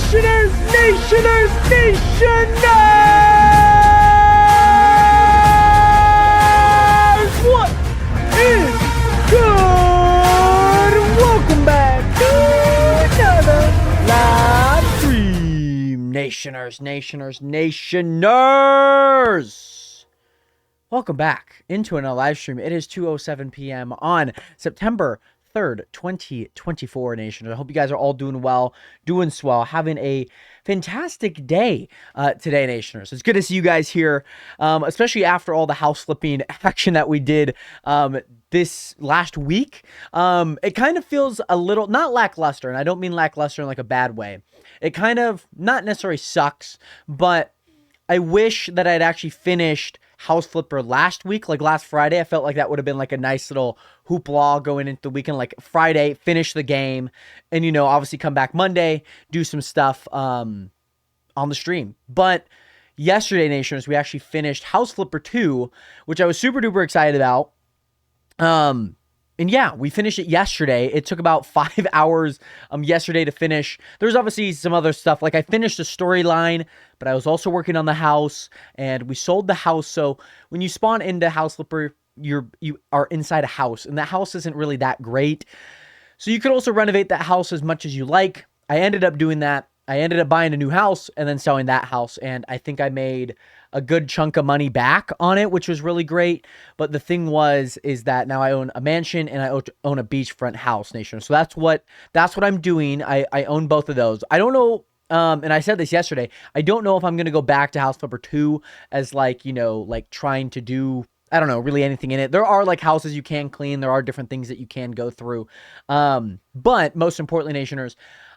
What is good? Welcome back to another live stream. Nationers! Welcome back into another live stream. It is 2:07 p.m. on September 3rd, 2024, Nation. I hope you guys are all doing well, doing swell, having a fantastic day today, Nationers. It's good to see you guys here, especially after all the house flipping action that we did this last week. It kind of feels a little, not lackluster, and I don't mean lackluster in like a bad way. It kind of, not necessarily sucks, but I wish that I'd actually finished House Flipper last week, like last Friday. I felt like that would have been like a nice little hoopla going into the weekend, like Friday, finish the game, and, you know, obviously come back Monday, do some stuff on the stream. But yesterday, Nationers, we actually finished House Flipper 2, which I was super duper excited about. And yeah, we finished it yesterday. It took about 5 hours yesterday to finish. There's obviously some other stuff. Like I finished the storyline, but I was also working on the house, and we sold the house. So when you spawn into House Flipper, you are inside a house, and the house isn't really that great. So you could also renovate that house as much as you like. I ended up doing that. I ended up buying a new house and then selling that house, and I think I made a good chunk of money back on it, which was really great. But the thing is that now I own a mansion and I own a beachfront house, Nation. So that's what I'm doing. I own both of those. I don't know, and I said this yesterday, I don't know if I'm going to go back to House Flipper 2 as like, you know, like trying to do, I don't know, really anything in it. There are like houses you can clean. There are different things that you can go through. But most importantly, Nationers,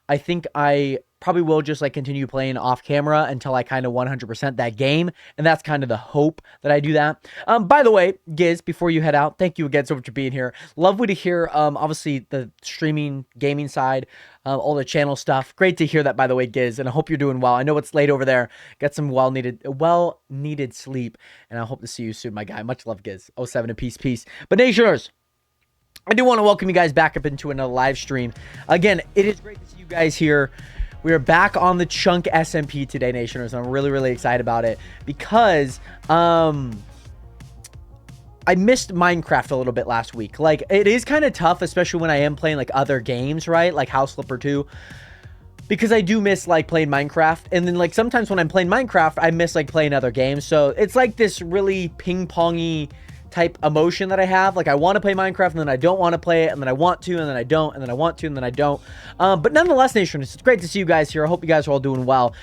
I think I probably will just like continue playing off camera until I kind of 100% that game. And that's kind of the hope that I do that. By the way, Giz, before you head out, thank you again so much for being here. Lovely to hear, obviously the streaming gaming side, all the channel stuff. Great to hear that, by the way, Giz. And I hope you're doing well. I know it's late over there. Get some well-needed sleep. And I hope to see you soon, my guy. Much love, Giz. 07 and peace. But Nationers, I do want to welcome you guys back up into another live stream. Again, it is great to see you guys here. We are back on the Chunk SMP today, Nationers. I'm really, really excited about it because I missed Minecraft a little bit last week. Like, it is kind of tough, especially when I am playing like other games, right? Like House Flipper 2. Because I do miss like playing Minecraft. And then like sometimes when I'm playing Minecraft, I miss like playing other games. So it's like this really ping-pongy type emotion that I have. Like I want to play Minecraft and then I don't want to play it, and then I want to and then I don't, and then I want to and then I don't. But nonetheless, Nation, it's great to see you guys here. I hope you guys are all doing well.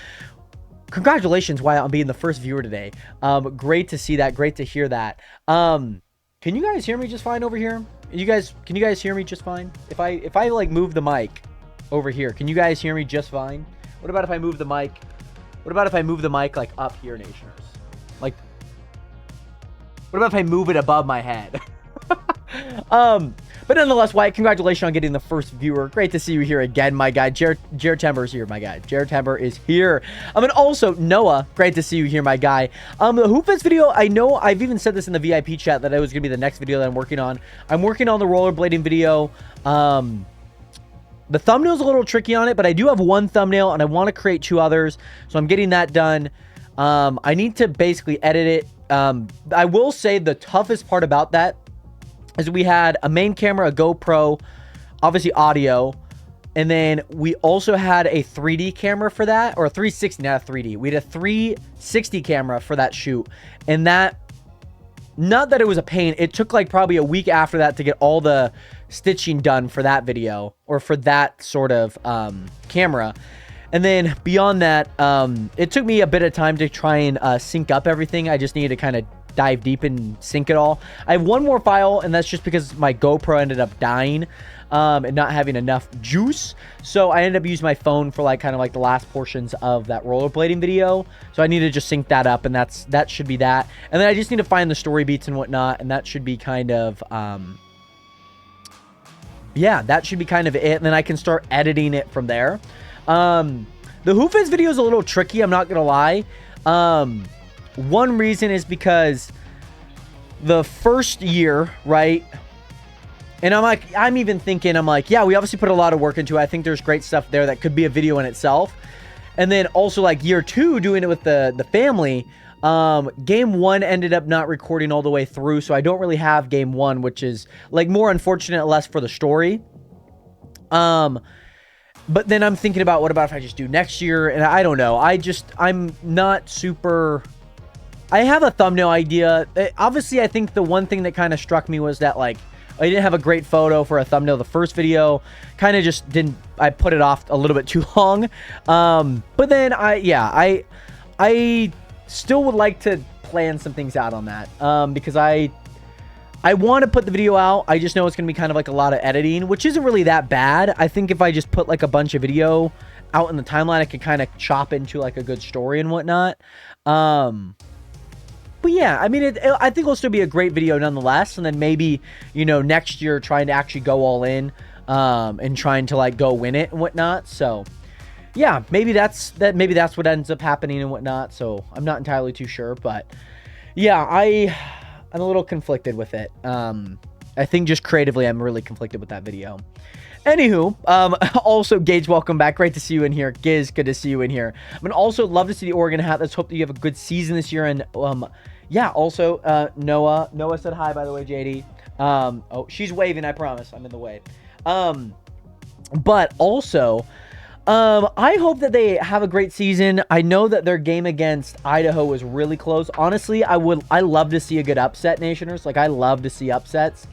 Congratulations, Wyatt, on being the first viewer today. Great to see that. Great to hear that. Can you guys hear me just fine over here? Can you guys hear me just fine? If I like move the mic over here, can you guys hear me just fine? What about if I move the mic? What about if I move the mic like up here, Nationers? Like, what about if I move it above my head? But nonetheless, Wyatt, congratulations on getting the first viewer. Great to see you here again, my guy. Jared Tember is here, my guy. Jared Tember is here. And also, Noah, great to see you here, my guy. The Hoopfest video, I know I've even said this in the VIP chat that it was going to be the next video that I'm working on. I'm working on the rollerblading video. The thumbnail's a little tricky on it, but I do have one thumbnail, and I want to create two others. So I'm getting that done. I need to basically edit it. I will say the toughest part about that is we had a main camera, a GoPro, obviously audio, and then we also had a 3D camera for that, or a 360, not a 3D. We had a 360 camera for that shoot, and that, not that it was a pain, it took like probably a week after that to get all the stitching done for that video, or for that sort of camera. And then beyond that, it took me a bit of time to try and sync up everything. I just needed to kind of dive deep and sync it all. I have one more file, and that's just because my GoPro ended up dying and not having enough juice. So I ended up using my phone for like kind of like the last portions of that rollerblading video. So I need to just sync that up, and that should be that. And then I just need to find the story beats and whatnot, and that should be kind of yeah, that should be kind of it. And then I can start editing it from there. The Hoopfest video is a little tricky, I'm not gonna lie. One reason is because the first year, right? And I'm even thinking, yeah, we obviously put a lot of work into it. I think there's great stuff there that could be a video in itself. And then also like year 2 doing it with the family. Game 1 ended up not recording all the way through, so I don't really have game 1, which is like more unfortunate, less for the story. But then I'm thinking about, what about if I just do next year? And I don't know. I'm not super... I have a thumbnail idea. Obviously, I think the one thing that kind of struck me was that, like, I didn't have a great photo for a thumbnail the first video. Kind of just didn't... I put it off a little bit too long. But then, I still would like to plan some things out on that. Because I want to put the video out. I just know it's going to be kind of like a lot of editing, which isn't really that bad. I think if I just put like a bunch of video out in the timeline, I can kind of chop into like a good story and whatnot. But yeah, I mean, I think it'll still be a great video nonetheless. And then maybe, you know, next year trying to actually go all in, and trying to like go win it and whatnot. So yeah, maybe that's what ends up happening and whatnot. So I'm not entirely too sure, but yeah, I'm a little conflicted with it. I think just creatively, I'm really conflicted with that video. Anywho, also, Gage, welcome back. Great to see you in here. Giz, good to see you in here. I mean, also, love to see the Oregon hat. Let's hope that you have a good season this year. And, yeah, also, Noah said hi, by the way, JD. Oh, she's waving, I promise. I'm in the way. But also... I hope that they have a great season. I know that their game against Idaho was really close. Honestly, I love to see a good upset, Nationers. Like, I love to see upsets.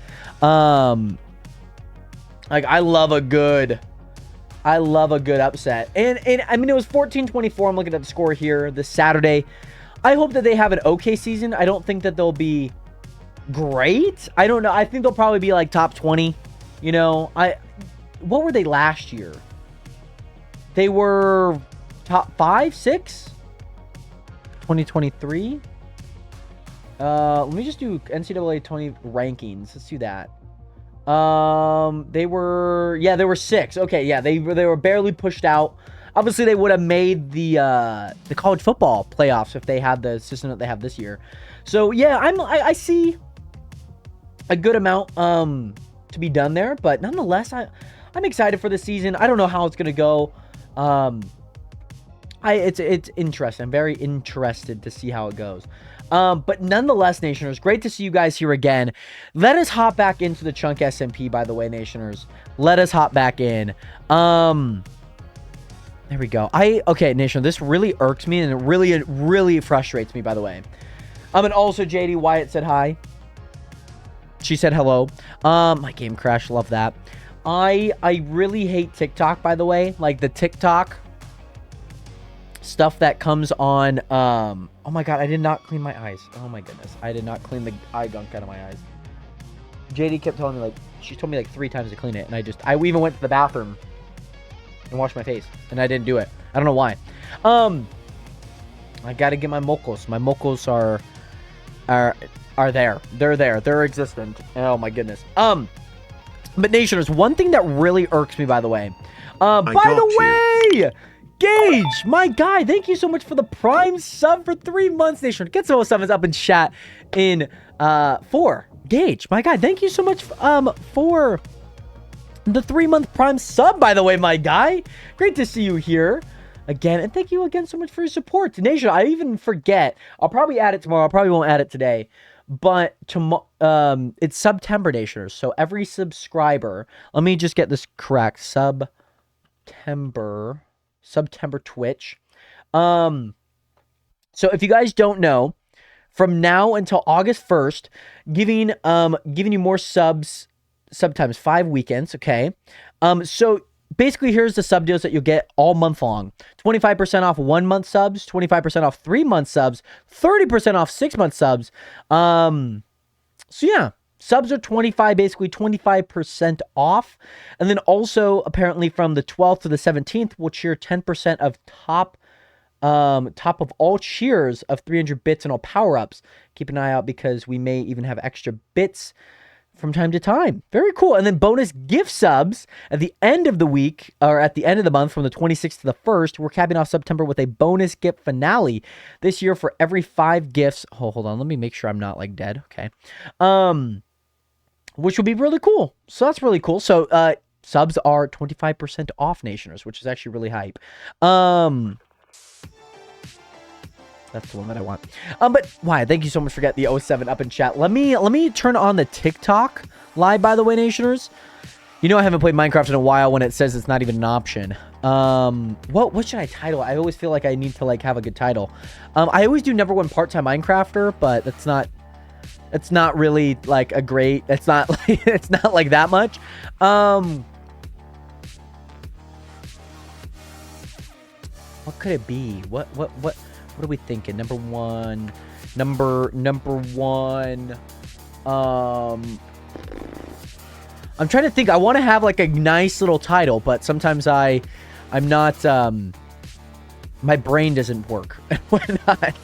Like, I love a good upset. And I mean, it was 14-24. I'm looking at the score here this Saturday. I hope that they have an okay season. I don't think that they'll be great. I don't know. I think they'll probably be like top 20. You know, what were they last year? They were top 5, 6? 2023? Let me just do NCAA 20 rankings. Let's do that. They were 6. Okay, yeah, they were barely pushed out. Obviously, they would have made the college football playoffs if they had the system that they have this year. So yeah, I see a good amount to be done there, but nonetheless, I'm excited for the season. I don't know how it's gonna go. It's interesting. I'm very interested to see how it goes. But nonetheless, Nationers, great to see you guys here again. Let us hop back into the Chunk SMP, by the way, Nationers. Let us hop back in. There we go. Okay, Nation, this really irks me, and it really frustrates me, by the way. And also, JD Wyatt said hi. She said hello. My game crashed. Love that. I really hate TikTok, by the way. Like, the TikTok stuff that comes on, oh my god, I did not clean my eyes. Oh my goodness. I did not clean the eye gunk out of my eyes. JD kept telling me, like, she told me like 3 times to clean it, and I even went to the bathroom and washed my face, and I didn't do it. I don't know why. I gotta get my mocos. My mocos are there. They're there. They're existent. Oh my goodness. But Nationers, one thing that really irks me, by the way. By the way, Gage, my guy, thank you so much for the Prime sub for 3 months, Nation. Get some summons up in chat in 4. Gage, my guy, thank you so much for the 3-month Prime sub, by the way, my guy. Great to see you here again, and thank you again so much for your support. Nation, I even forget. I'll probably add it tomorrow. I probably won't add it today. But it's September, Nationers. So every subscriber, let me just get this correct. September Twitch. So if you guys don't know, from now until August 1st, giving you more subs, sometimes 5 weekends, okay? So basically, here's the sub deals that you'll get all month long. 25% off 1-month subs, 25% off 3-month subs, 30% off 6-month subs. So yeah, subs are 25% off. And then also, apparently from the 12th to the 17th, we'll cheer 10% of top of all cheers of 300 bits and all power-ups. Keep an eye out because we may even have extra bits from time to time. Very cool. And then bonus gift subs at the end of the week, or at the end of the month, from the 26th to the 1st. We're capping off September with a bonus gift finale this year for every 5 gifts. Oh, hold on. Let me make sure I'm not like dead. Okay. Which will be really cool. So that's really cool. So subs are 25% off, Nationers, which is actually really hype. That's the one that I want. But why? Thank you so much for getting the 07 up in chat. Let me turn on the TikTok live, by the way, Nationers. You know I haven't played Minecraft in a while when it says it's not even an option. What should I title? I always feel like I need to like have a good title. I always do number one part-time Minecrafter, but it's not really like a great, it's not like that much. What could it be? What are we thinking? Number one. I'm trying to think. I want to have like a nice little title, but sometimes I'm not, my brain doesn't work and whatnot.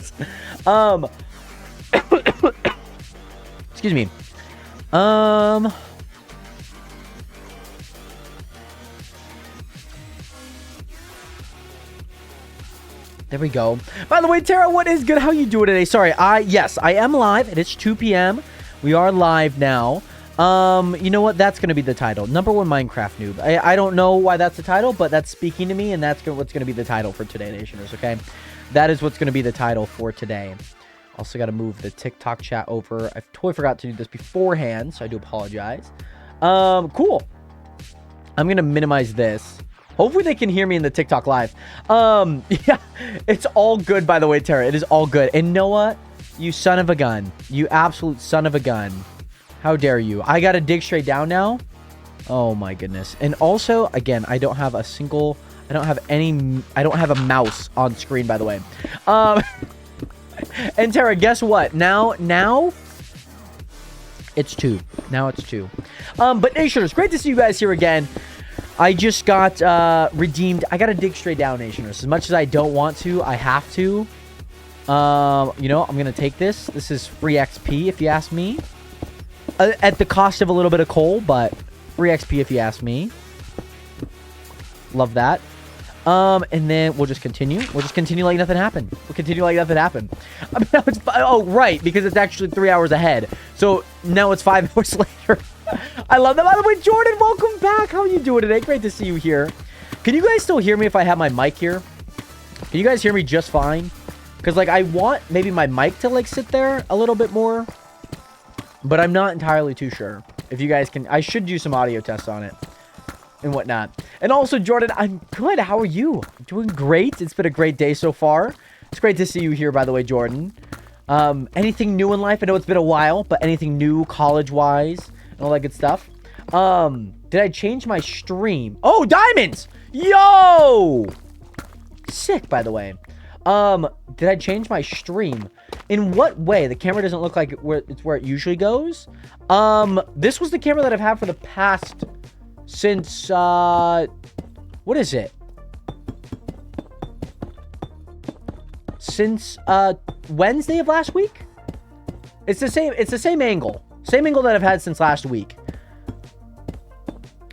Excuse me. There we go. By the way, Tara, what is good? How you doing today? Sorry, yes, I am live. It is 2 p.m. We are live now. You know what? That's going to be the title. Number one Minecraft noob. I don't know why that's the title, but that's speaking to me, and that's what's going to be the title for today, Nationers, okay? That is what's going to be the title for today. Also got to move the TikTok chat over. I totally forgot to do this beforehand, so I do apologize. Cool. I'm going to minimize this. Hopefully they can hear me in the TikTok live. Yeah, it's all good, by the way, Tara. It is all good. And you know what? You son of a gun. You absolute son of a gun. How dare you? I got to dig straight down now. Oh, my goodness. And also, again, I don't have a mouse on screen, by the way. And Tara, guess what? Now it's 2. Now it's 2. But Nationers, great to see you guys here again. I just got redeemed. I gotta dig straight down, Nationers. As much as I don't want to, I have to. You know, I'm gonna take this. This is free XP, if you ask me. At the cost of a little bit of coal, but free XP, if you ask me. Love that. And then we'll just continue. We'll just continue like nothing happened. We'll continue like nothing happened. I mean, now it's, oh, right, because it's actually 3 hours ahead. So now it's 5 hours later. I love that. By the way, Jordan, welcome back. How are you doing today? Great to see you here. Can you guys still hear me if I have my mic here? Can you guys hear me just fine? Because, like, I want maybe my mic to, like, sit there a little bit more. But I'm not entirely too sure. If you guys can... I should do some audio tests on it. And whatnot. And also, Jordan, I'm good. How are you? Doing great. It's been a great day so far. It's great to see you here, by the way, Jordan. Anything new in life? I know it's been a while, but anything new college-wise and all that good stuff? Did I change my stream? Oh, diamonds! Yo! Sick, by the way. Did I change my stream? In what way? The camera doesn't look like it's where it usually goes. This was the camera that I've had for the past... Since, what is it? Since, Wednesday of last week? It's the same angle. Same angle that I've had since last week.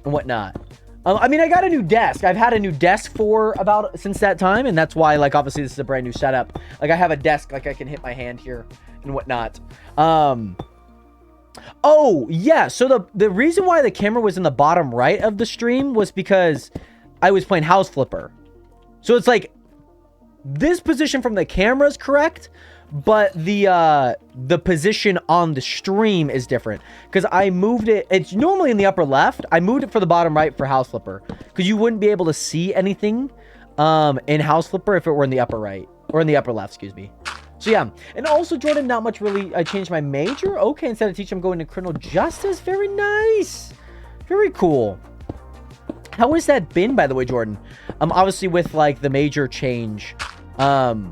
And whatnot. I mean, I got a new desk. I've had a new desk since that time, and that's why, like, obviously this is a brand new setup. Like, I have a desk, like, I can hit my hand here and whatnot. Oh, yeah. So the reason why the camera was in the bottom right of the stream was because I was playing House Flipper. So it's like this position from the camera is correct, but the position on the stream is different because I moved it. It's normally in the upper left. I moved it for the bottom right for House Flipper because you wouldn't be able to see anything in House Flipper if it were in the upper right or in the upper left, excuse me. So yeah, and also Jordan, not much really. I changed my major. Okay, instead of teaching, I'm going to criminal justice. Very nice, very cool. How has that been, by the way, Jordan? Obviously with like the major change, because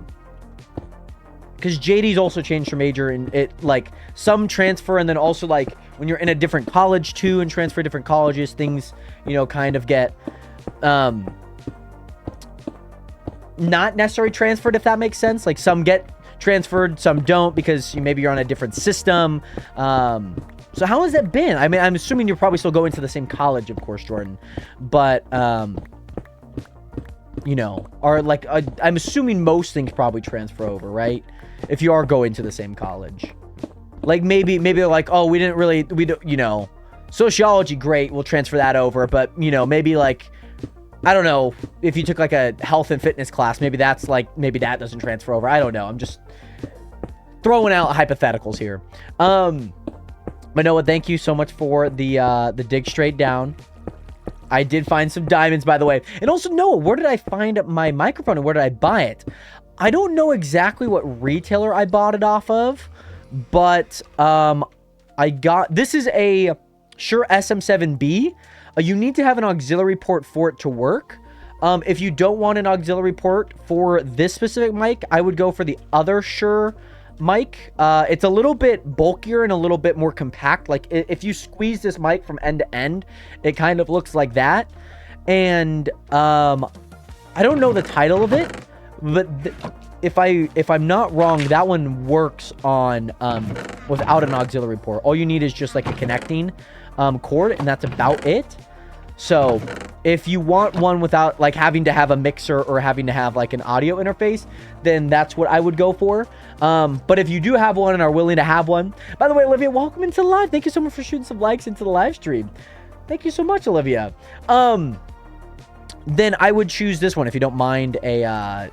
JD's also changed her major, and it like some transfer, and then also like when you're in a different college too, and transfer to different colleges, things kind of get not necessarily transferred, if that makes sense. Like some get transferred, some don't, because maybe you're on a different system. So how has that been? I mean, I'm assuming you're probably still going to the same college, of course, Jordan, but or like I'm assuming most things probably transfer over, right? If you are going to the same college, like maybe they're like, oh, we don't, sociology, great, we'll transfer that over, but maybe like I don't know if you took like a health and fitness class, maybe that doesn't transfer over. I don't know. I'm just throwing out hypotheticals here. But Noah, thank you so much for the dig straight down. I did find some diamonds, by the way. And also, Noah, where did I find my microphone and where did I buy it? I don't know exactly what retailer I bought it off of, but this is a Shure SM7B. You need to have an auxiliary port for it to work. If you don't want an auxiliary port for this specific mic, I would go for the other Shure mic. It's a little bit bulkier and a little bit more compact. Like if you squeeze this mic from end to end, it kind of looks like that. And I don't know the title of it, but if I'm not wrong, that one works on without an auxiliary port. All you need is just like a connecting cord, and that's about it. So if you want one without like having to have a mixer or having to have like an audio interface, then that's what I would go for. But if you do have one and are willing to have one, by the way, Olivia, welcome into the live. Thank you so much for shooting some likes into the live stream. Thank you so much, Olivia. Then I would choose this one if you don't mind a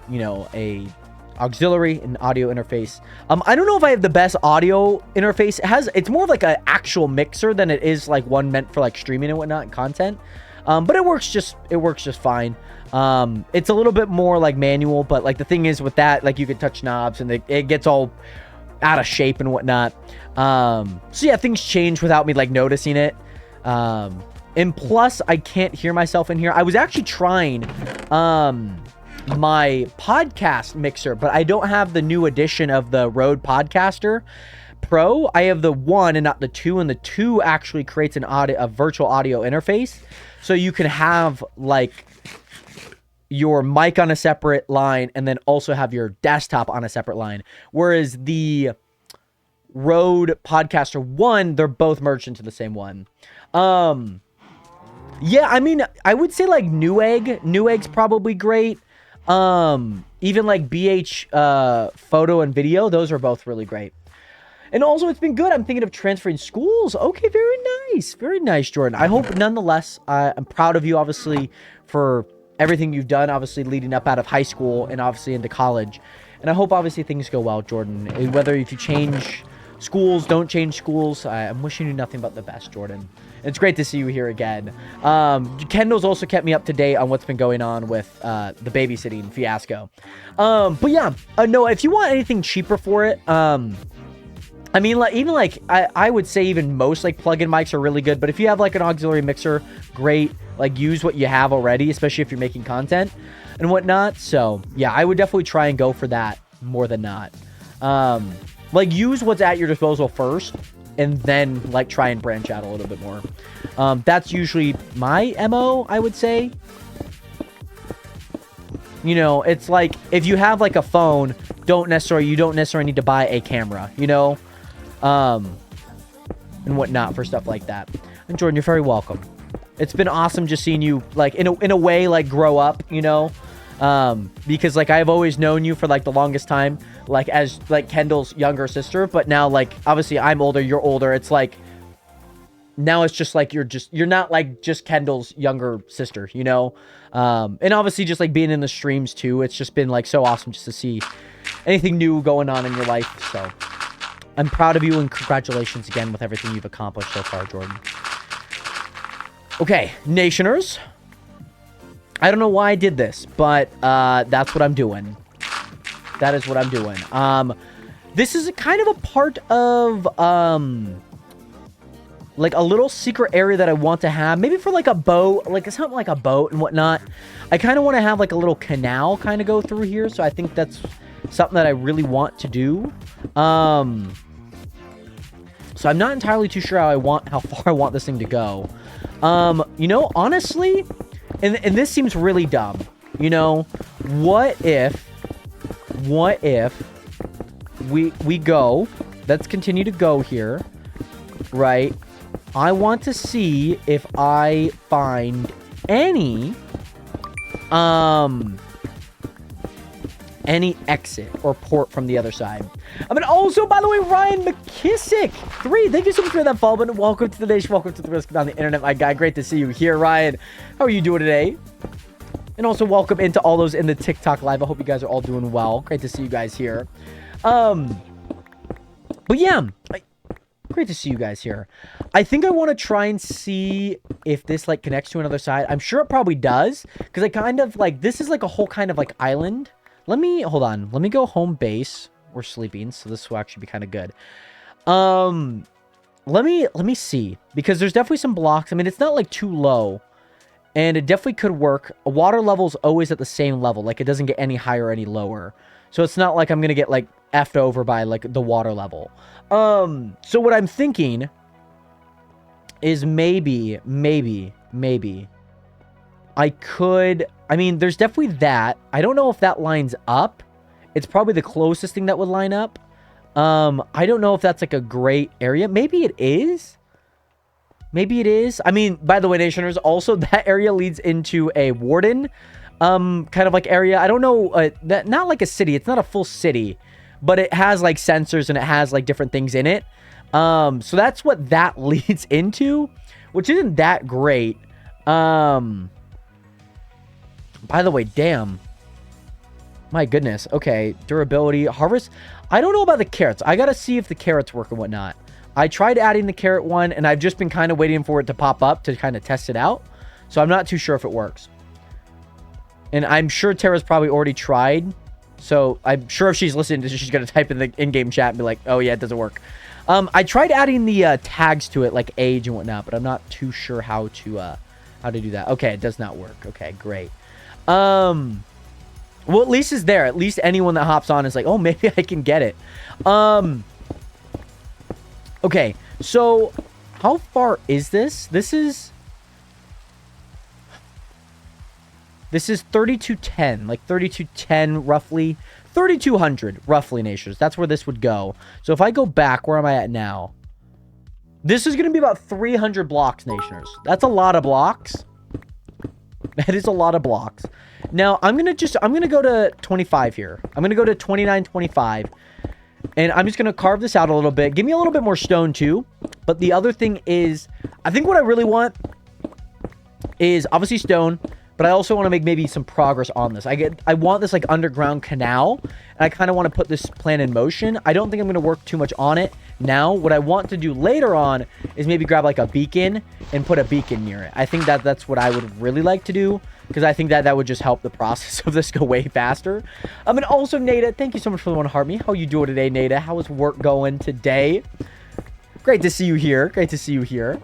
auxiliary and audio interface. I don't know if I have the best audio interface. It's more of like an actual mixer than it is like one meant for like streaming and whatnot and content. But it works just fine. It's a little bit more like manual, but like the thing is with that, like you can touch knobs and it gets all out of shape and whatnot. So yeah, things change without me like noticing it. And plus I can't hear myself in here. I was actually trying my podcast mixer, but I don't have the new edition of the Rode Podcaster Pro. I have the 1 and not the 2, and the 2 actually creates a virtual audio interface, so you can have like your mic on a separate line and then also have your desktop on a separate line, whereas the Rode Podcaster 1, they're both merged into the same one. Yeah, I mean, I would say like Newegg's probably great. Even like BH photo and video, those are both really great. And also it's been good. I'm thinking of transferring schools. Okay, very nice, Jordan. I hope nonetheless, I'm proud of you obviously for everything you've done, obviously leading up out of high school and obviously into college. And I hope obviously things go well, Jordan. Whether if you change schools, don't change schools, I'm wishing you nothing but the best, Jordan. It's great to see you here again. Kendall's also kept me up to date on what's been going on with the babysitting fiasco. But yeah, no, if you want anything cheaper for it, I mean, like even like I would say even most like plug-in mics are really good. But if you have like an auxiliary mixer, great. Like use what you have already, especially if you're making content and whatnot. So yeah, I would definitely try and go for that more than not. Like use what's at your disposal first, and then like try and branch out a little bit more. That's usually my MO, I would say. You know, it's like if you have like a phone, you don't necessarily need to buy a camera, you know, and whatnot for stuff like that. And Jordan, you're very welcome. It's been awesome just seeing you like in a way like grow up, you know, because like I've always known you for like the longest time, like as like Kendall's younger sister, but now like obviously I'm older, you're older. It's like now it's just like you're not like just Kendall's younger sister, you know. And obviously just like being in the streams too, it's just been like so awesome just to see anything new going on in your life. So I'm proud of you and congratulations again with everything you've accomplished so far, Jordan. Okay, Nationers. I don't know why I did this, but that's what I'm doing. That is what I'm doing. This is a kind of a part of like a little secret area that I want to have, maybe for like a boat, like something like a boat and whatnot. I kind of want to have like a little canal kind of go through here, so I think that's something that I really want to do. So I'm not entirely too sure how far I want this thing to go. You know, honestly, and this seems really dumb, you know, what if we go, let's continue to go here, right? I want to see if I find any exit or port from the other side. I mean, also, by the way, Ryan McKissick 3, thank you so much for that follow button. Welcome to the nation. Welcome to the risk on the internet, my guy. Great to see you here, Ryan. How are you doing today? And also welcome into all those in the TikTok live. I hope you guys are all doing well. Great to see you guys here. But yeah, great to see you guys here. I think I want to try and see if this like connects to another side. I'm sure it probably does, because I kind of like, this is like a whole kind of like island. Hold on. Let me go home base. We're sleeping, so this will actually be kind of good. Let me see, because there's definitely some blocks. I mean, it's not like too low. And it definitely could work. A water level's always at the same level. Like, it doesn't get any higher or any lower. So it's not like I'm going to get, like, effed over by, like, the water level. So what I'm thinking is maybe I could... I mean, there's definitely that. I don't know if that lines up. It's probably the closest thing that would line up. I don't know if that's, like, a great area. Maybe it is. Maybe it is. I mean, by the way, Nationers, also that area leads into a warden kind of like area. I don't know, that not like a city. It's not a full city, but it has like sensors and it has like different things in it. So that's what that leads into, which isn't that great. By the way, damn. My goodness. Okay, durability, harvest. I don't know about the carrots. I gotta see if the carrots work and whatnot. I tried adding the carrot one, and I've just been kind of waiting for it to pop up to kind of test it out. So I'm not too sure if it works. And I'm sure Tara's probably already tried. So I'm sure if she's listening, she's going to type in the in-game chat and be like, oh yeah, it doesn't work. I tried adding the tags to it, like age and whatnot, but I'm not too sure how to do that. Okay, it does not work. Okay, great. Well, at least it's there. At least anyone that hops on is like, oh, maybe I can get it. Okay, so how far is this? This is 3210, like 3210 roughly. 3200 roughly, Nations. That's where this would go. So if I go back, where am I at now? This is going to be about 300 blocks, Nationers. That's a lot of blocks. That is a lot of blocks. Now, I'm going to go to 25 here. I'm going to go to 2925. And I'm just going to carve this out a little bit. Give me a little bit more stone, too. But the other thing is, I think what I really want is obviously stone. But I also want to make maybe some progress on this. I want this, like, underground canal. And I kind of want to put this plan in motion. I don't think I'm going to work too much on it now. What I want to do later on is maybe grab, like, a beacon and put a beacon near it. I think that's what I would really like to do. Because I think that would just help the process of this go way faster. And also, Nada, thank you so much for the one heart me. How you doing today, Nada? How is work going today? Great to see you here. Great to see you here.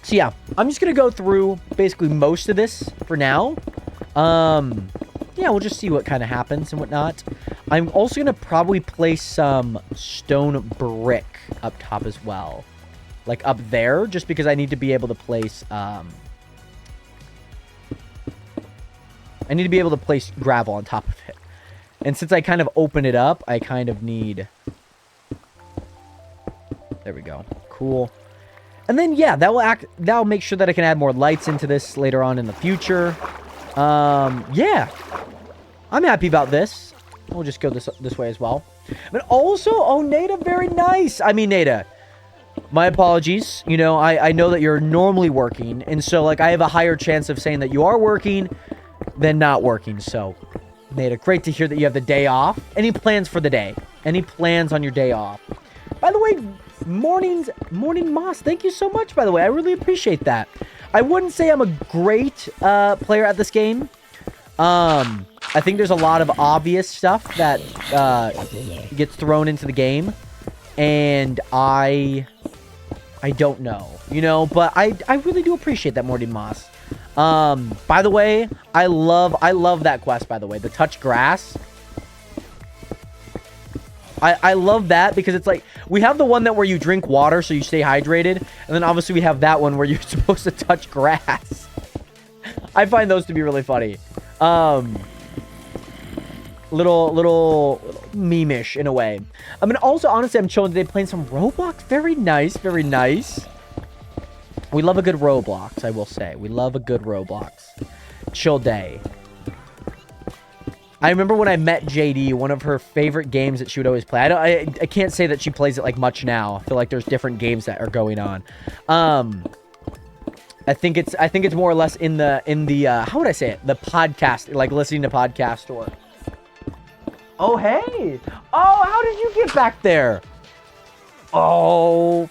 So, yeah. I'm just going to go through basically most of this for now. Yeah, we'll just see what kind of happens and whatnot. I'm also going to probably place some stone brick up top as well. Like, up there. Just because I need to be able to place... I need to be able to place gravel on top of it. And since I kind of open it up, I kind of need... There we go. Cool. And then, yeah, that'll make sure that I can add more lights into this later on in the future. Yeah. I'm happy about this. We'll just go this way as well. But also, oh, Nada, very nice. I mean, Nada, my apologies. You know, I know that you're normally working. And so, like, I have a higher chance of saying that you are working than not working. So, Nada, great to hear that you have the day off. Any plans for the day? Any plans on your day off? By the way, Morning Moss, thank you so much, by the way. I really appreciate that. I wouldn't say I'm a great player at this game. I think there's a lot of obvious stuff that gets thrown into the game. And I don't know, you know, but I really do appreciate that, Morning Moss. By the way, I love that quest, by the way, the touch grass. I love that because it's like, we have the one that where you drink water so you stay hydrated. And then obviously we have that one where you're supposed to touch grass. I find those to be really funny. Little meme-ish in a way. I mean, also, honestly, I'm chilling today playing some Roblox. Very nice, very nice. We love a good Roblox, I will say. We love a good Roblox. Chill day. I remember when I met JD, one of her favorite games that she would always play. I can't say that she plays it like much now. I feel like there's different games that are going on. I think it's more or less in the how would I say it? The podcast, like listening to podcast or. Oh hey! Oh, how did you get back there? Oh,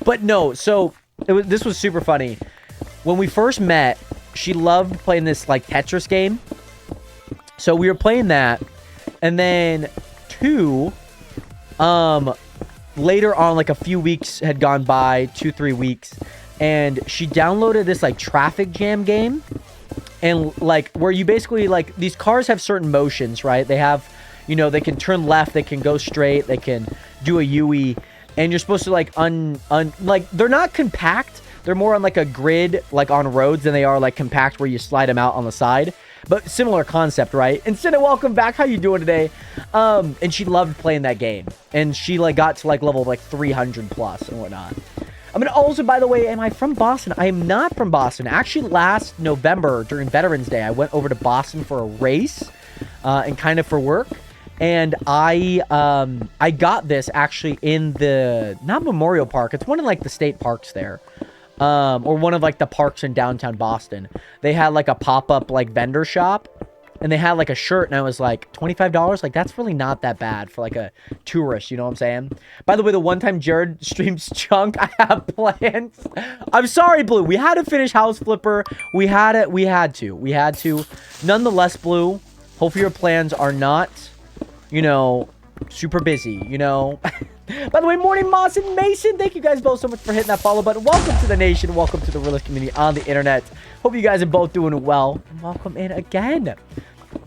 but no. So this was super funny. When we first met, she loved playing this like Tetris game. So we were playing that, and then later on, like a few weeks had gone by, 2-3 weeks. And she downloaded this like traffic jam game, and like where you basically like these cars have certain motions, right? They have, you know, they can turn left, they can go straight, they can do a UE, and you're supposed to like like they're not compact, they're more on like a grid, like on roads, than they are like compact where you slide them out on the side. But similar concept, right? Instead of welcome back, how you doing today? And she loved playing that game, and she like got to like level like 300 plus and whatnot. I'm gonna also, by the way, am I from Boston? I am not from Boston. Actually, last November during Veterans Day, I went over to Boston for a race, and kind of for work. And I got this actually in the, not Memorial Park. It's one of like the state parks there, or one of like the parks in downtown Boston. They had like a pop-up like vendor shop. And they had like a shirt, and I was like, $25? Like, that's really not that bad for like a tourist, you know what I'm saying? By the way, the one time Jared streams Chunk, I have plans. I'm sorry, Blue. We had to finish House Flipper. We had to. Nonetheless, Blue, hopefully your plans are not, you know, super busy, you know? By the way, morning, Moss and Mason. Thank you guys both so much for hitting that follow button. Welcome to the nation. Welcome to the realist community on the internet. Hope you guys are both doing well. And welcome in again.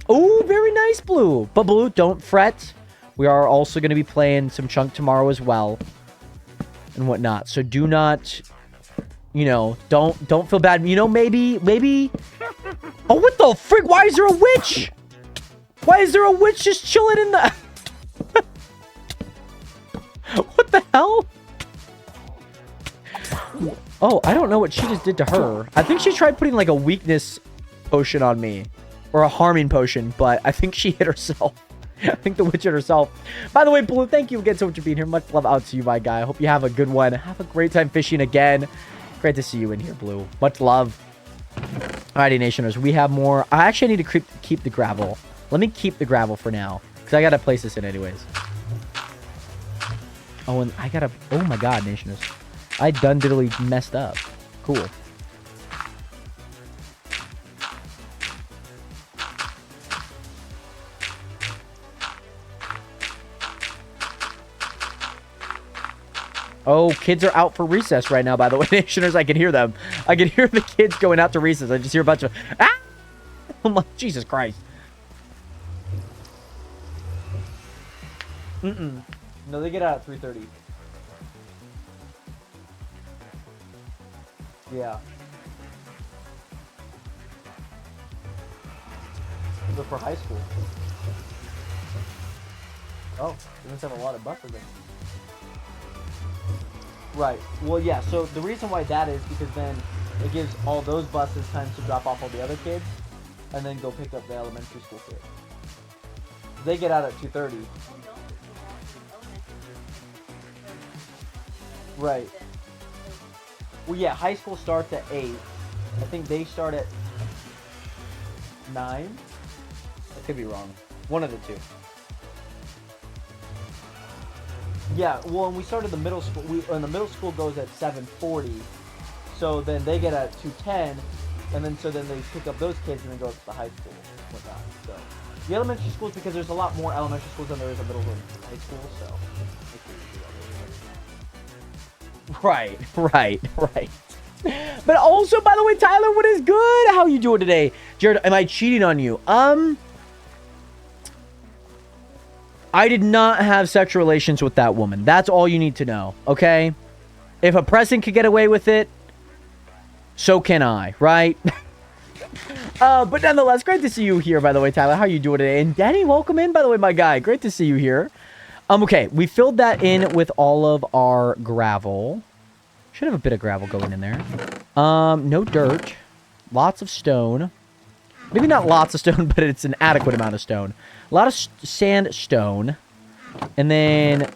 Oh, very nice, Blue. But Blue, don't fret. We are also going to be playing some Chunk tomorrow as well, and whatnot. So do not, you know, don't feel bad. You know, maybe. Oh, what the frick? Why is there a witch? Why is there a witch just chilling in the? What the hell? Oh, I don't know what she just did to her. I think she tried putting like a weakness potion on me. Or a harming potion, but I think she hit herself. I think the witch hit herself. By the way, Blue, thank you again so much for being here. Much love out to you, my guy. I hope you have a good one. Have a great time fishing again. Great to see you in here, Blue. Much love. Alrighty, Nationers. We have more. I actually need to keep the gravel. Let me keep the gravel for now, because I got to place this in anyways. Oh, and I got to... Oh, my God, Nationers. I done diddly messed up. Cool. Oh, kids are out for recess right now, by the way, Nationers. I can hear them. I can hear the kids going out to recess. I just hear a bunch of... Ah! I'm like, Jesus Christ. No, they get out at 3:30. Yeah. But for high school. Oh, they must have a lot of buses then. Right. Well, yeah. So the reason why that is because then it gives all those buses time to drop off all the other kids, and then go pick up the elementary school kids. They get out at 2:30. Right. Well, yeah. High school starts at 8. I think they start at 9. I could be wrong. One of the two. Yeah, well, when we started the middle school, and the middle school goes at 7:40, so then they get at 2:10, and then they pick up those kids and then go up to the high school, whatnot. So the elementary schools, because there's a lot more elementary schools than there is a middle and high school, so. Right. But also, by the way, Tyler, what is good? How you doing today, Jared? Am I cheating on you? I did not have sexual relations with that woman. That's all you need to know, okay? If a president could get away with it, so can I, right? But nonetheless, great to see you here, by the way, Tyler. How you doing today? And Danny, welcome in, by the way, my guy. Great to see you here. Okay, we filled that in with all of our gravel. Should have a bit of gravel going in there. No dirt. Lots of stone. Maybe not lots of stone, but it's an adequate amount of stone. A lot of sandstone. And then...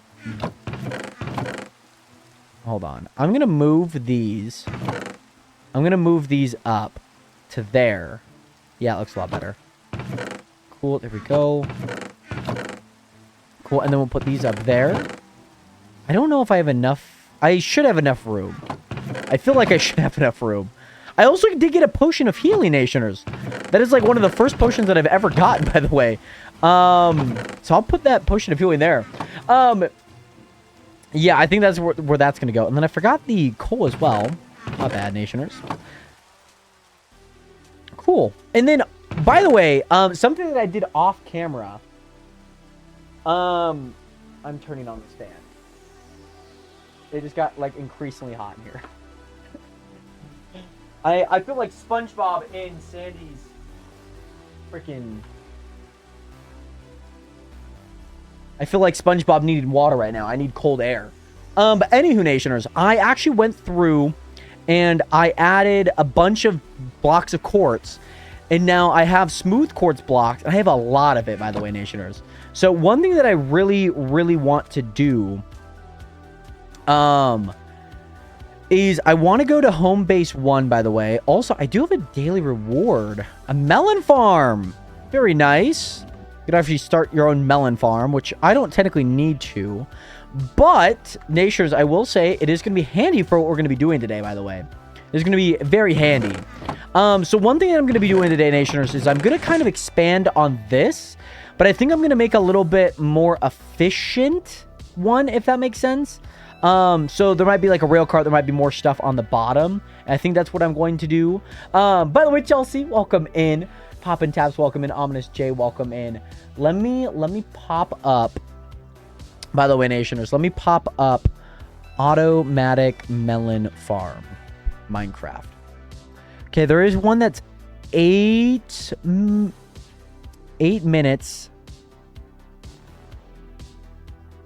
Hold on. I'm going to move these. I'm going to move these up to there. Yeah, it looks a lot better. Cool. There we go. Cool. And then we'll put these up there. I don't know if I have enough. I should have enough room. I feel like I should have enough room. I also did get a potion of healing, Nationers. That is like one of the first potions that I've ever gotten, by the way. So I'll put that potion of healing there. Yeah, I think that's where that's going to go. And then I forgot the coal as well. Not bad, Nationers. Cool. And then, by the way, something that I did off camera. I'm turning on this fan. It just got, like, increasingly hot in here. I feel like SpongeBob in Sandy's freaking... I feel like SpongeBob needed water right now. I need cold air. But anywho, Nationers, I actually went through and I added a bunch of blocks of quartz. And now I have smooth quartz blocks. I have a lot of it, by the way, Nationers. So one thing that I really, really want to do... is I want to go to home base 1, by the way. Also, I do have a daily reward. A melon farm. Very nice. You could actually start your own melon farm, which I don't technically need to. But, Nationers, I will say it is going to be handy for what we're going to be doing today, by the way. It's going to be very handy. So one thing that I'm going to be doing today, Nationers, is I'm going to kind of expand on this. But I think I'm going to make a little bit more efficient one, if that makes sense. So there might be like a rail cart. There might be more stuff on the bottom. And I think that's what I'm going to do. By the way, Chelsea, welcome in. Poppin' Taps, welcome in. Ominous J, welcome in. Let me pop up. By the way, Nationers, let me pop up Automatic Melon Farm Minecraft. Okay, there is one that's 8 minutes.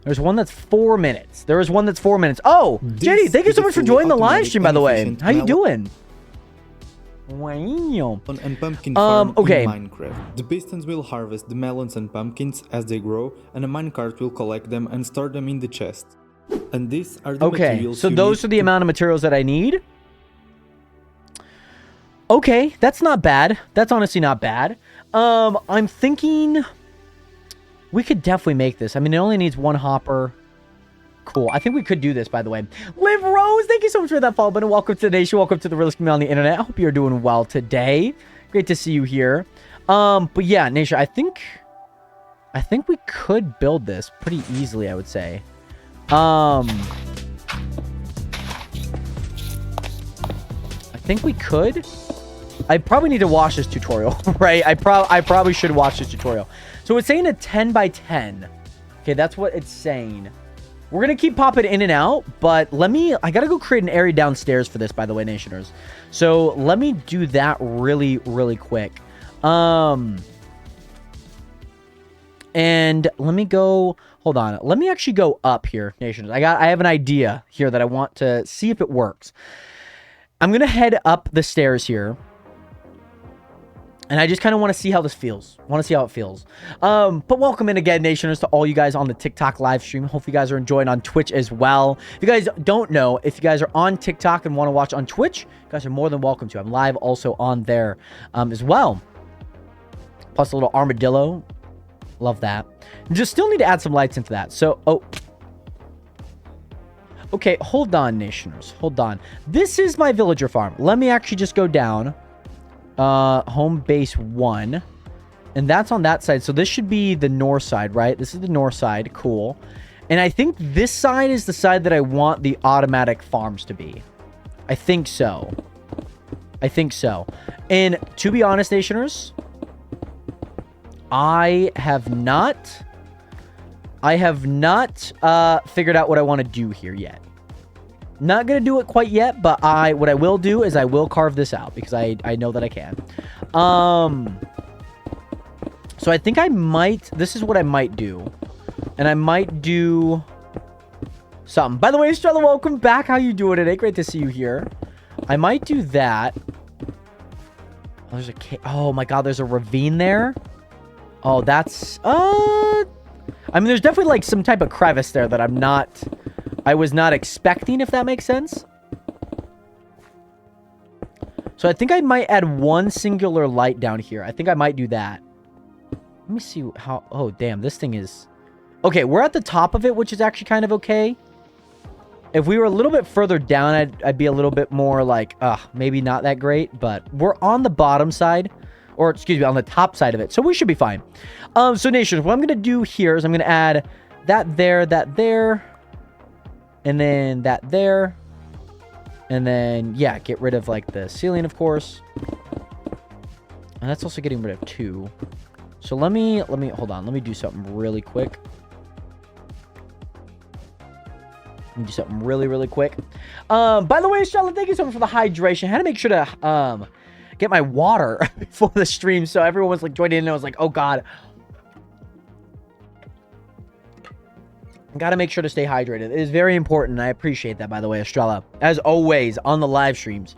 There's one that's 4 minutes. There is one that's 4 minutes. Oh, JD, thank you so much for joining the live stream, by the way. How you doing? Wow. And pumpkin farm okay. in Minecraft. The pistons will harvest the melons and pumpkins as they grow, and a minecart will collect them and store them in the chest. And these are the materials. So those are the amount of materials that I need. Okay, that's not bad. That's honestly not bad. I'm thinking we could definitely make this. I mean, it only needs 1 hopper. Cool. I think we could do this, by the way. Liv Rose, thank you so much for that follow button. Welcome to the nation. Welcome to the realest community on the internet. I hope you're doing well today. Great to see you here. But yeah, nation, I think we could build this pretty easily, I would say. I think we could. I probably need to watch this tutorial, right? I probably should watch this tutorial. So it's saying a 10 by 10. Okay, that's what it's saying. We're going to keep popping in and out, but I got to go create an area downstairs for this, by the way, Nationers. So let me do that really, really quick. And let me go, hold on. Let me actually go up here, Nationers. I have an idea here that I want to see if it works. I'm going to head up the stairs here. And I just kind of want to see how this feels. Want to see how it feels. But welcome in again, Nationers, to all you guys on the TikTok live stream. Hope you guys are enjoying on Twitch as well. If you guys don't know, if you guys are on TikTok and want to watch on Twitch, you guys are more than welcome to. I'm live also on there as well. Plus a little armadillo. Love that. Just still need to add some lights into that. So, okay, hold on, Nationers. Hold on. This is my villager farm. Let me actually just go down. Home base 1, and that's on that side. So this should be the north side, right? This is the north side. Cool. And I think this side is the side that I want the automatic farms to be. I think so. And to be honest, Nationers, I have not figured out what I want to do here yet. Not going to do it quite yet, but what I will do is I will carve this out because I know that I can. So I think this is what I might do. And I might do something. By the way, Strella, welcome back. How you doing today? Great to see you here. I might do that. Oh, there's oh my God, there's a ravine there. Oh, that's, I mean, there's definitely like some type of crevice there that I was not expecting, if that makes sense. So I think I might add one singular light down here. I think I might do that. Let me see how... Oh, damn. This thing is... Okay, we're at the top of it, which is actually kind of okay. If we were a little bit further down, I'd be a little bit more like, maybe not that great. But we're on the bottom side. Or, excuse me, on the top side of it. So we should be fine. So, nations, what I'm going to do here is I'm going to add that there, and then that there. And then, yeah, get rid of, like, the ceiling, of course. And that's also getting rid of 2. So let me, hold on. Let me do something really quick. Let me do something really quick. By the way, Charlotte, thank you so much for the hydration. I had to make sure to, get my water before the stream. So everyone was, like, joining in and I was like, oh, God. Got to make sure to stay hydrated. It is very important. I appreciate that, by the way, Estrella. As always, on the live streams.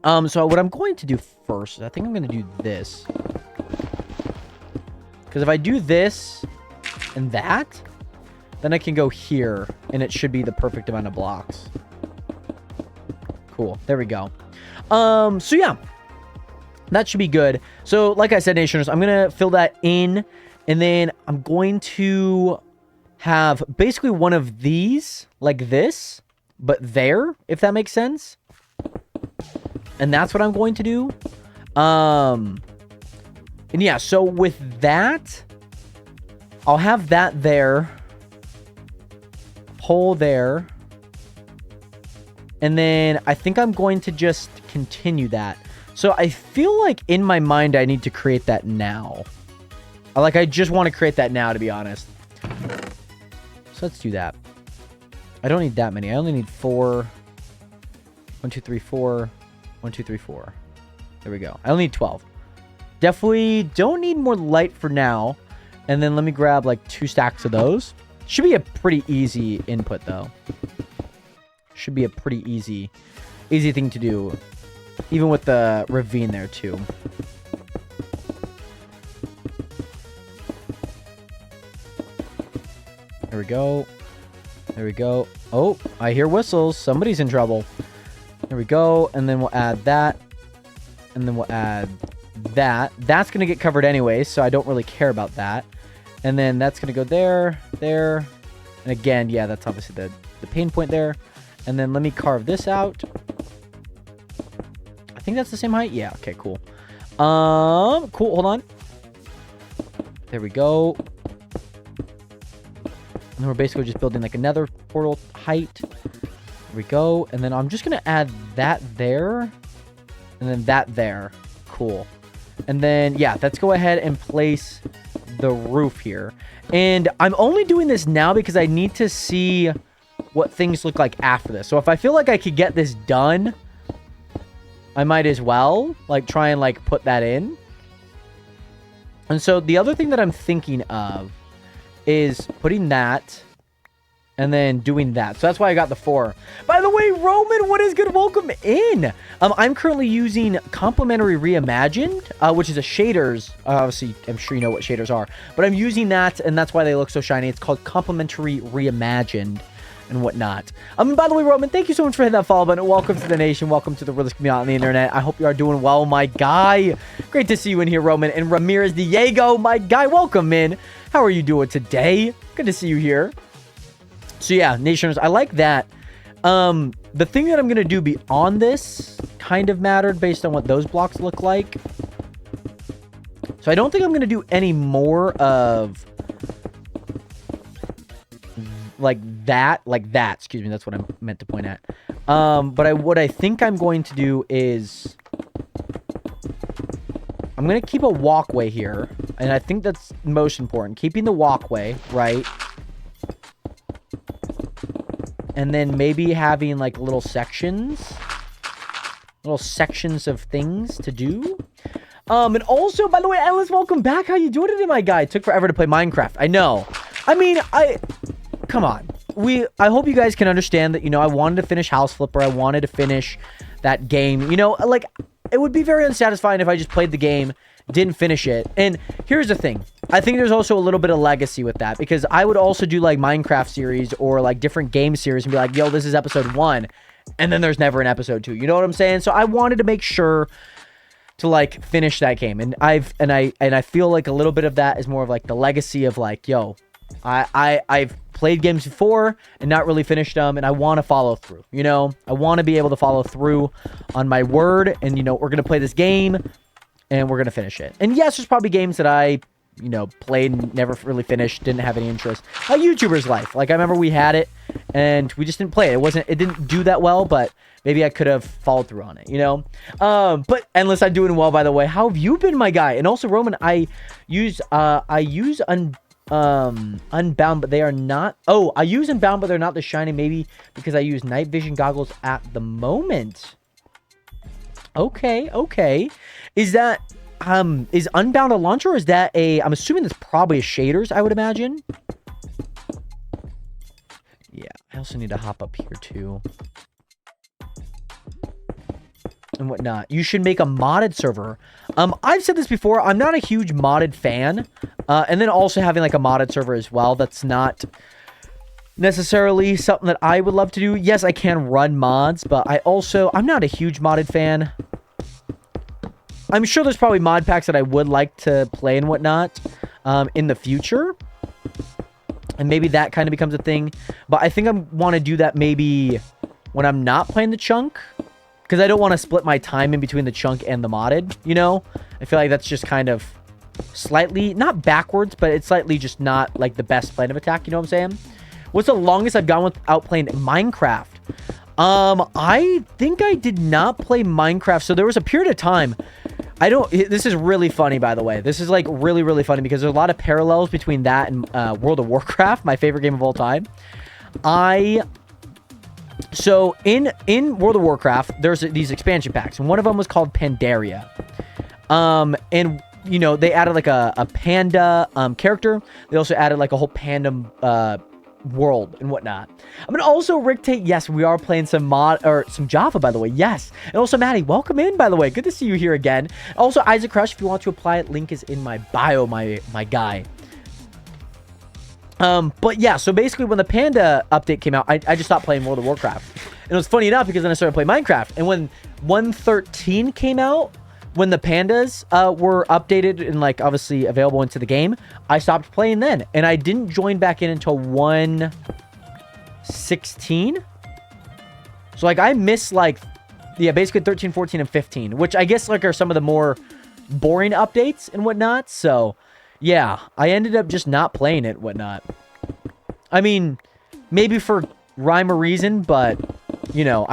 So what I'm going to do first, I think I'm going to do this. Because if I do this and that, then I can go here, and it should be the perfect amount of blocks. Cool. There we go. So yeah. That should be good. So, like I said, Nationers, I'm going to fill that in, and then I'm going to have basically one of these, like this, but there, if that makes sense. And that's what I'm going to do. And yeah, so with that, I'll have that there, hole there, and then I think I'm going to just continue that. So I feel like in my mind, I need to create that now. I just want to create that now, to be honest. So let's do that. I don't need that many. I only need 4. 1, 2, 3, 4. 1, 2, 3, 4. There we go. I only need 12. Definitely don't need more light for now. And then let me grab like 2 stacks of those. Should be a pretty easy input though. Should be a pretty easy thing to do. Even with the ravine there too. There we go. There we go. Oh, I hear whistles. Somebody's in trouble. There we go. And then we'll add that. And then we'll add that. That's going to get covered anyway, so I don't really care about that. And then that's going to go there, there. And again, yeah, that's obviously the pain point there. And then let me carve this out. I think that's the same height. Yeah, okay, cool. Cool, hold on. There we go. And then we're basically just building like another portal height. There we go. And then I'm just going to add that there. And then that there. Cool. And then, yeah, let's go ahead and place the roof here. And I'm only doing this now because I need to see what things look like after this. So if I feel like I could get this done, I might as well like try and like put that in. And so the other thing that I'm thinking of is putting that and then doing that. So that's why I got the 4. By the way, Roman, what is good? Welcome in. I'm currently using Complementary Reimagined, which is a shaders. Obviously, I'm sure you know what shaders are. But I'm using that, and that's why they look so shiny. It's called Complementary Reimagined and whatnot. By the way, Roman, thank you so much for hitting that follow button. Welcome to the nation. Welcome to the realest community on the internet. I hope you are doing well, my guy. Great to see you in here, Roman. And Ramirez Diego, my guy, welcome in. How are you doing today? Good to see you here. So yeah, nationers, I like that. The thing that I'm going to do beyond this kind of mattered based on what those blocks look like. So I don't think I'm going to do any more of like that, excuse me, that's what I meant to point at. But what I think I'm going to do is I'm going to keep a walkway here, and I think that's most important. Keeping the walkway, right? And then maybe having like little sections of things to do. And also, by the way, Ellis, welcome back. How you doing today, my guy? It took forever to play Minecraft. I know. I mean, come on. I hope you guys can understand that, you know, I wanted to finish House Flipper. I wanted to finish that game. You know, like, it would be very unsatisfying if I just played the game, didn't finish it. And here's the thing. I think there's also a little bit of legacy with that, because I would also do like Minecraft series or like different game series and be like, yo, this is episode 1. and then there's never an episode 2. You know what I'm saying? So I wanted to make sure to like finish that game, and I feel like a little bit of that is more of like the legacy of like, yo, I've played games before and not really finished them, and I want to follow through. You know, I want to be able to follow through on my word, and you know, we're gonna play this game and we're gonna finish it. And yes, there's probably games that I, you know, played and never really finished, didn't have any interest. A YouTuber's life. Like I remember we had it and we just didn't play it. It didn't do that well, but maybe I could have followed through on it, you know? But Endless, I'm doing well, by the way. How have you been, my guy? And also, Roman, I use Unbound, but they are not. Oh, I use Unbound, but they're not the shiny. Maybe because I use night vision goggles at the moment. Okay. Is that is Unbound a launcher, or is that a? I'm assuming it's probably a shaders, I would imagine. Yeah, I also need to hop up here too. And whatnot. You should make a modded server. I've said this before. I'm not a huge modded fan. And then also having like a modded server as well. That's not necessarily something that I would love to do. Yes, I can run mods, but I'm not a huge modded fan. I'm sure there's probably mod packs that I would like to play and whatnot in the future. And maybe that kind of becomes a thing. But I think I want to do that maybe when I'm not playing the chunk. Because I don't want to split my time in between the chunk and the modded, you know? I feel like that's just kind of slightly, not backwards, but it's slightly just not like the best plan of attack, you know what I'm saying? What's the longest I've gone without playing Minecraft? I think I did not play Minecraft. So there was a period of time. This is really funny, by the way. This is like really, really funny because there's a lot of parallels between that and World of Warcraft, my favorite game of all time. So in World of Warcraft, there's these expansion packs, and one of them was called Pandaria. And you know, they added like a panda character. They also added like a whole panda world and whatnot. I'm gonna also Rictate. Yes, we are playing some Java, by the way. Yes, and also Maddie, welcome in, by the way. Good to see you here again. Also Isaac Crush, if you want to apply it, link is in my bio, my guy. But yeah, so basically when the Panda update came out, I just stopped playing World of Warcraft. And it was funny enough because then I started playing Minecraft. And when 1.13 came out, when the pandas were updated and like obviously available into the game, I stopped playing then. And I didn't join back in until 1.16. So like I missed like, yeah, basically 13, 14, and 15, which I guess like are some of the more boring updates and whatnot. So yeah, I ended up just not playing it, whatnot. I mean, maybe for rhyme or reason, but, you know,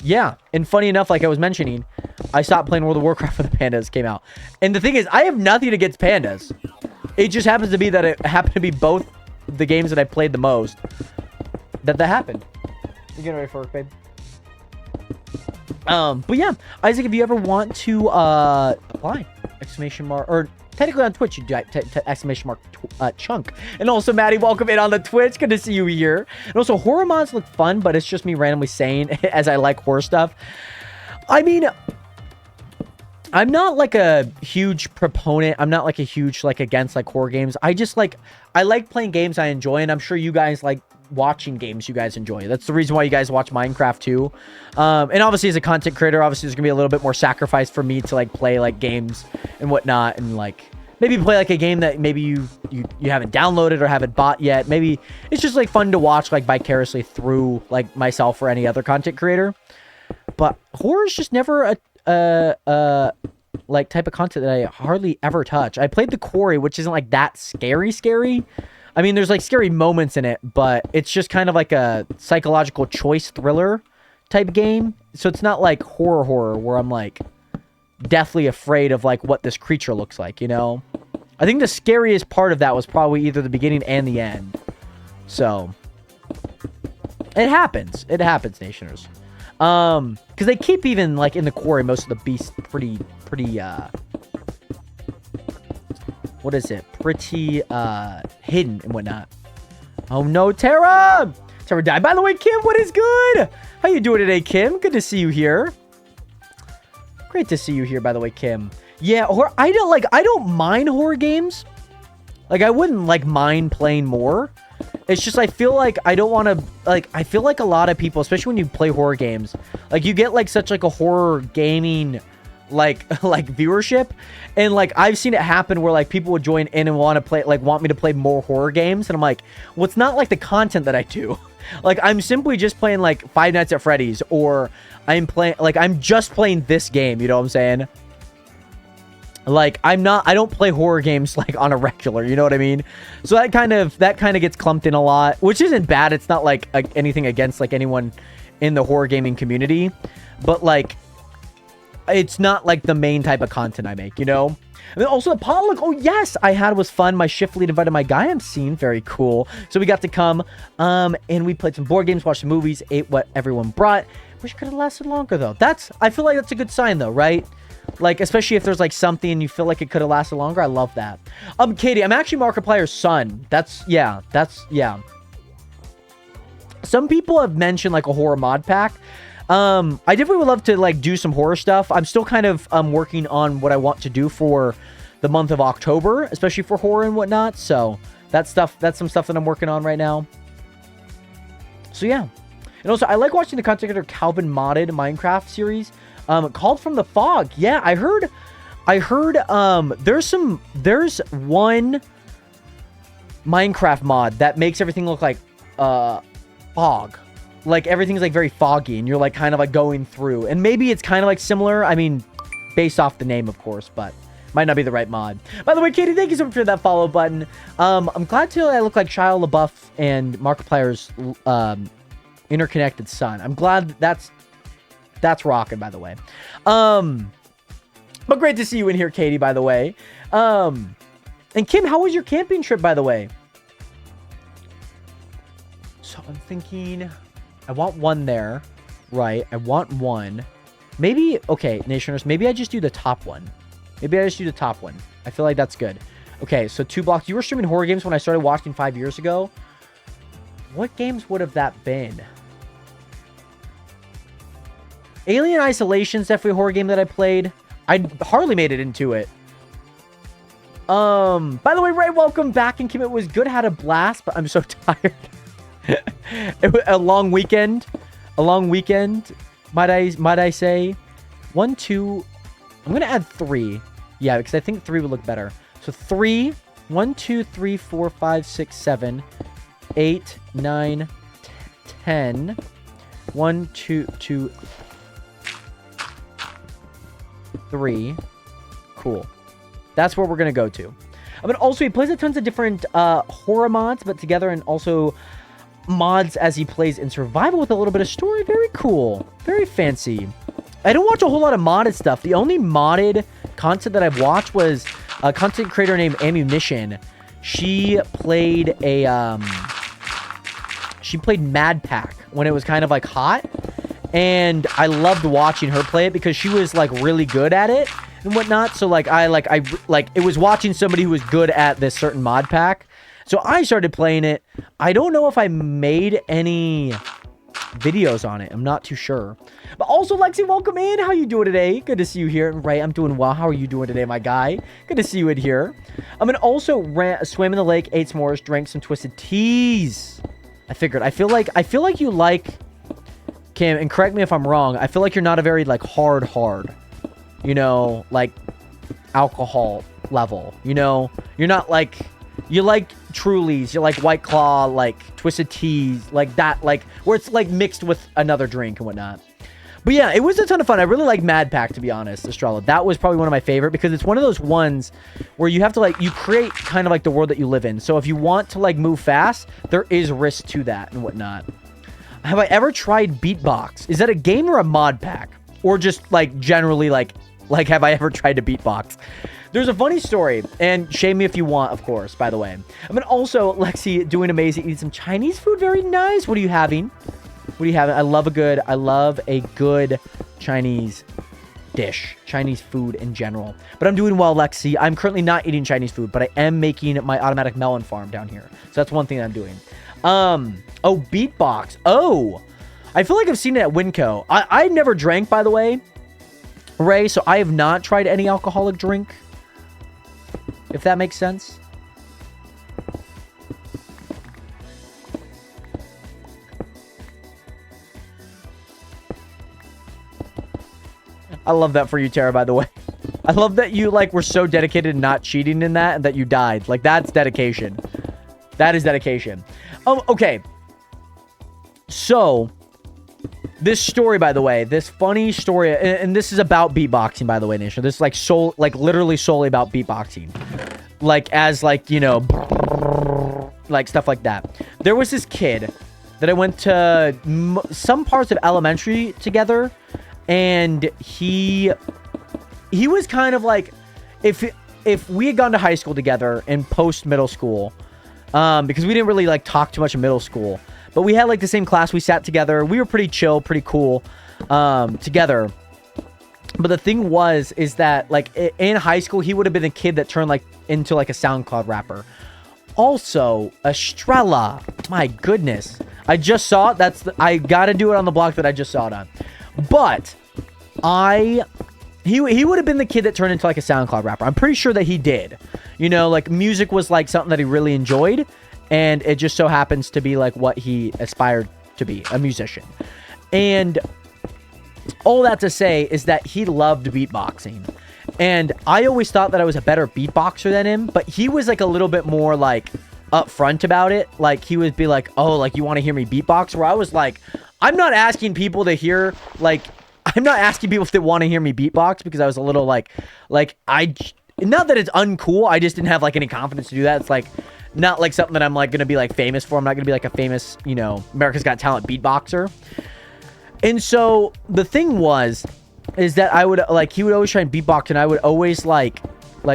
yeah. And funny enough, like I was mentioning, I stopped playing World of Warcraft when the pandas came out. And the thing is, I have nothing against pandas. It just happens to be that it happened to be both the games that I played the most that happened. You getting ready for work, babe? But yeah, Isaac, if you ever want to apply, exclamation mark, or technically on Twitch, you do exclamation mark chunk. And also, Maddie, welcome in on the Twitch. Good to see you here. And also, horror mods look fun, but it's just me randomly saying as I like horror stuff. I mean, I'm not like a huge proponent. I'm not like a huge like against like horror games. I like playing games I enjoy, and I'm sure you guys like watching games you guys enjoy. That's the reason why you guys watch Minecraft too. And obviously as a content creator, obviously there's gonna be a little bit more sacrifice for me to like play like games and whatnot, and like maybe play like a game that maybe you haven't downloaded or haven't bought yet. Maybe it's just like fun to watch like vicariously through like myself or any other content creator. But horror is just never a like type of content that I hardly ever touch. I played The Quarry, which isn't like that scary. I mean, there's like scary moments in it, but it's just kind of like a psychological choice thriller type game. So it's not like horror where I'm like deathly afraid of like what this creature looks like, you know? I think the scariest part of that was probably either the beginning and the end. So it happens, Nationers. Because they keep even like in The Quarry most of the beasts pretty what is it? Pretty hidden and whatnot. Oh no, Tara! Tara died. By the way, Kim, what is good? How you doing today, Kim? Good to see you here. Great to see you here, by the way, Kim. Yeah, I don't mind horror games. Like I wouldn't like mind playing more. It's just I feel like I don't want to like I feel like a lot of people, especially when you play horror games, like you get like such like a horror gaming like viewership, and like I've seen it happen where like people would join in and want to play like want me to play more horror games, and I'm like, well, it's not like the content that I do. Like I'm simply just playing like Five Nights at Freddy's, or I'm just playing this game, you know what I'm saying? Like I don't play horror games like on a regular, you know what I mean? So that kind of gets clumped in a lot, which isn't bad. It's not like anything against like anyone in the horror gaming community, but like it's not like the main type of content I make, you know? And then also the potluck, oh yes, I had was fun. My shift lead invited my guy I'm seeing, very cool. So we got to come, and we played some board games, watched some movies, ate what everyone brought. Wish it could have lasted longer though. I feel like that's a good sign though, right? Like, especially if there's like something you feel like it could have lasted longer. I love that. Katie, I'm actually Markiplier's son. Yeah. Some people have mentioned like a horror mod pack. I definitely would love to like do some horror stuff. I'm still kind of working on what I want to do for the month of October, especially for horror and whatnot. So that's some stuff that I'm working on right now. So yeah. And also I like watching the content creator Calvin modded Minecraft series. Called From the Fog. Yeah, I heard there's one Minecraft mod that makes everything look like fog. Like everything's like very foggy and you're like kind of like going through. And maybe it's kind of like similar. I mean, based off the name, of course, but might not be the right mod. By the way, Katie, thank you so much for that follow button. I'm glad to I look like Shia LaBeouf and Markiplier's interconnected son. I'm glad that's rocking, by the way. But great to see you in here, Katie, by the way. And Kim, how was your camping trip, by the way? So I'm thinking I want one there, right? I want one. Maybe, okay, Nationers, maybe I just do the top one. I feel like that's good. Okay, so 2 blocks. You were streaming horror games when I started watching 5 years ago. What games would have that been? Alien Isolation's definitely a horror game that I played. I hardly made it into it. By the way, Ray, welcome back. And Kim, it was good. Had a blast, but I'm so tired. It was a long weekend. Might I say? 1, 2. I'm gonna add 3. Yeah, because I think 3 would look better. So 3. 1, 2, 3, 4, 5, 6, 7, 8, 9, 10. 1, 2, 2, 3. Cool. That's where we're gonna go to. I mean, also he plays a tons of different horror mods, but together, and also mods as he plays in survival with a little bit of story. Very cool. Very fancy. I don't watch a whole lot of modded stuff. The only modded content that I've watched was a content creator named Ammunition. She played Mad Pack when it was kind of like hot. And I loved watching her play it because she was like really good at it and whatnot. So like I it was watching somebody who was good at this certain mod pack. So I started playing it. I don't know if I made any videos on it. I'm not too sure. But also, Lexi, welcome in. How you doing today? Good to see you here. Right, I'm doing well. How are you doing today, my guy? Good to see you in here. I'm gonna also swam in the lake, ate s'mores, drank some twisted teas. I figured. I feel like you like, Kim, and correct me if I'm wrong. I feel like you're not a very like hard, you know, like alcohol level. You know, you're not like. You like Trulies, you like White Claw, like Twisted Teas, like that, like where it's like mixed with another drink and whatnot. But yeah, it was a ton of fun. I really like Mad Pack, to be honest, Estrella. That was probably one of my favorite because it's one of those ones where you have to like, you create kind of like the world that you live in. So if you want to like move fast, there is risk to that and whatnot. Have I ever tried Beatbox? Is that a game or a mod pack? Or just like generally like have I ever tried to beatbox? There's a funny story, and shame me if you want, of course, by the way. I mean, also, Lexi, doing amazing, eating some Chinese food, very nice. What are you having? What are you having? I love a good Chinese dish, Chinese food in general. But I'm doing well, Lexi. I'm currently not eating Chinese food, but I am making my automatic melon farm down here. So that's one thing that I'm doing. Oh, Beatbox. Oh, I feel like I've seen it at Winco. I never drank, by the way, Ray, so I have not tried any alcoholic drink. If that makes sense. I love that for you, Tara, by the way. I love that you, like, were so dedicated to not cheating in that and that you died. Like, that's dedication. That is dedication. Okay. So, this story, by the way, this funny story, and this is about beatboxing, by the way, Nation. This is, like, literally solely about beatboxing. Like, as, like, you know, like, stuff like that. There was this kid that I went to some parts of elementary together, and he was kind of like, if we had gone to high school together and post middle school, because we didn't really like talk too much in middle school, but we had like the same class, we sat together, we were pretty chill, pretty cool, together. But the thing is that like in high school, he would have been a kid that turned like into like a SoundCloud rapper. Also, Estrella, my goodness, I just saw it. I gotta do it on the block that I just saw it on. But he would have been the kid that turned into like a SoundCloud rapper. I'm pretty sure that he did. You know, like music was like something that he really enjoyed, and it just so happens to be like what he aspired to be, a musician. And all that to say is that he loved beatboxing. And I always thought that I was a better beatboxer than him, but he was like a little bit more like upfront about it. Like he would be like, oh, like you want to hear me beatbox? Where I was like, I'm not asking people to hear, like, I'm not asking people if they want to hear me beatbox, because I was a little like not that it's uncool, I just didn't have like any confidence to do that. It's like not like something that I'm like gonna be like famous for. I'm not gonna be like a famous, you know, America's Got Talent beatboxer. And so the thing is that I would like, he would always try and beatbox, and I would always like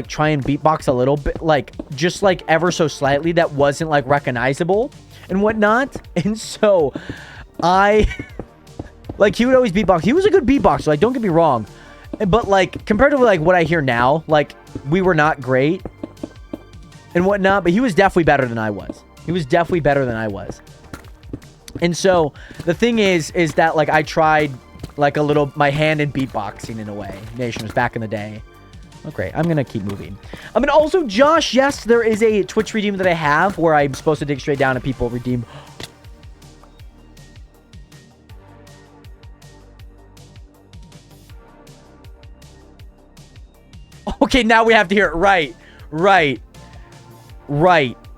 try and beatbox a little bit, like just like ever so slightly, that wasn't like recognizable and whatnot. And so like he would always beatbox. He was a good beatboxer, like don't get me wrong, but like compared to like what I hear now, like we were not great and whatnot, but he was definitely better than I was. And so the thing is that like I tried like a little my hand in beatboxing in a way. Nation was back in the day. Oh, great. I'm going to keep moving. I mean, also, Josh, yes, there is a Twitch redeem that I have where I'm supposed to dig straight down and people redeem. Okay, now we have to hear it. Right.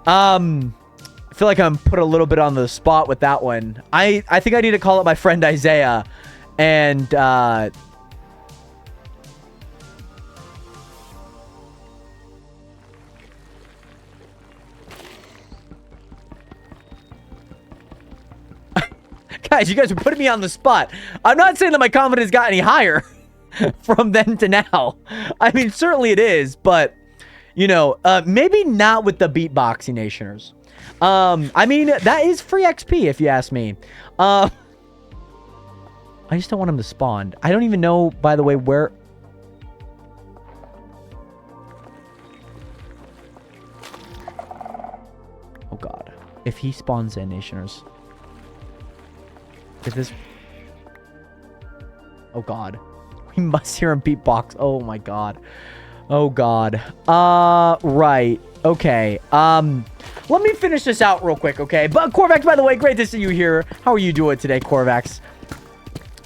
I feel like I'm put a little bit on the spot with that one. I think I need to call up my friend Isaiah and guys, you guys are putting me on the spot. I'm not saying that my confidence got any higher from then to now. I mean, certainly it is, but you know, maybe not with the beatboxing nationers. I mean, that is free XP if you ask me. I just don't want him to spawn. I don't even know, by the way, where... Oh, God. If he spawns in, nationers. Is this... Oh, God. We must hear him beatbox. Oh, my God. Oh, God. Right. Okay. Let me finish this out real quick, okay? But Corvax, by the way, great to see you here. How are you doing today, Corvax?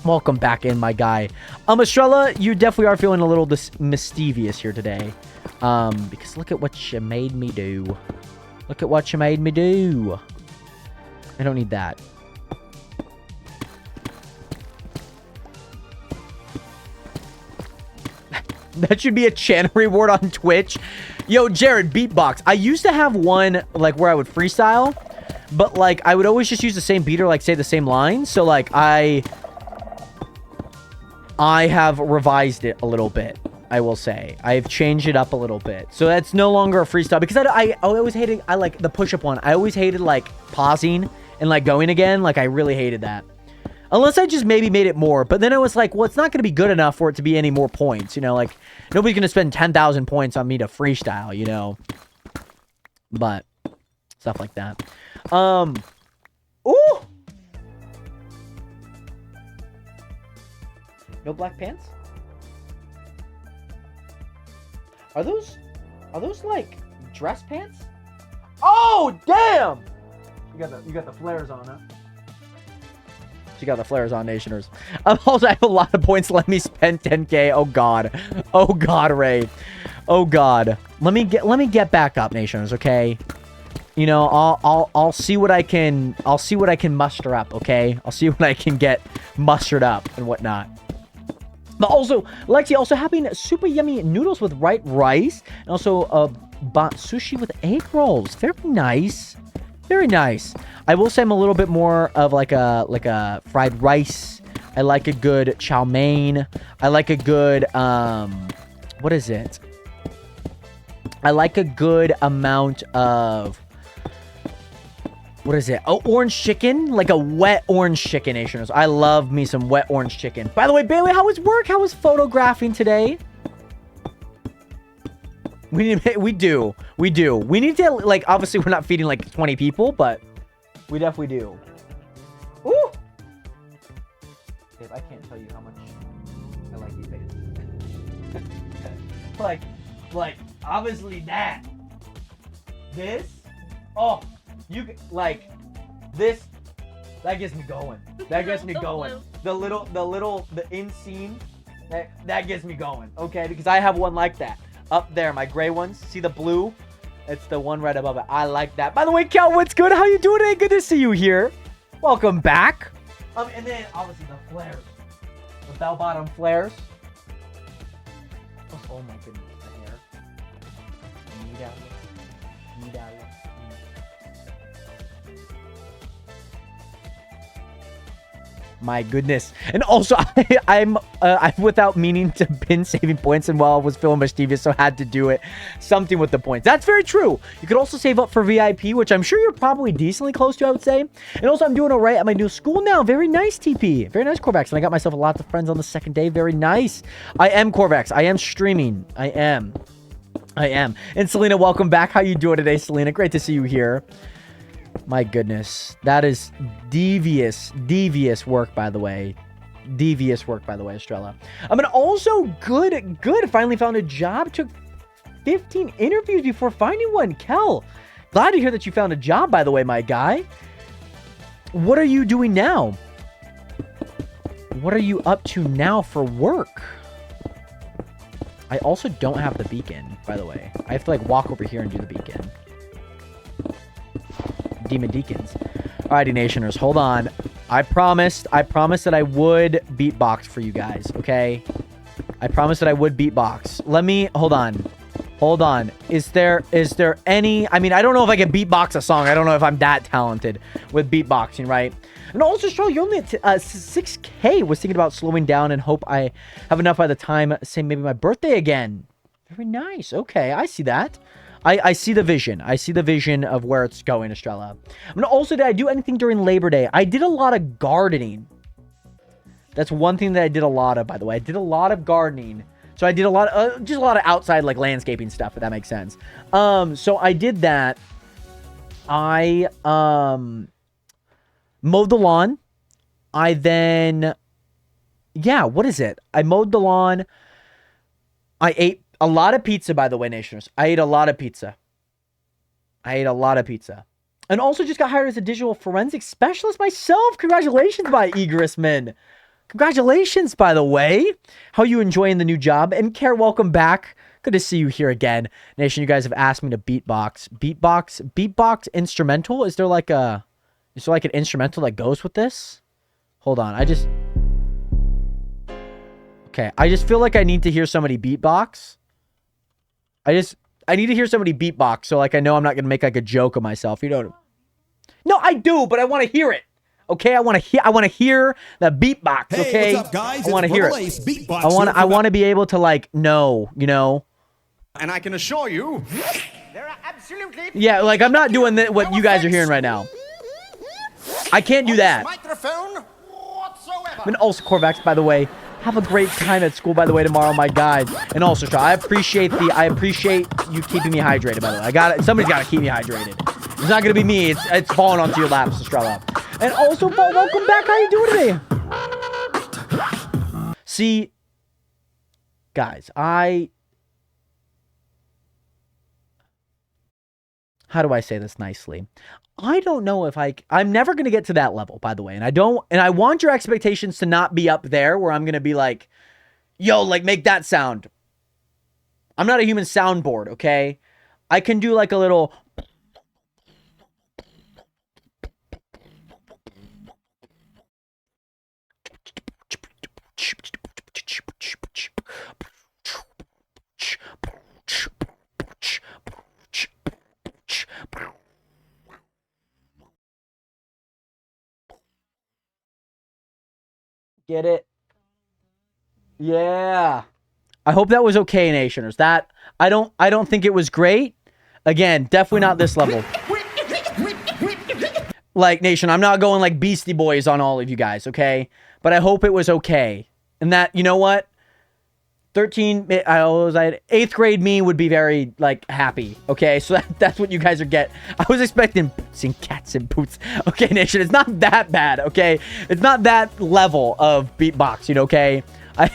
Welcome back in, my guy. Estrella, you definitely are feeling a little mischievous here today. Because look at what you made me do. Look at what you made me do. I don't need that. That should be a channel reward on Twitch. Yo, Jared, beatbox. I used to have one, like, where I would freestyle. But, like, I would always just use the same beat or, like, say the same lines. So, like, I have revised it a little bit, I will say. I've changed it up a little bit. So that's no longer a freestyle. Because I always hated, I like the push-up one. I always hated, like, pausing and, like, going again. Like, I really hated that. Unless I just maybe made it more. But then I was like, well, it's not going to be good enough for it to be any more points. You know, like, nobody's going to spend 10,000 points on me to freestyle, you know. But, stuff like that. Ooh! No black pants? Are those, like, dress pants? Oh, damn! You got the flares on, huh? She got the flares on, Nationers. Also, I have a lot of points. Let me spend 10k. Oh god. Oh god, Ray. Oh god. Let me get back up, Nationers, okay? You know, I'll see what I can muster up, okay? I'll see what I can get mustered up and whatnot. But also, Lexi also having super yummy noodles with white rice and also sushi with egg rolls. Very nice. Very nice. I will say I'm a little bit more of like a fried rice. I like a good chow mein. I like a good what is it? I like a good amount of, what is it? Oh, orange chicken? Like a wet orange chicken, Nationers. I love me some wet orange chicken. By the way, Bailey, how was work? How was photographing today? We do. We need to, like, obviously we're not feeding like 20 people, but we definitely do. Ooh! Dave, I can't tell you how much I like these bases. like, obviously that. This? Oh, you, like, this, that gets me going. That gets me going. The in-scene, that gets me going, okay? Because I have one like that. Up there, my gray ones. See the blue? It's the one right above it. I like that. By the way, Kel, what's good? How you doing today? Good to see you here. Welcome back. And then, obviously, the flares. The bell-bottom flares. Oh, my goodness. The hair. Need out. My goodness. And also, I'm without meaning to been saving points, and while I was feeling mischievous, so I had to do it. Something with the points. That's very true. You could also save up for VIP, which I'm sure you're probably decently close to, I would say. And also, I'm doing all right at my new school now. Very nice, TP. Very nice, Corvax. And I got myself lots of friends on the second day. Very nice. I am Corvax. I am streaming. I am. And Selena, welcome back. How you doing today, Selena? Great to see you here. My goodness. That is devious work, by the way. Devious work, by the way, Estrella. I mean, also good. Finally found a job. Took 15 interviews before finding one. Kel, glad to hear that you found a job, by the way, my guy. What are you doing now? What are you up to now for work? I also don't have the beacon, by the way. I have to, like, walk over here and do the beacon. Demon Deacons. Alrighty, Nationers, hold on. I promised that I would beatbox for you guys, okay? I promised that I would beatbox. Let me, hold on. Is there any, I mean, I don't know if I can beatbox a song. I don't know if I'm that talented with beatboxing, right? And also, Charles, you're only at 6K. Was thinking about slowing down and hope I have enough by the time, say, maybe my birthday again. Very nice. Okay, I see that. I see the vision. I see the vision of where it's going, Estrella. I mean, also, did I do anything during Labor Day? I did a lot of gardening. That's one thing that I did a lot of, by the way. I did a lot of gardening. So I did a lot of, just a lot of outside, like, landscaping stuff, if that makes sense. So I did that. I, mowed the lawn. I then, yeah, what is it? I mowed the lawn. I ate a lot of pizza, by the way, Nationers. I ate a lot of pizza. And also just got hired as a digital forensics specialist myself. Congratulations, by Egressman. Congratulations, by the way. How are you enjoying the new job? And Care, welcome back. Good to see you here again. Nation, you guys have asked me to beatbox. Beatbox instrumental? Is there like an instrumental that goes with this? Hold on, okay, I just feel like I need to hear somebody beatbox. I need to hear somebody beatbox so, like, I know I'm not going to make, like, a joke of myself. You know? No, I do, but I want to hear it. Okay, I want to hear the beatbox, okay? Hey, what's up, guys? I want to hear it. Beatbox I want to be able to, like, know, you know? And I can assure you, there are absolutely Yeah, like, I'm not doing what you guys are hearing right now. I can't do that. microphone whatsoever. And also, Corvax, by the way, have a great time at school, by the way, tomorrow, my guy. And also, I appreciate you keeping me hydrated, by the way. Somebody's got to keep me hydrated. It's not going to be me. It's falling onto your laps, Estrella. And also, Paul, welcome back. How you doing today? See, guys, how do I say this nicely? I don't know if I'm never going to get to that level, by the way. And I want your expectations to not be up there where I'm going to be like, yo, like make that sound. I'm not a human soundboard, okay? I can do like a little... Get it? Yeah. I hope that was okay, Nationers. That I don't think it was great. Again, definitely not this level. Like, Nation, I'm not going like Beastie Boys on all of you guys, okay? But I hope it was okay. And that, you know what? 8th grade me would be very, like, happy, okay? So that's what you guys are getting. I was expecting boots and cats and boots. Okay, Nation, it's not that bad, okay? It's not that level of beatboxing, okay? I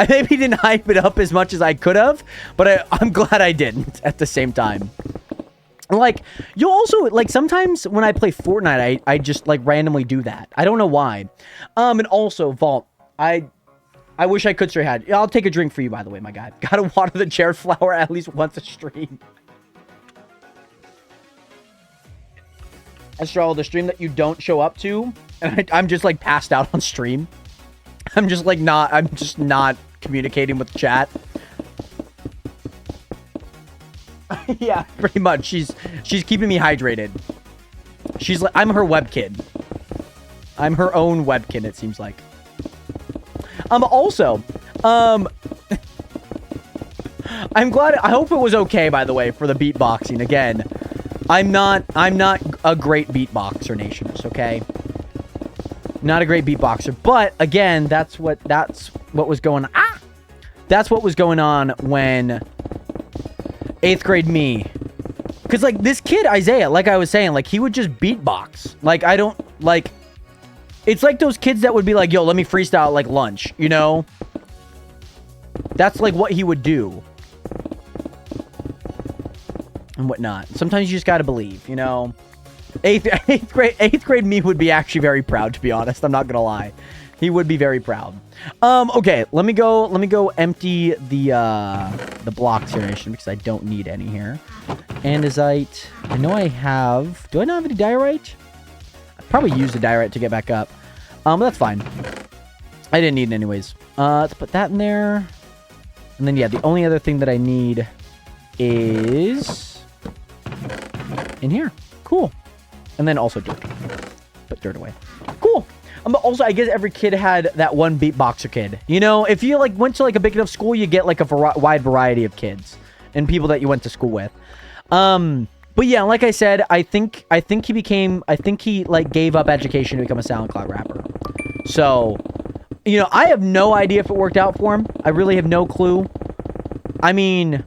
maybe didn't hype it up as much as I could have, but I'm glad I didn't at the same time. Like, you'll also, like, sometimes when I play Fortnite, I just, like, randomly do that. I don't know why. And also, Vault, I wish I could stray had. I'll take a drink for you, by the way, my guy. Gotta water the Jared flower at least once a stream. Astral, the stream that you don't show up to, and I'm just, like, passed out on stream. I'm just not communicating with the chat. Yeah, pretty much. She's keeping me hydrated. She's like, I'm her webkin. I'm her own webkin, it seems like. Also, I'm glad, I hope it was okay, by the way, for the beatboxing. Again, I'm not a great beatboxer, Nationers, okay? Not a great beatboxer, but again, that's what was going on. That's what was going on when 8th grade me. Cause like this kid, Isaiah, like I was saying, like he would just beatbox. Like I don't like, it's like those kids that would be like, yo, let me freestyle like lunch, you know? That's like what he would do. And whatnot. Sometimes you just gotta believe, you know? Eighth grade me would be actually very proud, to be honest. I'm not gonna lie. He would be very proud. Okay, let me go empty the blocks here, Nation, because I don't need any here. Andesite. I know I have. Do I not have any diorite? I probably used the diorite to get back up. But that's fine. I didn't need it anyways. Let's put that in there. And then yeah, the only other thing that I need is in here. Cool. And then also dirt. Put dirt away. Cool. Also, I guess every kid had that one beatboxer kid. You know, if you like went to like a big enough school, you get like a wide variety of kids and people that you went to school with. But yeah, like I said, I think he like gave up education to become a SoundCloud rapper. So, you know, I have no idea if it worked out for him. I really have no clue. I mean,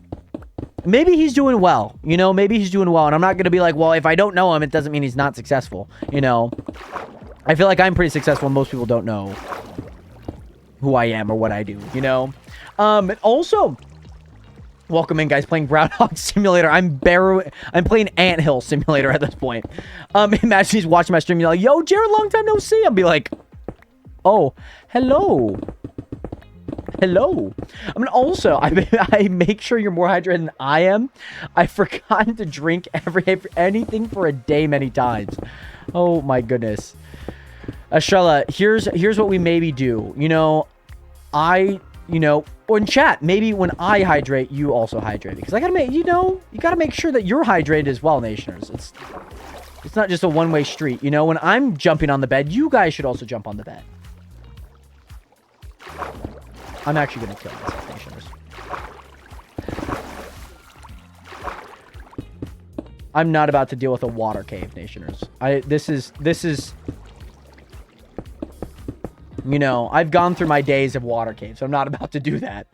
maybe he's doing well, you know, maybe he's doing well. And I'm not going to be like, well, if I don't know him, it doesn't mean he's not successful. You know, I feel like I'm pretty successful and most people don't know who I am or what I do, you know? And also, welcome in, guys, playing Groundhog Simulator. I'm playing Anthill Simulator at this point. Imagine he's watching my stream, you're like, yo, Jared, long time no see. I'll be like, oh, hello. Hello. I mean, also, I make sure you're more hydrated than I am. I've forgotten to drink anything for a day many times. Oh, my goodness. Here's what we maybe do. You know, or in chat, maybe when I hydrate, you also hydrate. Because I gotta make, you gotta make sure that you're hydrated as well, Nationers. It's not just a one-way street. You know, when I'm jumping on the bed, you guys should also jump on the bed. I'm actually gonna kill myself, Nationers. I'm not about to deal with a water cave, Nationers. This is... You know, I've gone through my days of water caves, so I'm not about to do that.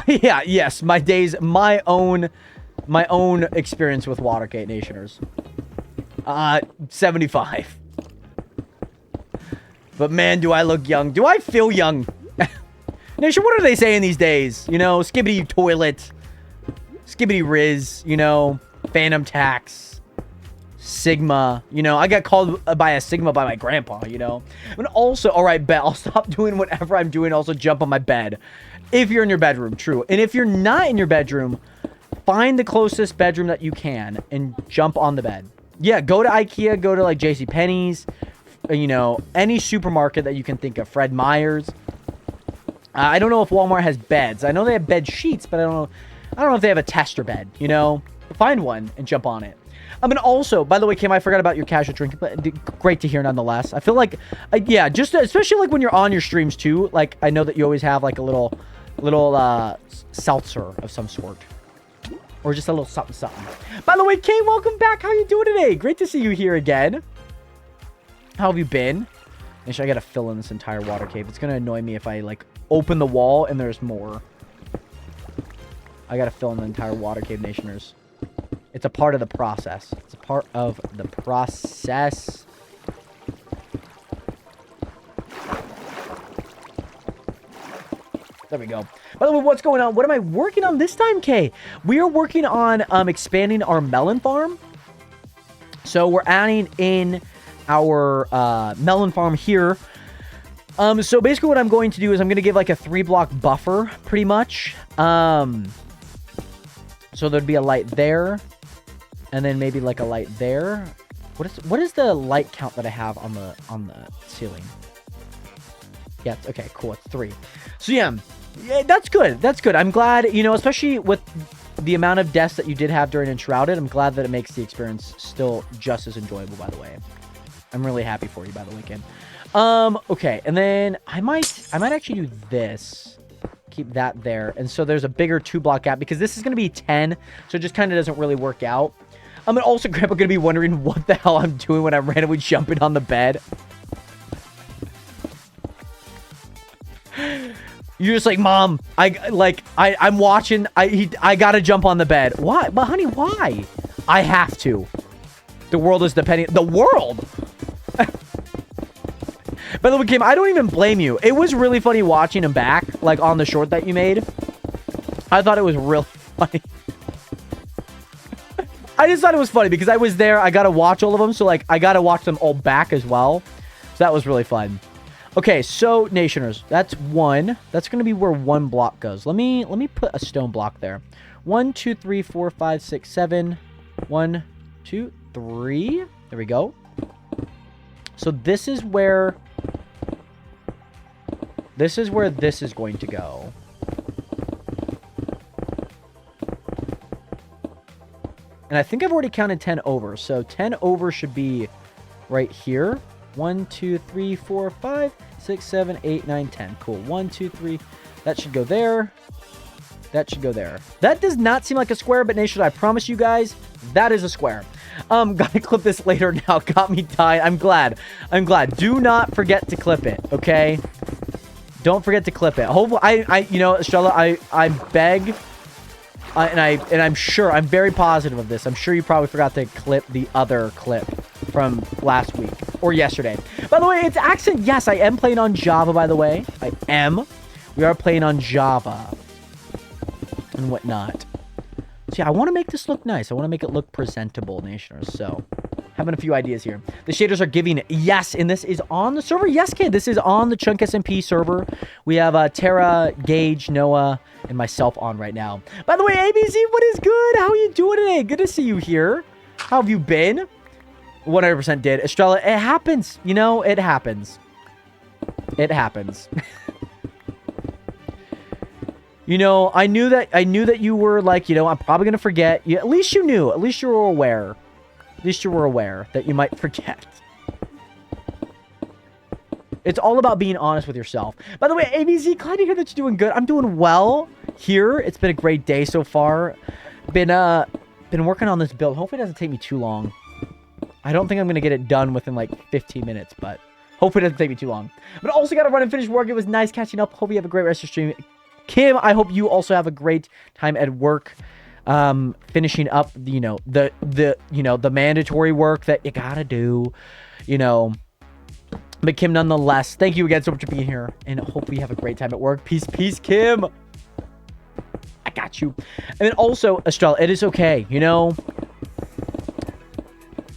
Yeah, yes, my own experience with water cave, Nationers. 75. But man, do I look young. Do I feel young? Nation, what are they saying these days? You know, skibbity toilet. Skibbity Riz, you know, Phantom Tax, Sigma, you know, I got called by a Sigma by my grandpa, you know. And also, all right, bet, I'll stop doing whatever I'm doing, also jump on my bed. If you're in your bedroom, true. And if you're not in your bedroom, find the closest bedroom that you can and jump on the bed. Yeah, go to IKEA, go to like JCPenney's, you know, any supermarket that you can think of, Fred Meyer's. I don't know if Walmart has beds. I know they have bed sheets, but I don't know if they have a tester bed, you know. Find one and jump on it. I mean, also, by the way, Kim, I forgot about your casual drinking, but great to hear nonetheless. I feel like, yeah, just especially like when you're on your streams too. Like, I know that you always have like a little seltzer of some sort, or just a little something. By the way, Kay, welcome back. How you doing today? Great to see you here again. How have you been? Actually, I gotta fill in this entire water cave. It's gonna annoy me if I like open the wall and there's more. I gotta fill in the entire water cave, Nationers. It's a part of the process. It's a part of the process. There we go. By the way, what's going on? What am I working on this time, Kay? We are working on expanding our melon farm. So we're adding in our melon farm here. So basically what I'm going to do is I'm going to give like a 3-block buffer, pretty much. So there'd be a light there. And then maybe like a light there. What is the light count that I have on the ceiling? Yeah, okay, cool. It's 3. So yeah, that's good. That's good. I'm glad, you know, especially with the amount of deaths that you did have during Enshrouded, I'm glad that it makes the experience still just as enjoyable, by the way. I'm really happy for you, by the way, Kim. Okay, and then I might actually do this. Keep that there. And so there's a bigger 2-block gap because this is going to be 10, so it just kind of doesn't really work out. And also, Grandpa going to be wondering what the hell I'm doing when I'm randomly jumping on the bed. You're just like, Mom, I'm watching. I gotta jump on the bed. Why? But honey, why? I have to. The world is depending. The world. By the way, Kim, I don't even blame you. It was really funny watching him back, like on the short that you made. I thought it was real funny. I just thought it was funny because I was there. I got to watch all of them. So, like, I got to watch them all back as well. So, that was really fun. Okay, so, Nationers, that's 1. That's going to be where 1 block goes. Let me put a stone block there. 1, 2, 3, 4, 5, 6, 7. 1, 2, 3. There we go. So, this is where this is going to go. And I think I've already counted 10 over. So 10 over should be right here. 1, 2, 3, 4, 5, 6, 7, 8, 9, 10. Cool. 1, 2, 3. That should go there. That should go there. That does not seem like a square, but Nation, I promise you guys, that is a square. Gotta clip this later now. Got me dying. I'm glad. Do not forget to clip it, okay? Don't forget to clip it. Hopefully, you know, Estrella, I beg... and I'm sure, I'm very positive of this. I'm sure you probably forgot to clip the other clip from last week or yesterday. By the way, it's Accent. Yes, I am playing on Java, by the way. I am. We are playing on Java and whatnot. So yeah, I want to make this look nice. I want to make it look presentable, Nationers. So having a few ideas here. The shaders are giving it. Yes, and this is on the server. Yes, kid. This is on the Chunk SMP server. We have Tara, Gage, Noah, and myself on right now. By the way, ABC, what is good? How are you doing today? Good to see you here. How have you been? 100% did. Estrella, it happens. You know, it happens. It happens. You know, I knew that you were like, you know, I'm probably going to forget. At least you knew. At least you were aware. At least you were aware that you might forget. It's all about being honest with yourself. By the way, ABC, glad to hear that you're doing good. I'm doing well here. It's been a great day so far. Been working on this build. Hopefully it doesn't take me too long. I don't think I'm going to get it done within like 15 minutes, but hopefully it doesn't take me too long. But also got to run and finish work. It was nice catching up. Hope you have a great rest of your stream. Kim, I hope you also have a great time at work. Finishing up, you know, the mandatory work that you gotta do, you know. But Kim, nonetheless, thank you again so much for being here, and hopefully you have a great time at work. Peace, Kim. I got you. And then also, Estrella, it is okay. You know,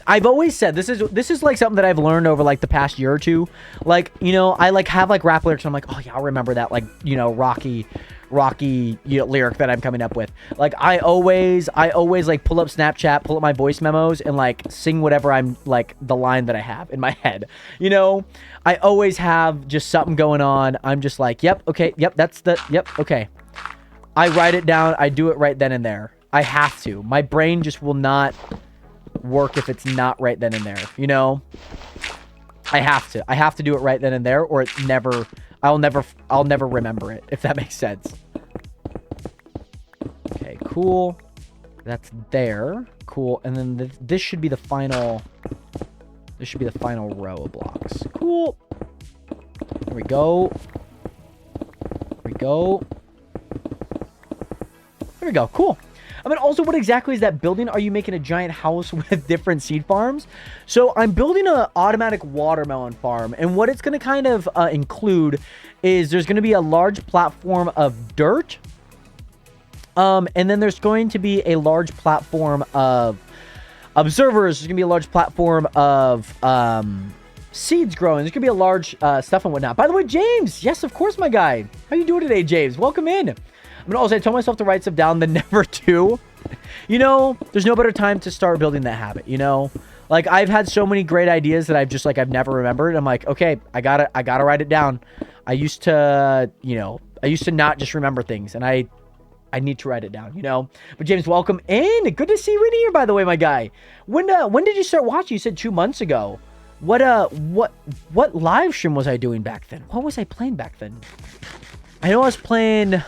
I've always said this is like something that I've learned over like the past year or two. Like, you know, I like have like rap lyrics. And I'm like, oh yeah, I'll remember that. Like, you know, Rocky lyric that I'm coming up with. Like I always like pull up Snapchat, pull up my voice memos, and like sing whatever I'm like the line that I have in my head. You know, I always have just something going on. I'm just like, yep, okay, yep, okay. I write it down. I do it right then and there. I have to. My brain just will not work if it's not right then and there. You know, I have to do it right then and there, or it never. I'll never remember it, if that makes sense. Okay, cool. That's there. Cool. And then this should be the final... This should be the final row of blocks. Cool. There we go. There we go. There we go. Cool. I mean, also, what exactly is that building? Are you making a giant house with different seed farms? So I'm building an automatic watermelon farm, and what it's going to kind of include is there's going to be a large platform of dirt, and then there's going to be a large platform of observers. There's going to be a large platform of seeds growing. There's going to be a large stuff and whatnot. By the way, James, yes, of course, my guy. How you doing today, James? Welcome in. I'm gonna also, I told myself to write stuff down than never to. You know, there's no better time to start building that habit, you know? Like, I've had so many great ideas that I've never remembered. I'm like, okay, I gotta write it down. I used to not just remember things, and I need to write it down, you know? But James, welcome in. Good to see you in here, by the way, my guy. When did you start watching? You said 2 months ago. What live stream was I doing back then? What was I playing back then? I know I was playing...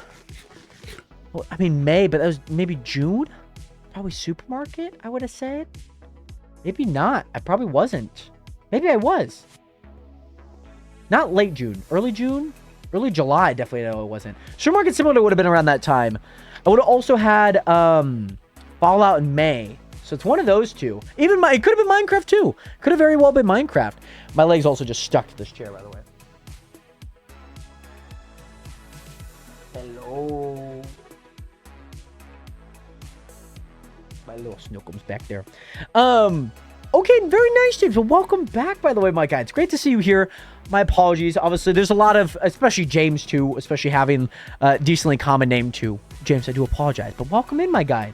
Well, I mean, May, but that was maybe June? Probably Supermarket, I would have said. Maybe not. I probably wasn't. Maybe I was. Not late June. Early June? Early July, definitely no, it wasn't. Supermarket Simulator would have been around that time. I would have also had Fallout in May. So it's one of those two. Even it could have been Minecraft too. Could have very well been Minecraft. My leg's also just stuck to this chair, by the way. Hello. My little Snookums back there. Okay, very nice, James. Well, welcome back, by the way, my guy. It's great to see you here. My apologies. Obviously, there's a lot of, especially James, too, especially having a decently common name, too. James, I do apologize, but welcome in, my guy.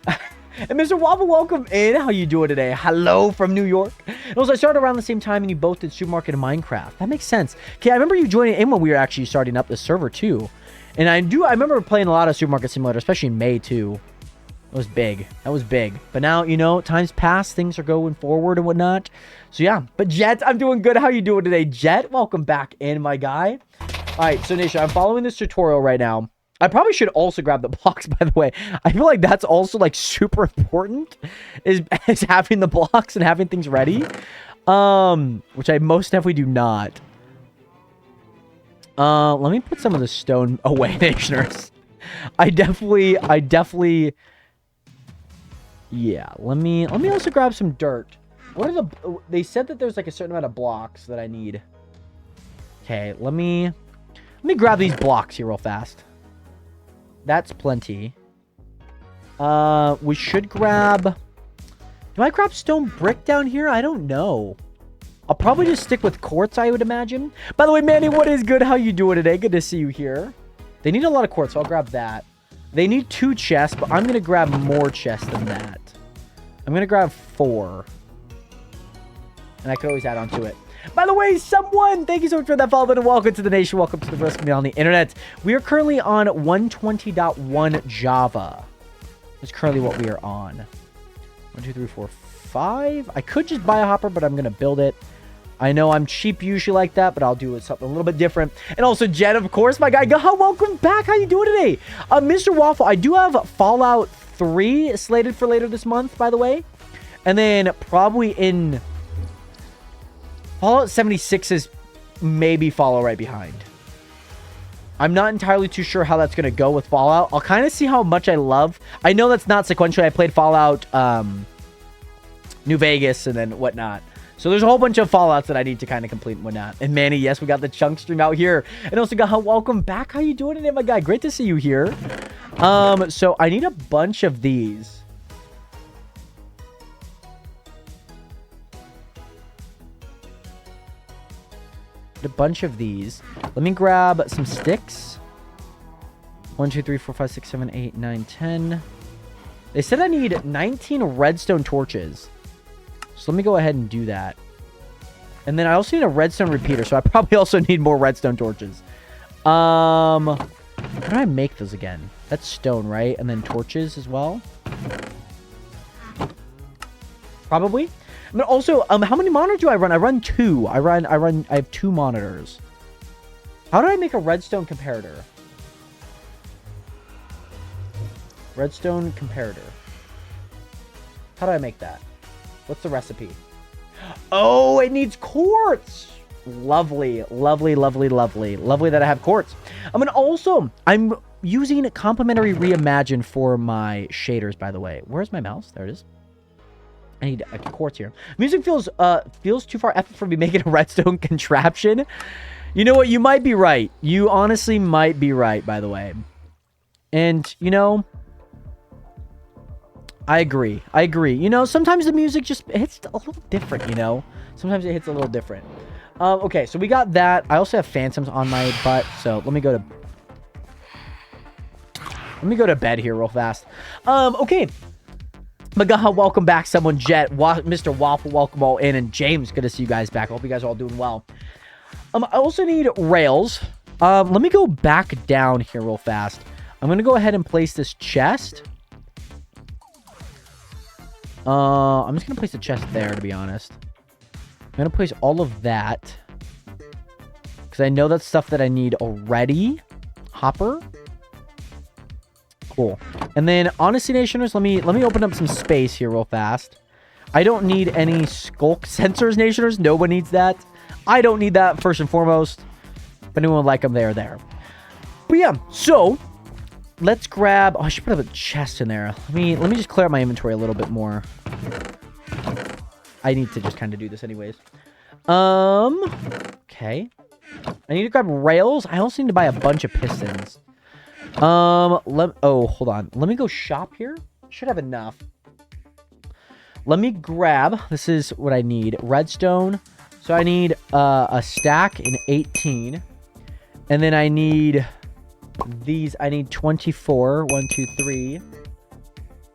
And Mr. Waffle, welcome in. How you doing today? Hello from New York. And also, I started around the same time, and you both did Supermarket and Minecraft. That makes sense. Okay, I remember you joining in when we were actually starting up the server, too. And I remember playing a lot of Supermarket Simulator, especially in May, too. That was big. That was big. But now, you know, time's passed. Things are going forward and whatnot. So, yeah. But, Jet, I'm doing good. How you doing today, Jet? Welcome back in, my guy. All right, so, Nation, I'm following this tutorial right now. I probably should also grab the blocks, by the way. I feel like that's also, like, super important, is having the blocks and having things ready. Which I most definitely do not. Let me put some of the stone away, Nationers. I definitely... Yeah, let me also grab some dirt. What are they said that there's like a certain amount of blocks that I need. Okay, let me grab these blocks here real fast. That's plenty. We should grab... Do I grab stone brick down here? I don't know. I'll probably just stick with quartz, I would imagine. By the way, Manny, what is good? How you doing today? Good to see you here. They need a lot of quartz, so I'll grab that. They need 2 chests, but I'm going to grab more chests than that. I'm going to grab 4. And I could always add on to it. By the way, someone, thank you so much for that follow button. Welcome to the nation. Welcome to the first community on the internet. We are currently on 120.1 Java. That's currently what we are on. 1, 2, 3, 4, 5. I could just buy a hopper, but I'm going to build it. I know I'm cheap usually like that, but I'll do something a little bit different. And also, Jet, of course, my guy. Welcome back. How you doing today? Mr. Waffle, I do have Fallout 3 slated for later this month, by the way. And then probably in... Fallout 76 is maybe follow right behind. I'm not entirely too sure how that's going to go with Fallout. I'll kind of see how much I love. I know that's not sequentially. I played Fallout New Vegas and then whatnot. So there's a whole bunch of Fallouts that I need to kind of complete and whatnot. And Manny, yes, we got the chunk stream out here. And also got welcome back. How you doing today, my guy? Great to see you here. So I need a bunch of these. A bunch of these. Let me grab some sticks. 1, 2, 3, 4, 5, 6, 7, 8, 9, 10. They said I need 19 redstone torches. So let me go ahead and do that. And then I also need a redstone repeater, so I probably also need more redstone torches. How do I make those again? That's stone, right? And then torches as well. Probably. I mean, also, how many monitors do I run? I run 2. I have 2 monitors. How do I make a redstone comparator? Redstone comparator. How do I make that? What's the recipe? Oh, it needs quartz. Lovely, lovely, lovely, lovely. Lovely that I have quartz. I'm using complementary reimagine for my shaders, by the way. Where's my mouse? There it is. I need a quartz here. Music feels too far effort for me making a redstone contraption. You know what? You might be right. You honestly might be right, by the way. And, you know, I agree. You know, sometimes the music just hits a little different, you know? Sometimes it hits a little different. Okay, so we got that. I also have phantoms on my butt, so let me go to bed here real fast. Okay. Magaha, welcome back. Someone Jet, Mr. Waffle, welcome all in, and James, good to see you guys back. I hope you guys are all doing well. I also need rails. Let me go back down here real fast. I'm gonna go ahead and place this chest. I'm just gonna place the chest there, to be honest. I'm gonna place all of that because I know that's stuff that I need already. Hopper. Cool. And then, honestly, Nationers, let me open up some space here real fast. I don't need any skulk sensors, Nationers. No one needs that. I don't need that, first and foremost. If anyone would like them, they're there. But yeah, so let's grab... Oh, I should put a chest in there. Let me just clear out my inventory a little bit more. I need to just kind of do this anyways. Okay. I need to grab rails. I also need to buy a bunch of pistons. Oh, hold on. Let me go shop here. Should have enough. Let me grab... This is what I need. Redstone. So I need a stack in 18. And then I need... These, I need 24. 1, 2, 3.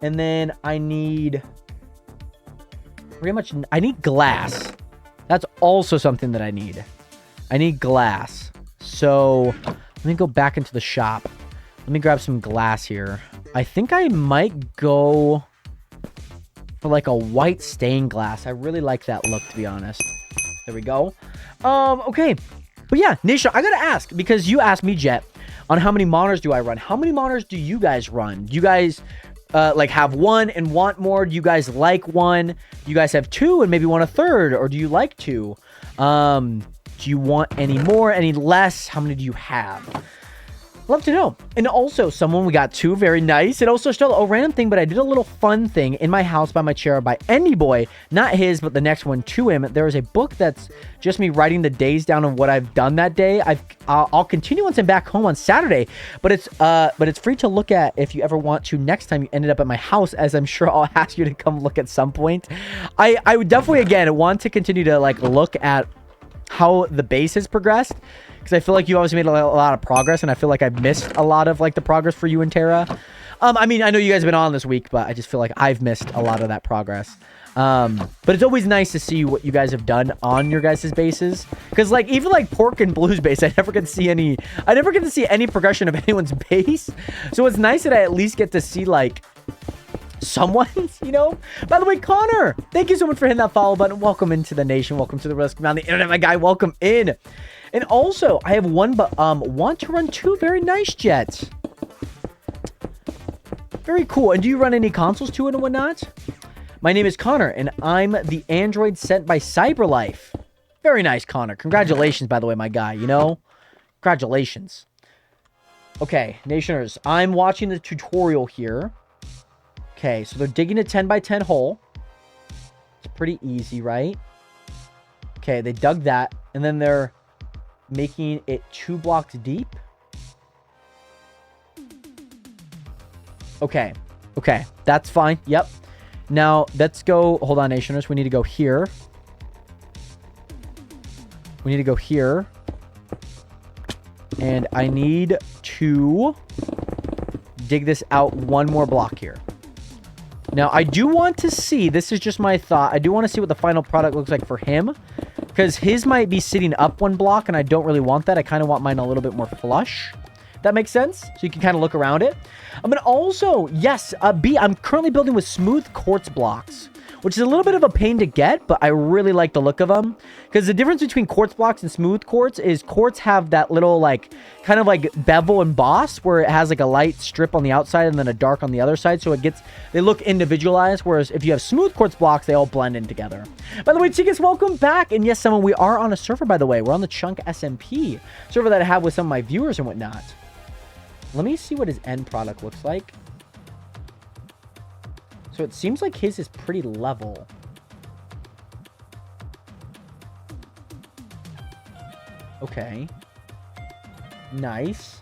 And then I need... Pretty much... I need glass. That's also something that I need. I need glass. So, let me go back into the shop. Let me grab some glass here. I think I might go for like a white stained glass. I really like that look, to be honest. There we go. Okay. But yeah, Nation, I gotta ask, because you asked me, Jet, on how many monitors do I run. How many monitors do you guys run? Do you guys like have one and want more? Do you guys like one? Do you guys have two and maybe want a third? Or do you like two? Do you want any more, any less? How many do you have? Love to know. And also, we got two, very nice. And also, still a random thing, but I did a little fun thing in my house by my chair by Andy Boy. Not his, but the next one to him. There is a book that's just me writing the days down of what I've done that day. I'll continue once I'm back home on Saturday, but it's free to look at if you ever want to next time you ended up at my house, as I'm sure I'll ask you to come look at some point. I would definitely, again, want to continue to like look at how the base has progressed, because I feel like you obviously made a lot of progress, and I feel like I've missed a lot of like the progress for you and Tara. I mean, I know you guys have been on this week, but I just feel like I've missed a lot of that progress. But it's always nice to see what you guys have done on your guys' bases, because like even like Pork and Blue's base, I never get to see any progression of anyone's base. So it's nice that I at least get to see like someone's, you know. By the way, Connor, thank you so much for hitting that follow button. Welcome into the nation. Welcome to the rest around the internet, my guy. Welcome in. And also, I have one, but want to run two very nice jets. Very cool. And do you run any consoles too and whatnot? My name is Connor, and I'm the android sent by CyberLife. Very nice, Connor. Congratulations, by the way, my guy. You know, congratulations. Okay, Nationers, I'm watching the tutorial here. Okay, so they're digging a 10 by 10 hole. It's pretty easy, right? Okay, they dug that, and then they're making it 2 blocks deep. Okay. Okay, that's fine. Yep. Now, let's go... Hold on, Nationers. We need to go here. We need to go here. And I need to dig this out 1 more block here. Now, I do want to see... This is just my thought. I do want to see what the final product looks like for him. Because his might be sitting up 1 block, and I don't really want that. I kind of want mine a little bit more flush. That makes sense? So you can kind of look around it. I'm going to also... Yes, B, I'm currently building with smooth quartz blocks, which is a little bit of a pain to get, but I really like the look of them. Because the difference between quartz blocks and smooth quartz is quartz have that little, like, kind of like bevel emboss, where it has like a light strip on the outside and then a dark on the other side. So it gets... They look individualized, whereas if you have smooth quartz blocks, they all blend in together. By the way, Tickets, welcome back. And yes, someone, we are on a server, by the way. We're on the Chunk SMP server that I have with some of my viewers and whatnot. Let me see what his end product looks like. So it seems like his is pretty level. Okay. Nice.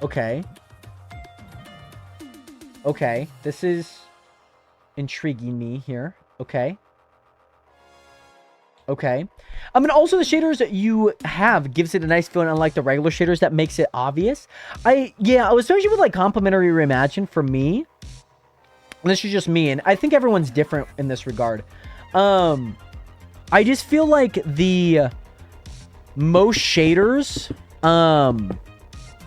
Okay. Okay. This is intriguing me here. Okay. Okay. I mean, also the shaders that you have gives it a nice feeling, unlike the regular shaders that makes it obvious. Yeah, especially with like Complementary Reimagine for me. And this is just me, and I think everyone's different in this regard. I just feel like the most shaders,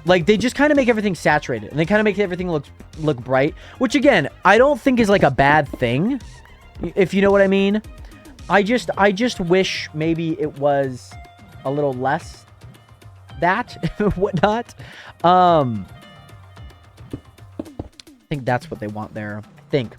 like they just kind of make everything saturated, and they kind of make everything look bright, which again, I don't think is like a bad thing, if you know what I mean. I just wish maybe it was a little less that whatnot. I think that's what they want there. I think.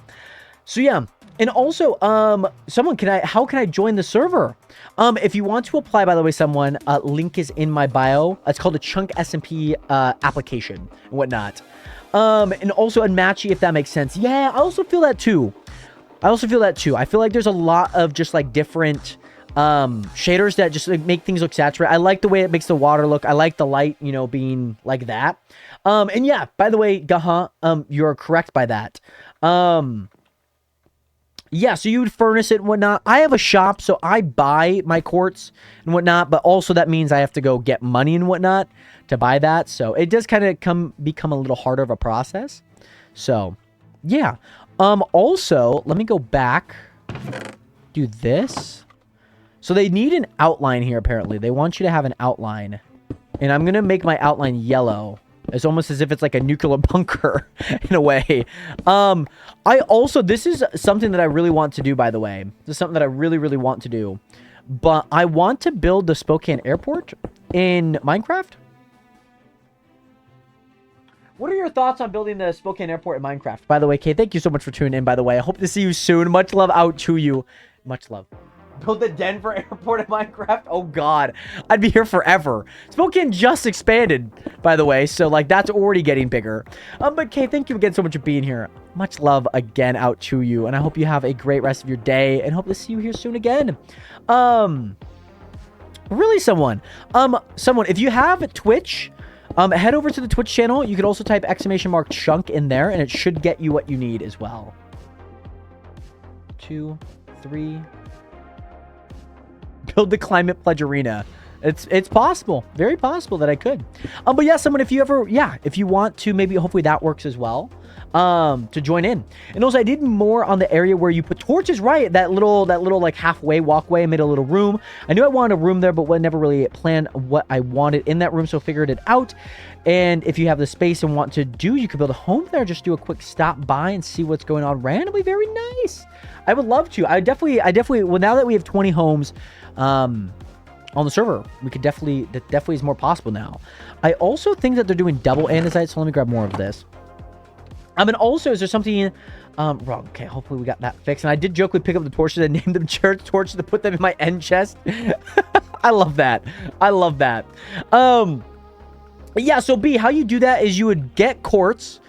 So yeah. And also, how can I join the server? If you want to apply, by the way, someone, link is in my bio. It's called the Chunk SMP application and whatnot. And also Unmatchy, if that makes sense. Yeah, I also feel that too. I feel like there's a lot of just like different shaders that just like, make things look saturated. I like the way it makes the water look. I like the light, you know, being like that. And yeah, by the way, Gaha, you're correct by that. Yeah, so you would furnace it and whatnot. I have a shop, so I buy my quartz and whatnot, but also that means I have to go get money and whatnot to buy that. So it does kind of become a little harder of a process. So, yeah. Also, let me go back. Do this. So they need an outline here, apparently. They want you to have an outline. And I'm going to make my outline yellow. It's almost as if it's like a nuclear bunker in a way. This is something that I really want to do, by the way. This is something that I really, really want to do. But I want to build the Spokane Airport in Minecraft. What are your thoughts on building the Spokane Airport in Minecraft? By the way, Kay, thank you so much for tuning in, by the way. I hope to see you soon. Much love out to you. Much love. Build the Denver Airport in Minecraft? Oh, God. I'd be here forever. Spokane just expanded, by the way, so, like, that's already getting bigger. But, Kay, thank you again so much for being here. Much love again out to you, and I hope you have a great rest of your day, and hope to see you here soon again. Really, someone, if you have Twitch... head over to the Twitch channel. You could also type !chunk in there, and it should get you what you need as well. 2, 3. Build the Climate Pledge Arena. It's possible. Very possible that I could. But yeah, someone, if you want to, maybe hopefully that works as well. To join in. And also I did more on the area where you put torches, right? That little like halfway walkway. I made a little room. I knew I wanted a room there, but never really planned what I wanted in that room, so figured it out. And if you have the space and want to do, you could build a home there. Just do a quick stop by and see what's going on randomly. Very nice. I would love to. I definitely, well, now that we have 20 homes, on the server, we could that definitely is more possible now. I also think that they're doing double andesite, so let me grab more of this. And also, is there something wrong? Okay, hopefully we got that fixed. And I did jokingly pick up the torches and name them church torches to put them in my end chest. I love that. Yeah, so B, how you do that is you would get quartz.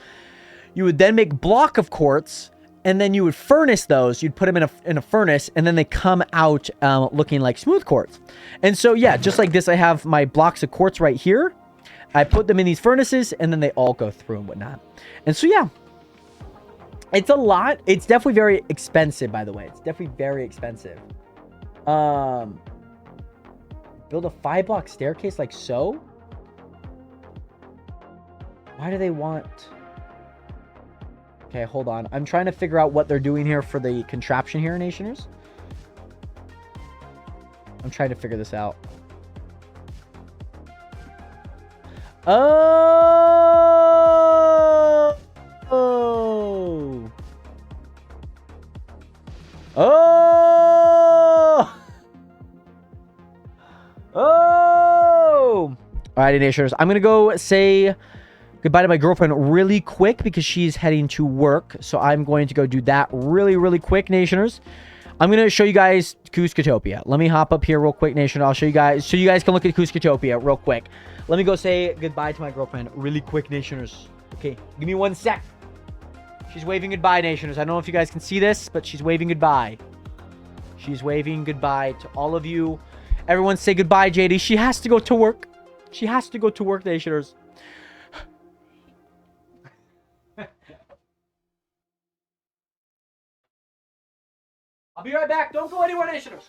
You would then make block of quartz. and then you would furnace those. You'd put them in a furnace, and then they come out looking like smooth quartz. And so, yeah, just like this, I have my blocks of quartz right here. I put them in these furnaces, and then they all go through and whatnot. And so, yeah, it's a lot. It's definitely very expensive, by the way. It's definitely very expensive. Build a 5-block staircase like so? Why do they want... Okay, hold on. I'm trying to figure out what they're doing here for the contraption here, Nationers. I'm trying to figure this out. Oh! Oh! Oh! Oh! Alrighty, Nationers. I'm gonna go say goodbye to my girlfriend really quick because she's heading to work. So I'm going to go do that really quick, Nationers. I'm going to show you guys Kuzcotopia. Let me hop up here real quick, Nation. I'll show you guys so you guys can look at Kuzcotopia real quick. Let me go say goodbye to my girlfriend really quick, Nationers. Okay, give me 1 sec. She's waving goodbye, Nationers. I don't know if you guys can see this, but she's waving goodbye. She's waving goodbye to all of you. Everyone say goodbye, JD. She has to go to work. She has to go to work, Nationers. I'll be right back. Don't go anywhere, Nationers.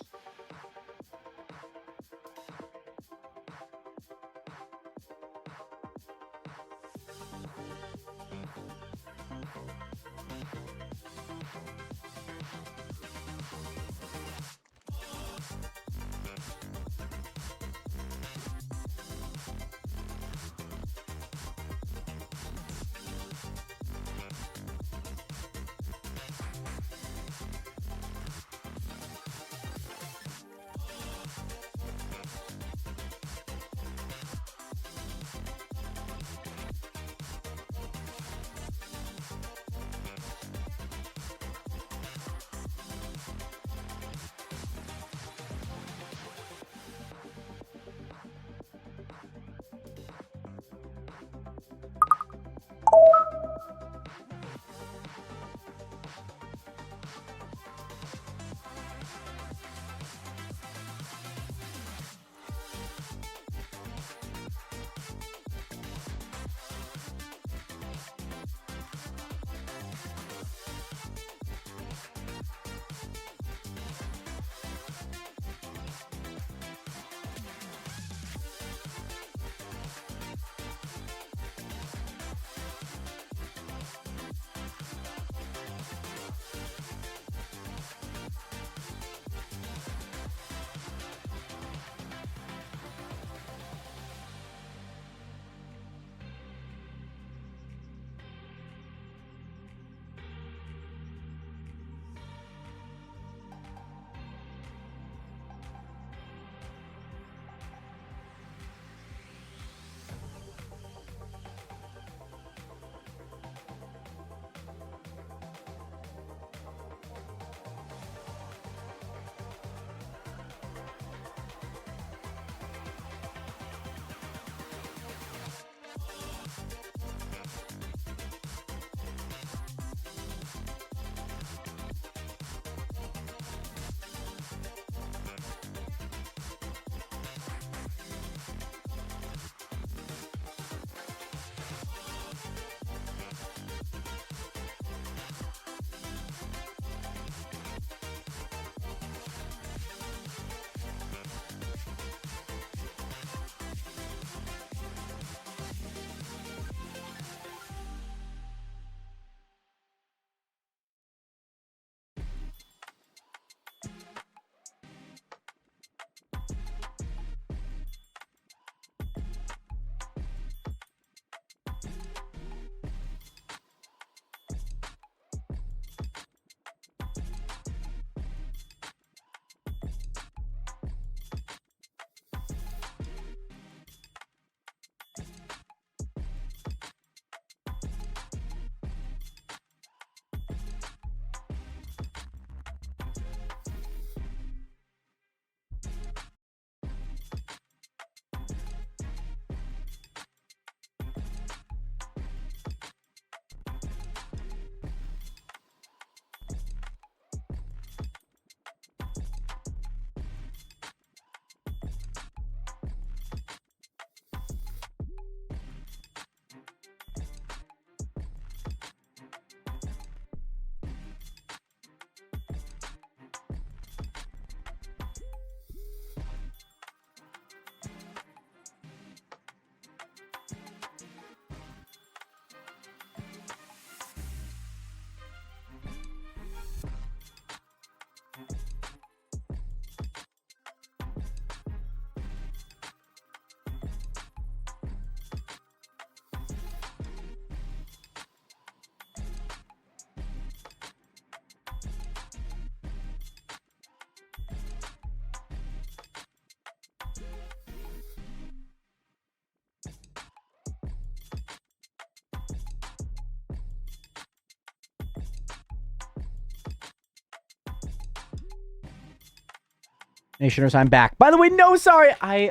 Nationers, I'm back. By the way, no, sorry. I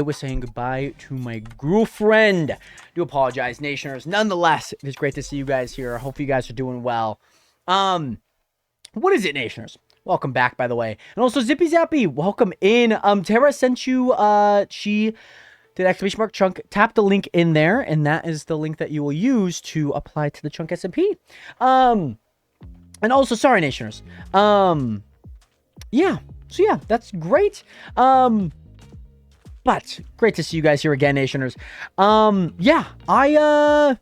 was saying goodbye to my girlfriend. Do apologize, Nationers. Nonetheless, it is great to see you guys here. I hope you guys are doing well. What is it, Nationers? Welcome back, by the way. And also, Zippy Zappy, welcome in. Tara sent you, she did exclamation mark chunk. Tap the link in there, and that is the link that you will use to apply to the chunk SMP. And also, sorry, Nationers. Yeah. So yeah, that's great. But great to see you guys here again, Nationers. Yeah, what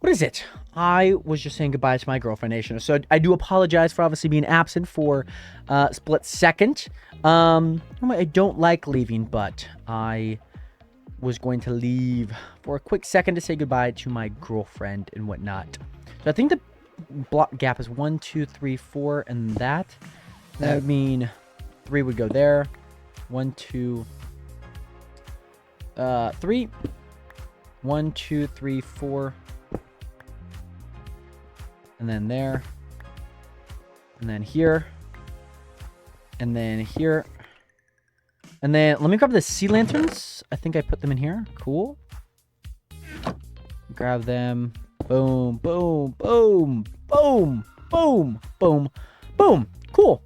is it? I was just saying goodbye to my girlfriend, Nationers. So I do apologize for obviously being absent for a split second. I don't like leaving, but I was going to leave for a quick second to say goodbye to my girlfriend and whatnot. So I think the block gap is 1, 2, 3, 4, and that would mean 3 would go there. 1, 2, 3. 1, 2, 3, 4. And then there. And then here. And then here. And then let me grab the sea lanterns. I think I put them in here. Cool. Grab them. Boom, boom, boom, boom, boom, boom, boom. Cool.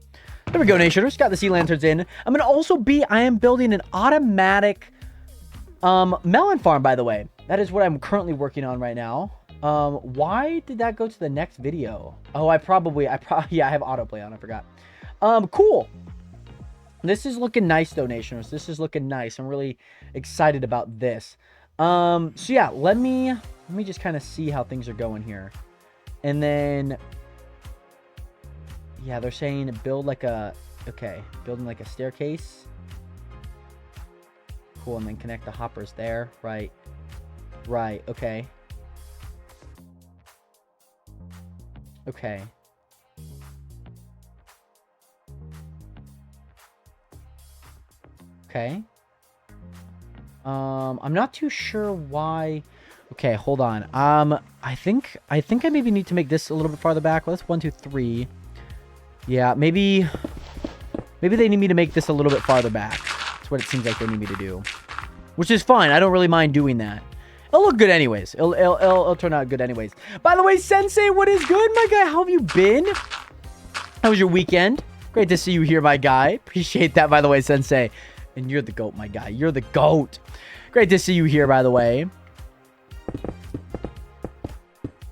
There we go, Nationers. Got the sea lanterns in. I'm gonna also I am building an automatic melon farm, by the way. That is what I'm currently working on right now. Why did that go to the next video? Oh, I probably yeah, I have autoplay on, I forgot. Cool. This is looking nice though, Nationers. This is looking nice. I'm really excited about this. So yeah, let me just kind of see how things are going here. And then yeah, they're saying build like a, okay, building like a staircase. Cool, and then connect the hoppers there. Right. Right, okay. Okay. Okay. I'm not too sure why. Okay, hold on. I think I maybe need to make this a little bit farther back. Well, that's 1, 2, 3. Yeah, maybe they need me to make this a little bit farther back. That's what it seems like they need me to do, which is fine. I don't really mind doing that. It'll look good anyways. It'll turn out good anyways. By the way, Sensei, what is good, my guy? How have you been? How was your weekend? Great to see you here, my guy. Appreciate that, by the way, Sensei. And you're the GOAT, my guy. You're the GOAT. Great to see you here, by the way. I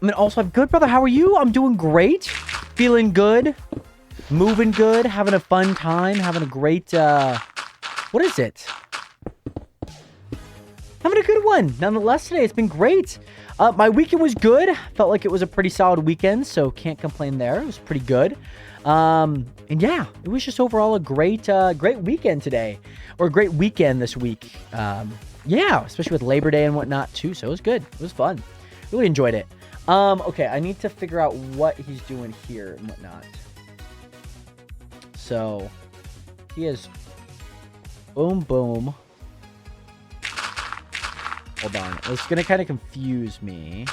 mean, also, I'm good, brother. How are you? I'm doing great. Feeling good. Moving good. Having a fun time. Having a great, what is it? Having a good one. Nonetheless, today, it's been great. My weekend was good. Felt like it was a pretty solid weekend, so can't complain there. It was pretty good. And yeah, it was just overall a great weekend today. Or a great weekend this week. Yeah, especially with Labor Day and whatnot, too. So it was good. It was fun. Really enjoyed it. Okay, I need to figure out what he's doing here and whatnot. So, he is boom, boom. Hold on. It's going to kind of confuse me.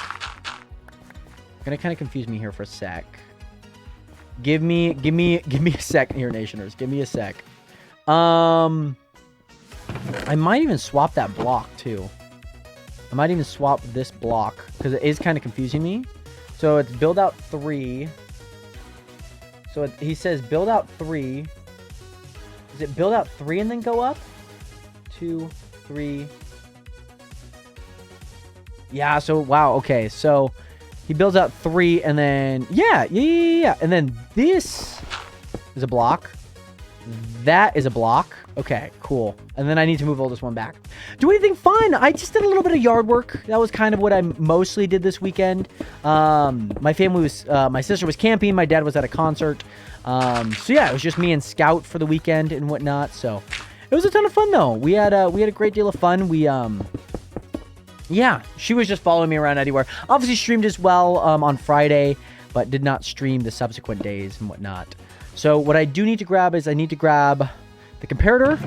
Here for a sec. Give me a sec here, Nationers. Give me a sec. I might even swap that block, too. I might even swap this block, because it is kind of confusing me. So it's build out 3. So he says build out 3. Is it build out 3 and then go up? 2, 3. Yeah, so, wow, okay. So he builds out 3 and then, yeah. And then this is a block. That is a block. Okay, cool. And then I need to move all this one back. Do anything fun? I just did a little bit of yard work. That was kind of what I mostly did this weekend. My family was, my sister was camping. My dad was at a concert. So yeah, it was just me and Scout for the weekend and whatnot. So it was a ton of fun though. We had a great deal of fun. Yeah, she was just following me around everywhere. Obviously streamed as well on Friday, but did not stream the subsequent days and whatnot. So what I do need to grab is I need to grab the comparator,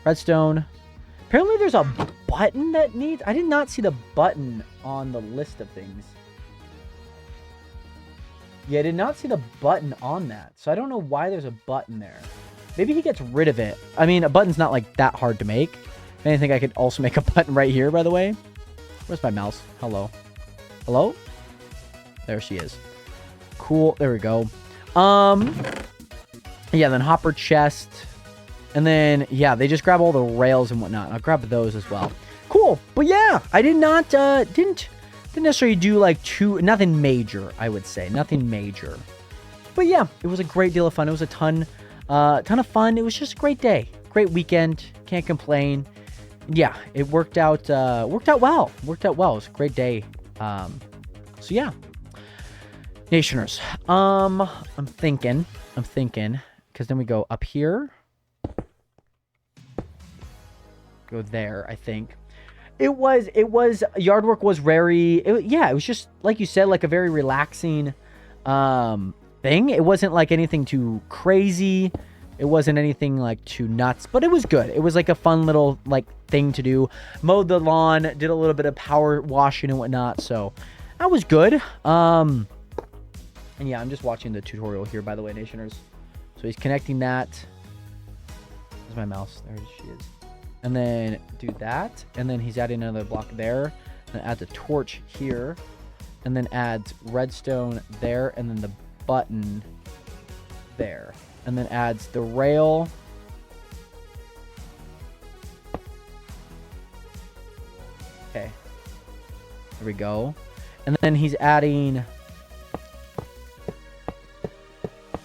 redstone. Apparently there's a button that needs... I did not see the button on the list of things. Yeah, I did not see the button on that. So I don't know why there's a button there. Maybe he gets rid of it. I mean, a button's not like that hard to make. If anything, I could also make a button right here, by the way. Where's my mouse? Hello. Hello? There she is. Cool. There we go. Yeah, then hopper chest. And then, yeah, they just grab all the rails and whatnot. I'll grab those as well. Cool. But yeah, I did not, didn't necessarily do like nothing major, I would say. Nothing major. But yeah, it was a great deal of fun. It was a ton of fun. It was just a great day. Great weekend. Can't complain. Yeah, it worked out well. Worked out well. It was a great day. So yeah. Nationers. I'm thinking, because then we go up here. Go there, I think. It was yard work was it was just like you said, like a very relaxing thing. It wasn't like anything too crazy. It wasn't anything like too nuts, but it was good. It was like a fun little like thing to do. Mowed the lawn, did a little bit of power washing and whatnot, so that was good. And yeah, I'm just watching the tutorial here, by the way, Nationers. So he's connecting that. Where's my mouse? There she is. And then do that. And then he's adding another block there. And adds a torch here. And then adds redstone there. And then the button there. And then adds the rail. Okay. There we go. And then he's adding...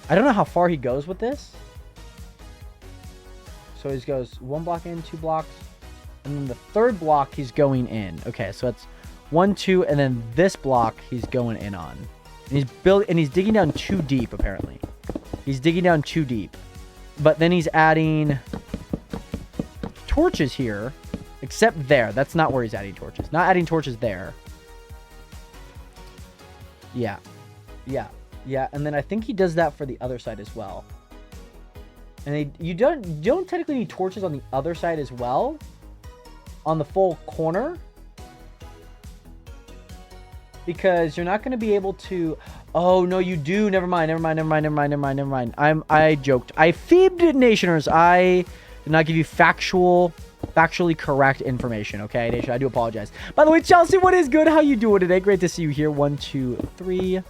I don't know how far he goes with this. So he goes 1 block in, 2 blocks, and then the 3rd block he's going in. Okay, so it's 1, 2, and then this block he's going in on. And he's digging down too deep, apparently. He's digging down too deep. But then he's adding torches here, except there. That's not where he's adding torches. Not adding torches there. Yeah. Yeah. Yeah, and then I think he does that for the other side as well. And you don't technically need torches on the other side as well. On the full corner. Because you're not going to be able to... Oh, no, you do. Never mind. I joked. I feebed, Nationers. I did not give you factually correct information, okay, Nation? I do apologize. By the way, Chelsea, what is good? How you doing today? Great to see you here. 1, 2, 3...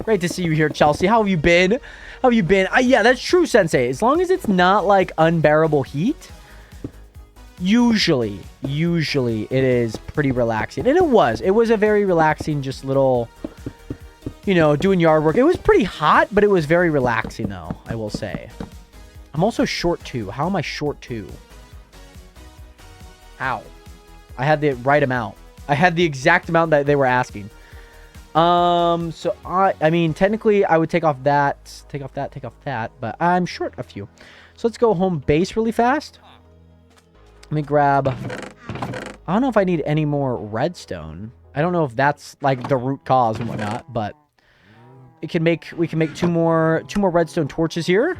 Great to see you here, Chelsea. How have you been? How have you been? Yeah, that's true, Sensei. As long as it's not, like, unbearable heat, usually it is pretty relaxing. And it was. It was a very relaxing, just little, you know, doing yard work. It was pretty hot, but it was very relaxing, though, I will say. I'm also short 2. How am I short 2? How? I had the right amount. I had the exact amount that they were asking. So I mean, technically I would take off that, but I'm short a few. So let's go home base really fast. Let me grab, I don't know if I need any more redstone. I don't know if that's like the root cause and whatnot, but we can make 2 more redstone torches here,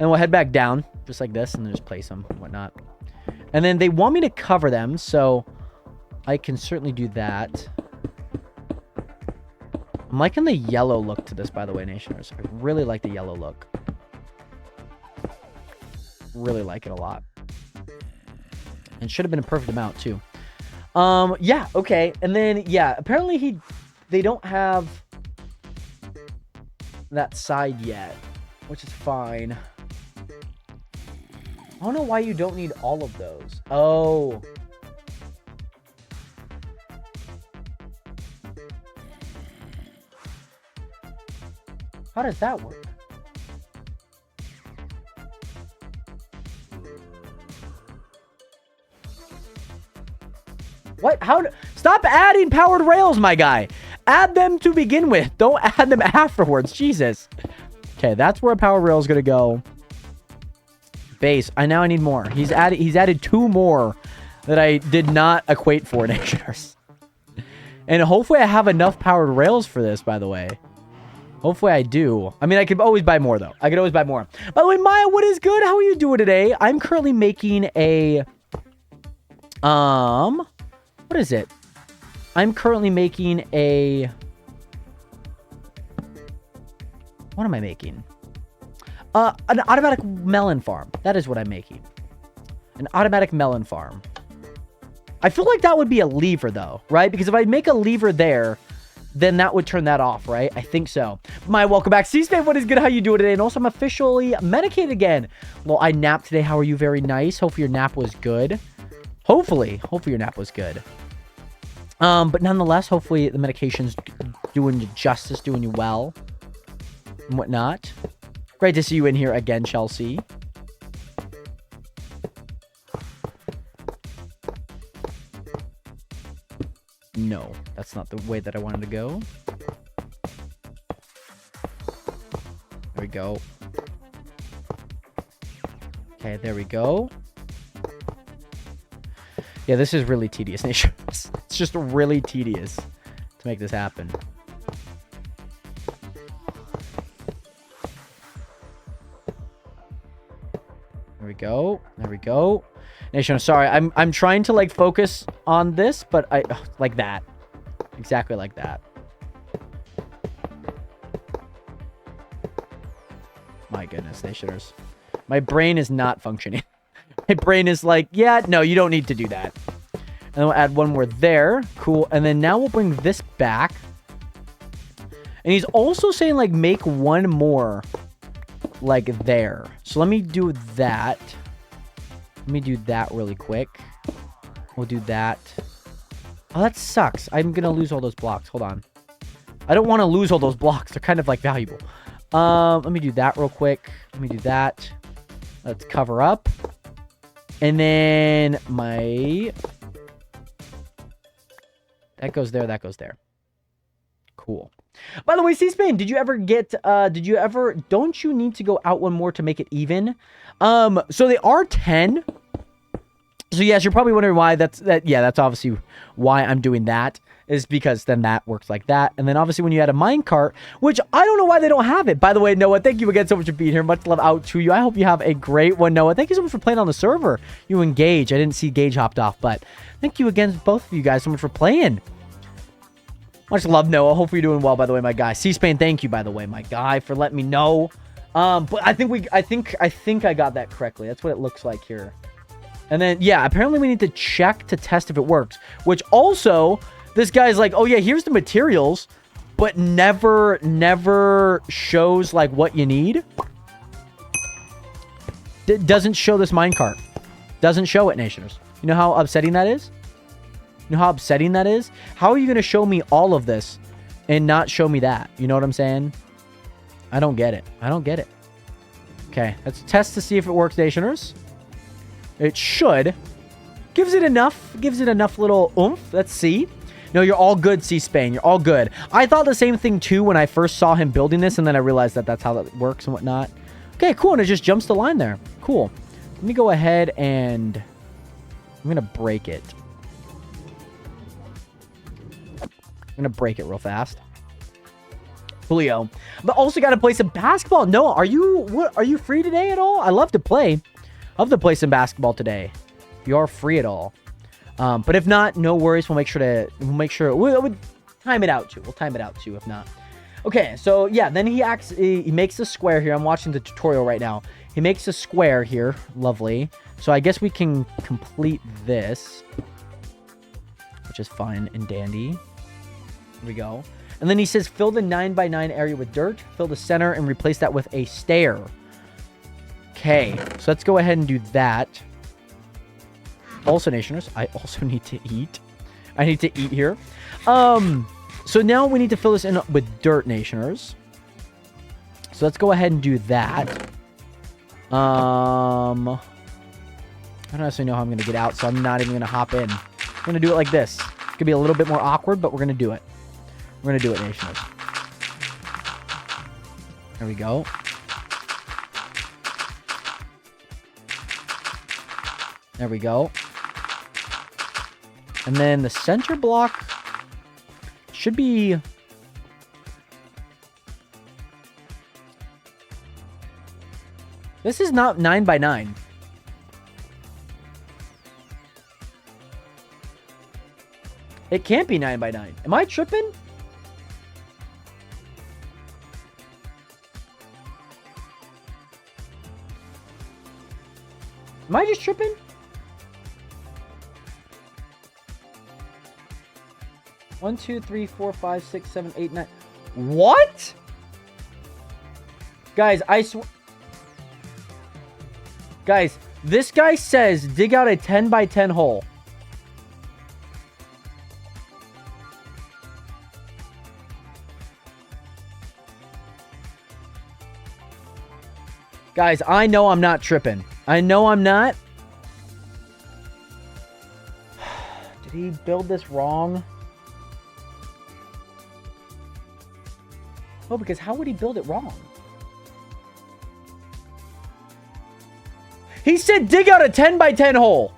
and we'll head back down just like this and then just place them and whatnot. And then they want me to cover them, so I can certainly do that. I'm liking the yellow look to this, by the way, Nationers. I really like the yellow look. Really like it a lot. And should have been a perfect amount, too. Yeah, okay. And then, yeah, apparently they don't have that side yet, which is fine. I don't know why you don't need all of those. Oh. How does that work? What? Stop adding powered rails, my guy. Add them to begin with. Don't add them afterwards. Jesus. Okay, that's where a power rail is going to go. Base. I need more. He's added 2 more that I did not equate for, Nationers. And hopefully I have enough powered rails for this, by the way. Hopefully I do. I mean, I could always buy more, though. I could always buy more. By the way, Maya, what is good? How are you doing today? I'm currently making a... What is it? I'm currently making a... What am I making? An automatic melon farm. That is what I'm making. An automatic melon farm. I feel like that would be a lever, though, right? Because if I make a lever there, then that would turn that off, right? I think so. My welcome back. C-Span, what is good? How you doing today? And also, I'm officially medicated again. Well, I napped today. How are you? Very nice. Hopefully, your nap was good. Hopefully your nap was good. But nonetheless, hopefully, the medication's doing you justice, doing you well, and whatnot. Great to see you in here again, Chelsea. No, that's not the way that I wanted to go. There we go. Okay, there we go. Yeah, this is really tedious, Nation. It's just really tedious to make this happen. There we go. There we go. Nation, I'm sorry. I'm trying to like focus on this, but I like that. Exactly like that. My goodness, Nationers. My brain is not functioning. My brain is like, yeah, no, you don't need to do that. And then we'll add one more there. Cool. And then now we'll bring this back. And he's also saying like make one more like there. So let me do that. Let me do that really quick. We'll do that. Oh, that sucks. I'm going to lose all those blocks. Hold on. I don't want to lose all those blocks. They're kind of like valuable. Let me do that real quick. Let me do that. Let's cover up. And then my... That goes there. That goes there. Cool. By the way, C-Span, did you ever get, don't you need to go out one more to make it even? So they are 10. So yes, you're probably wondering why that's obviously why I'm doing that, is because then that works like that. And then obviously when you add a minecart, which I don't know why they don't have it. By the way, Noah, thank you again so much for being here. Much love out to you. I hope you have a great one, Noah. Thank you so much for playing on the server. You and Gage. I didn't see Gage hopped off, but thank you again, both of you guys, so much for playing. Much love, Noah. Hopefully you're doing well, by the way, my guy. C-Span, thank you, by the way, my guy, for letting me know. But I think I got that correctly. That's what it looks like here. And then, yeah, apparently we need to check to test if it works. Which also, this guy's like, oh yeah, here's the materials, but never shows like what you need. It doesn't show this minecart. Doesn't show it, Nationers. You know how upsetting that is? You know how upsetting that is? How are you going to show me all of this and not show me that? You know what I'm saying? I don't get it. I don't get it. Okay, let's test to see if it works, Nationers. It should. Gives it enough little oomph. Let's see. No, you're all good, C-Span. You're all good. I thought the same thing, too, when I first saw him building this, and then I realized that that's how that works and whatnot. Okay, cool, and it just jumps the line there. Cool. Let me go ahead and... I'm going to break it. I'm going to break it real fast. Julio. But also got to play some basketball. Noah, are you free today at all? I love to play. I love to play some basketball today. If you are free at all. But if not, no worries. We'll we'll time it out too. We'll time it out too if not. Okay, so yeah, then he makes a square here. I'm watching the tutorial right now. He makes a square here. Lovely. So I guess we can complete this, which is fine and dandy. Here we go. And then he says, fill the 9x9 area with dirt, fill the center, and replace that with a stair. Okay, so let's go ahead and do that. Also, Nationers, I also need to eat. I need to eat here. So now we need to fill this in with dirt, Nationers. So let's go ahead and do that. I don't necessarily know how I'm going to get out, so I'm not even going to hop in. I'm going to do it like this. It's going to be a little bit more awkward, but we're going to do it. We're going to do it, Nationers. There we go. There we go. And then the center block should be... This is not 9x9. It can't be 9x9. Am I tripping? Am I just tripping? One, two, three, four, five, six, seven, eight, nine. What? Guys, I swear. Guys, this guy says dig out a 10 by 10 hole. Guys, I know I'm not tripping. I know I'm not. Did he build this wrong? Oh, because how would he build it wrong? He said dig out a 10 by 10 hole.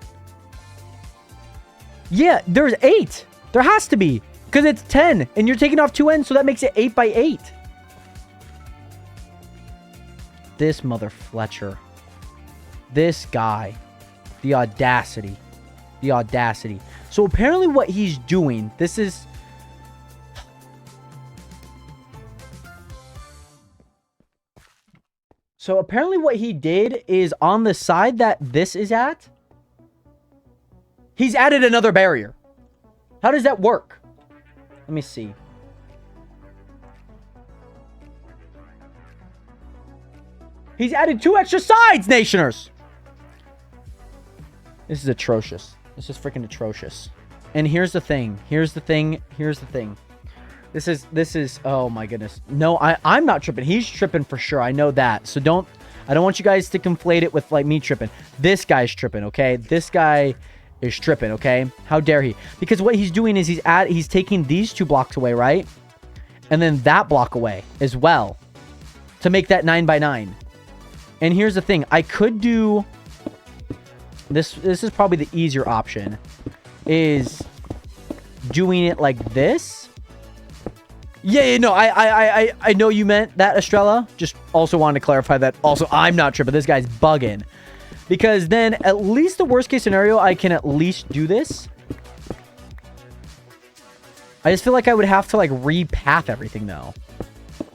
Yeah, there's 8. There has to be. Because it's 10. And you're taking off 2 ends, so that makes it 8 by 8. This mother Fletcher. This guy. The audacity. The audacity. So apparently what he's doing, this is... So apparently what he did is on the side that this is at, he's added another barrier. How does that work? Let me see. He's added 2 extra sides, Nationers. This is atrocious. This is freaking atrocious. And here's the thing. Here's the thing. Here's the thing. This is, oh my goodness. No, I'm not tripping. He's tripping for sure. I know that. So I don't want you guys to conflate it with like me tripping. This guy's tripping, okay? This guy is tripping, okay? How dare he? Because what he's doing is he's taking these 2 blocks away, right? And then that block away as well to make that 9 by 9. And here's the thing. I could do this is probably the easier option, is doing it like this. Yeah, no, I know you meant that, Estrella. Just also wanted to clarify that also I'm not tripping. This guy's bugging. Because then at least the worst case scenario, I can at least do this. I just feel like I would have to like repath everything though.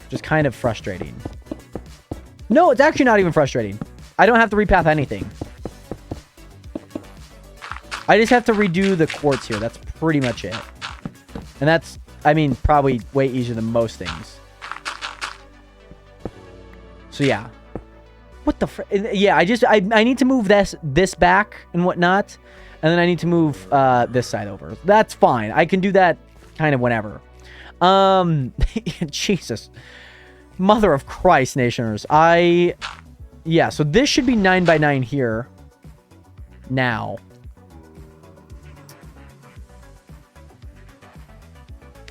Just kind of frustrating. No, it's actually not even frustrating. I don't have to repath anything. I just have to redo the quartz here. That's pretty much it. And that's, I mean, probably way easier than most things. So yeah. What the yeah, I need to move this back and whatnot. And then I need to move this side over. That's fine. I can do that kind of whenever. Jesus. Mother of Christ, Nationers. Yeah, so this should be 9 by 9 here. Now.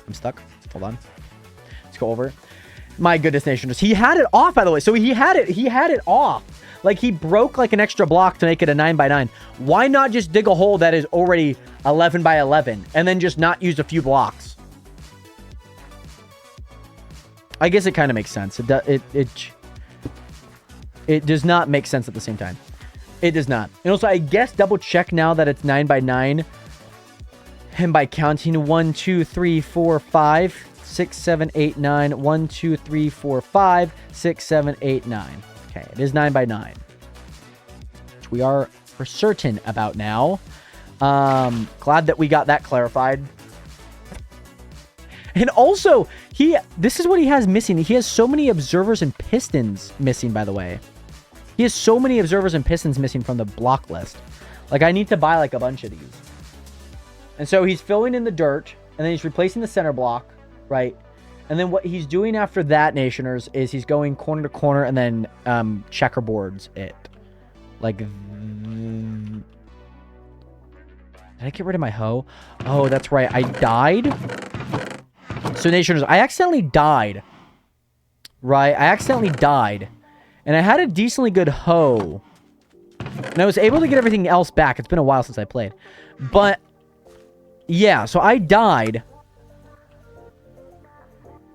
I'm stuck. Hold on. Let's go over. My goodness, Nationers. He had it off, by the way. So he had it off. Like, he broke, like, an extra block to make it a 9 by 9. Why not just dig a hole that is already 11 by 11 and then just not use a few blocks? I guess it kind of makes sense. It does not make sense at the same time. It does not. And also, I guess double check now that it's 9 by 9. And by counting 1, 2, 3, 4, 5, 6, 7, 8, 9. 1, 2, 3, 4, 5, 6, 7, 8, 9. Okay, it is 9 by 9. Which we are for certain about now. Glad that we got that clarified. And also, this is what he has missing. He has so many observers and pistons missing, by the way. He has so many observers and pistons missing from the block list. Like, I need to buy, like, a bunch of these. And so he's filling in the dirt, and then he's replacing the center block, right? And then what he's doing after that, Nationers, is he's going corner to corner and then checkerboards it. Like, did I get rid of my hoe? Oh, that's right. I died. So, Nationers, I accidentally died. Right? I accidentally died. And I had a decently good hoe. And I was able to get everything else back. It's been a while since I played. But, yeah. So, I died.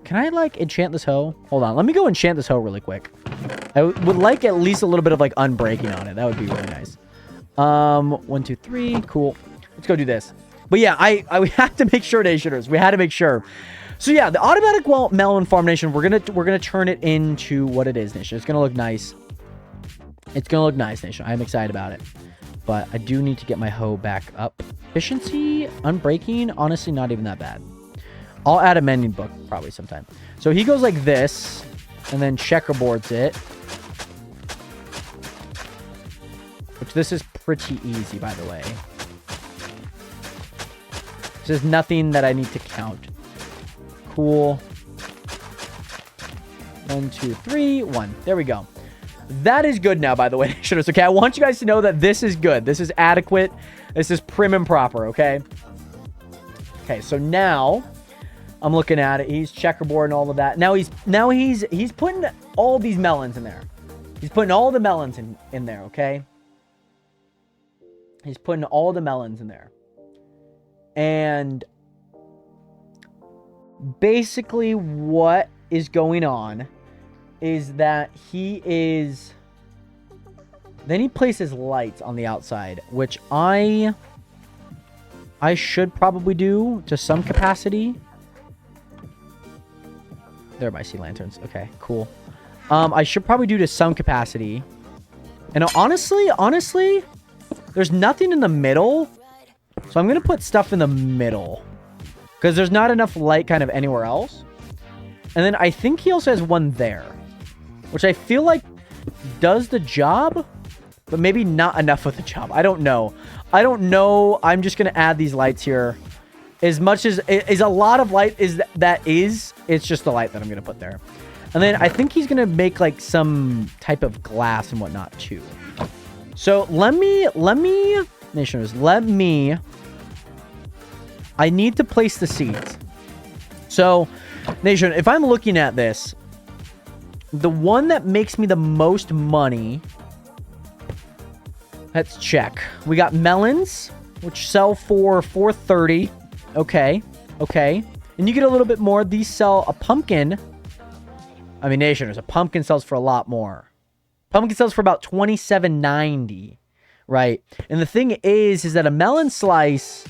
Can I, like, enchant this hoe? Hold on. Let me go enchant this hoe really quick. I would like at least a little bit of, like, unbreaking on it. That would be really nice. 1, 2, 3. Cool. Let's go do this. But yeah, we have to make sure, Nationers. We had to make sure. So yeah, the automatic melon farm, Nation, we're gonna turn it into what it is, Nation. It's gonna look nice. It's going to look nice, Nation. I'm excited about it. But I do need to get my hoe back up. Efficiency, unbreaking, honestly, not even that bad. I'll add a mending book probably sometime. So he goes like this, and then checkerboards it. Which this is pretty easy, by the way. This is nothing that I need to count. Cool. 1, 2, 3, 1. There we go. That is good now, by the way. Okay, I want you guys to know that this is good. This is adequate. This is prim and proper, okay? Okay, so now I'm looking at it. He's checkerboard and all of that. Now he's putting all these melons in there. He's putting all the melons in there, okay? He's putting all the melons in there. And basically what is going on is that then he places lights on the outside, which I should probably do to some capacity. There are my sea lanterns. Okay, cool. I should probably do to some capacity. And honestly, there's nothing in the middle. So I'm going to put stuff in the middle. Because there's not enough light kind of anywhere else. And then I think he also has one there. Which I feel like does the job. But maybe not enough of the job. I don't know. I'm just going to add these lights here. As much as is a lot of light it's just the light that I'm going to put there. And then I think he's going to make like some type of glass and whatnot too. So let me, Nationers, I need to place the seeds. So, Nation, if I'm looking at this, the one that makes me the most money, let's check. We got melons, which sell for $4.30. Okay. And you get a little bit more. These sell a pumpkin. I mean, Nationers, a pumpkin sells for a lot more. Pumpkin sells for about $27.90, right? And the thing is that a melon slice,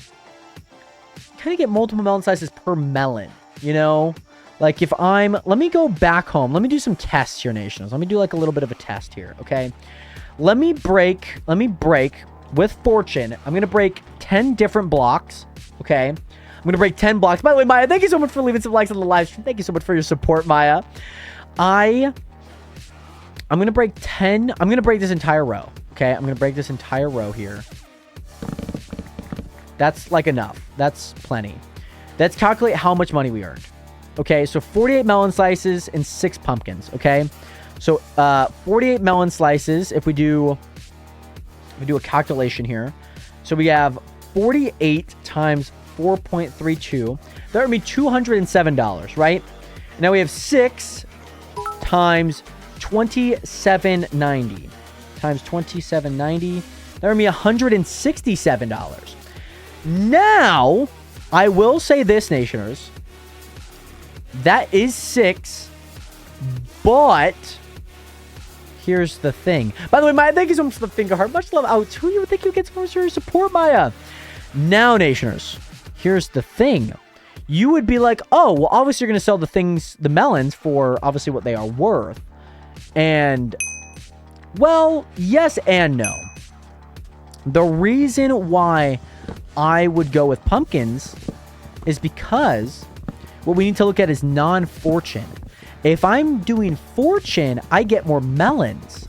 you kind of get multiple melon slices per melon, you know? Like if let me go back home. Let me do some tests here, Nationals. Let me do like a little bit of a test here, okay? Let me break with fortune. I'm going to break 10 different blocks, okay? I'm going to break 10 blocks. By the way, Maya, thank you so much for leaving some likes on the live stream. Thank you so much for your support, Maya. I'm going to break 10. I'm going to break this entire row. Okay, I'm going to break this entire row here. That's like enough. That's plenty. Let's calculate how much money we earned. Okay, so 48 melon slices and 6 pumpkins. Okay, so 48 melon slices. If we do a calculation here, so we have 48 times 4.32. That would be $207, right? Now we have 6 times 27.90 times 27.90. That would be $167. Now, I will say this, Nationers. That is 6, but here's the thing. By the way, Maya, thank you so much for the finger heart. Much love out to you. Thank you again so much for your support, Maya. Now, Nationers, here's the thing. You would be like, oh, well, obviously you're going to sell the melons for obviously what they are worth. And, well, yes and no. The reason why I would go with pumpkins is because what we need to look at is non-fortune. If I'm doing fortune, I get more melons.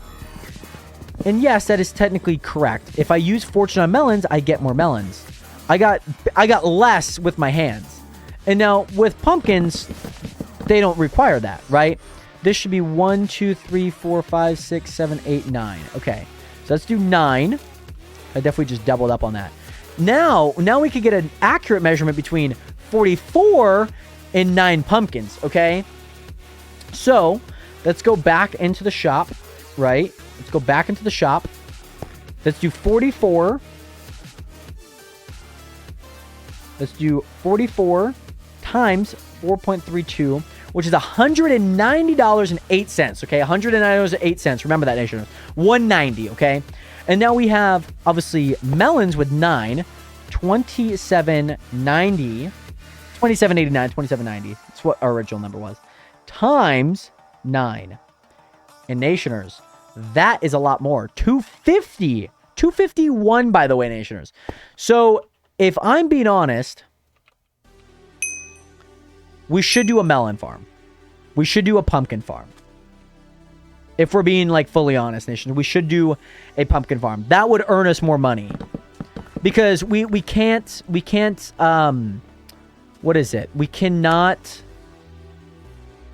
And yes, that is technically correct. If I use fortune on melons, I get more melons. I got less with my hands. And now with pumpkins, they don't require that, right? This should be 1, 2, 3, 4, 5, 6, 7, 8, 9. Okay, so let's do 9. I definitely just doubled up on that. Now we could get an accurate measurement between 44 and 9 pumpkins, okay? So, let's go back into the shop, right? Let's go back into the shop. Let's do 44. Let's do 44 times 4.32, which is $190.08, okay? $190.08. Remember that, Nation. $190, okay? And now we have, obviously, melons with 9. $27.90. $27.89, $27.90. That's what our original number was. Times 9. And Nationers, That is a lot more. 250. 251, by the way, Nationers. So, if I'm being honest, we should do a melon farm. We should do a pumpkin farm. If we're being, like, fully honest, Nationers, we should do a pumpkin farm. That would earn us more money. Because we can't, what is it? We cannot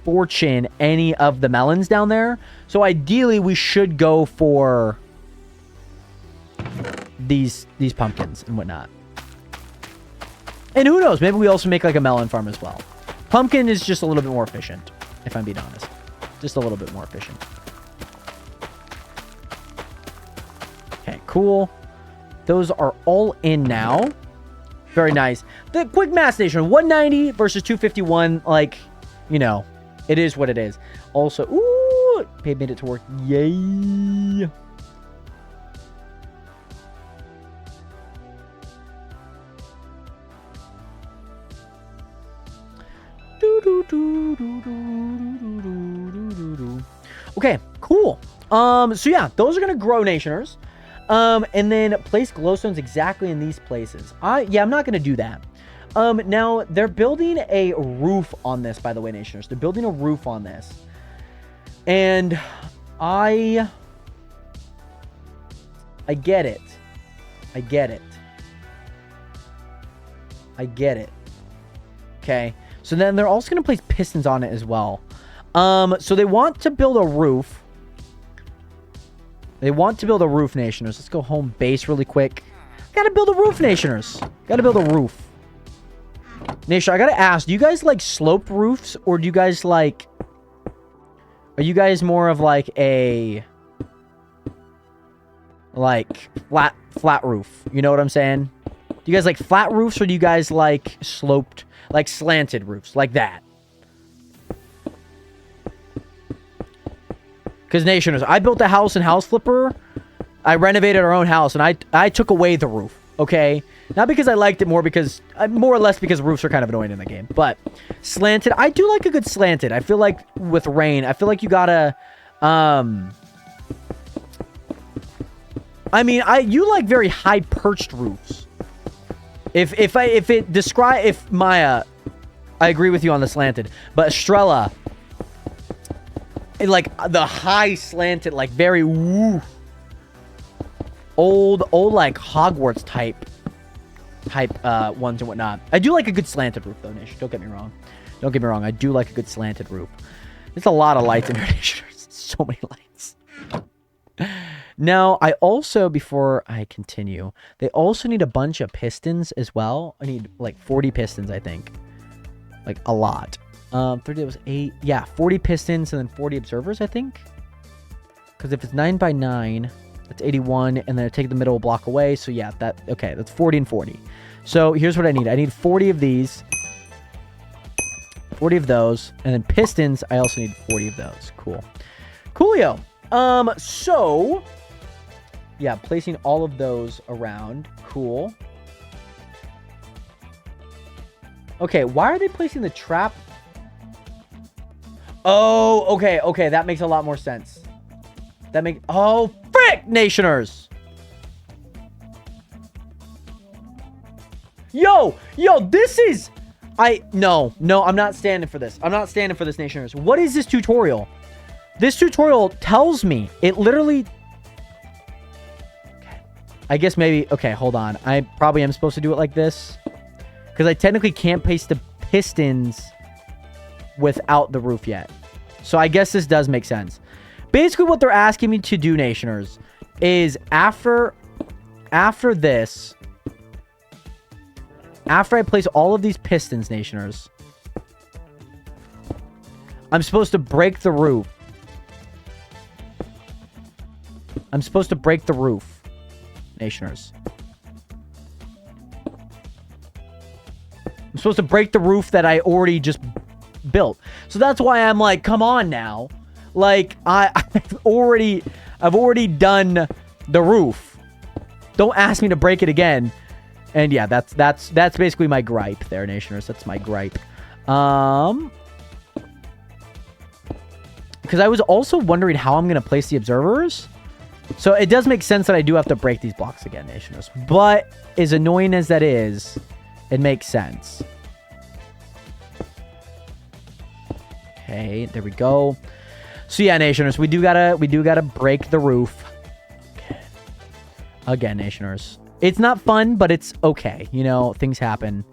fortune any of the melons down there. So ideally we should go for these pumpkins and whatnot. And who knows, maybe we also make like a melon farm as well. Pumpkin is just a little bit more efficient, if I'm being honest. Just a little bit more efficient. Okay, cool. Those are all in now. Very nice. The quick math station, 190 versus 251, like, you know, it is what it is. Also, ooh, Pape made it to work. Yay. Okay, cool. So yeah, those are gonna grow, Nationers. And then place glowstones exactly in these places. Yeah, I'm not gonna do that. Now they're building a roof on this, by the way, Nationers. They're building a roof on this, and I get it. I get it. I get it. Okay. So then they're also going to place pistons on it as well. So they want to build a roof. They want to build a roof, Nationers. Let's go home base really quick. Gotta build a roof, Nationers. Gotta build a roof. Nation, I gotta ask, do you guys like sloped roofs, or do you guys like... Are you guys more of like a... like flat roof? You know what I'm saying? Do you guys like flat roofs, or do you guys like sloped, like slanted roofs, like that? Because Nationers, I built a house in House Flipper. I renovated our own house, and I took away the roof. Okay, not because I liked it, more or less because roofs are kind of annoying in the game. But slanted, I do like a good slanted. I feel like with rain, I feel like you gotta, I mean, you like very high perched roofs. If Maya, I agree with you on the slanted, but Estrella, like the high slanted, like very woo, old like Hogwarts type ones and whatnot. I do like a good slanted roof though, Nation. Don't get me wrong. Don't get me wrong. I do like a good slanted roof. There's a lot of lights in here, Nation. So many lights. Now, I also, before I continue, they also need a bunch of pistons as well. I need like 40 pistons, I think. Like a lot. 30 was 8. Yeah, 40 pistons and then 40 observers, I think. Because if it's 9 by 9, that's 81, and then I take the middle block away. So yeah, okay, that's 40 and 40. So here's what I need. I need 40 of these, 40 of those, and then pistons, I also need 40 of those. Cool. Coolio. So yeah, placing all of those around. Cool. Okay, why are they placing the trap? Oh, okay, that makes a lot more sense. Oh, frick, Nationers! Yo, this is... No, I'm not standing for this. I'm not standing for this, Nationers. What is this tutorial? This tutorial tells me, it literally... Okay. I guess maybe... Okay, hold on. I probably am supposed to do it like this. Because I technically can't place the pistons without the roof yet. So I guess this does make sense. Basically what they're asking me to do, Nationers, is after this, after I place all of these pistons, Nationers, I'm supposed to break the roof. I'm supposed to break the roof, Nationers. I'm supposed to break the roof that I already just built. So that's why I'm like, come on now. Like, I've already done the roof. Don't ask me to break it again. And yeah, that's basically my gripe there, Nationers. That's my gripe. Because because I was also wondering how I'm going to place the observers. So it does make sense that I do have to break these blocks again, Nationers. But as annoying as that is, it makes sense. Okay, there we go. So yeah, Nationers, we do gotta break the roof. Again, Nationers. It's not fun, but it's okay. You know, things happen.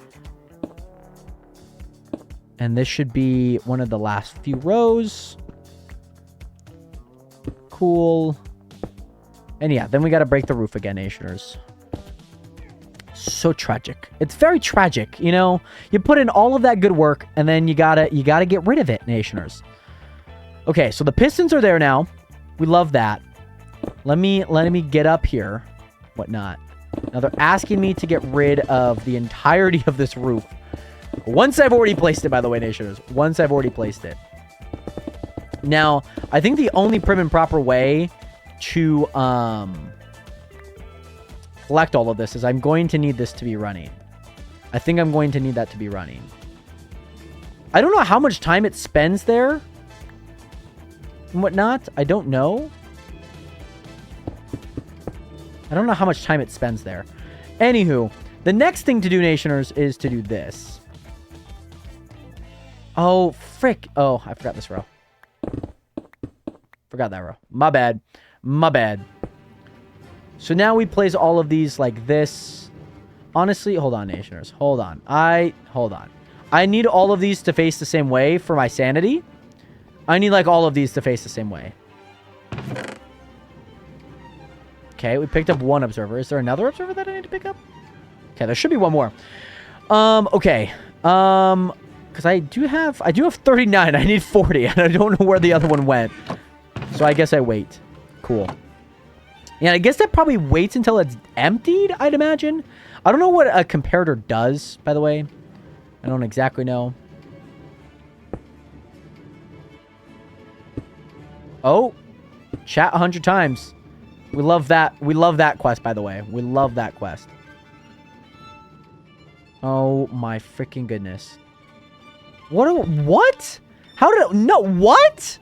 And this should be one of the last few rows. Cool. And yeah, then we gotta break the roof again, Nationers. So tragic. It's very tragic, you know? You put in all of that good work, and then you gotta get rid of it, Nationers. Okay, so the pistons are there now. We love that. Let me get up here. Whatnot. Now they're asking me to get rid of the entirety of this roof. Once I've already placed it, by the way, Nationers. Once I've already placed it. Now, I think the only prim and proper way to collect all of this is I'm going to need this to be running. I think I'm going to need that to be running. I don't know how much time it spends there and whatnot. I don't know. I don't know how much time it spends there. Anywho, the next thing to do, Nationers, is to do this. Oh, frick. Oh, I forgot this row. Forgot that row. My bad. My bad. So now we place all of these like this. Honestly, hold on, Nationers. Hold on. Hold on. I need all of these to face the same way for my sanity. I need like all of these to face the same way. Okay, we picked up one observer. Is there another observer that I need to pick up? Okay, there should be one more. Okay. Because I do have 39. I need 40, and I don't know where the other one went. So I guess I wait. Cool. Yeah, I guess that probably waits until it's emptied, I'd imagine. I don't know what a comparator does, by the way. I don't exactly know. Oh. Chat 100 times. We love that. We love that quest, by the way. We love that quest. Oh my freaking goodness. What? How did no, what?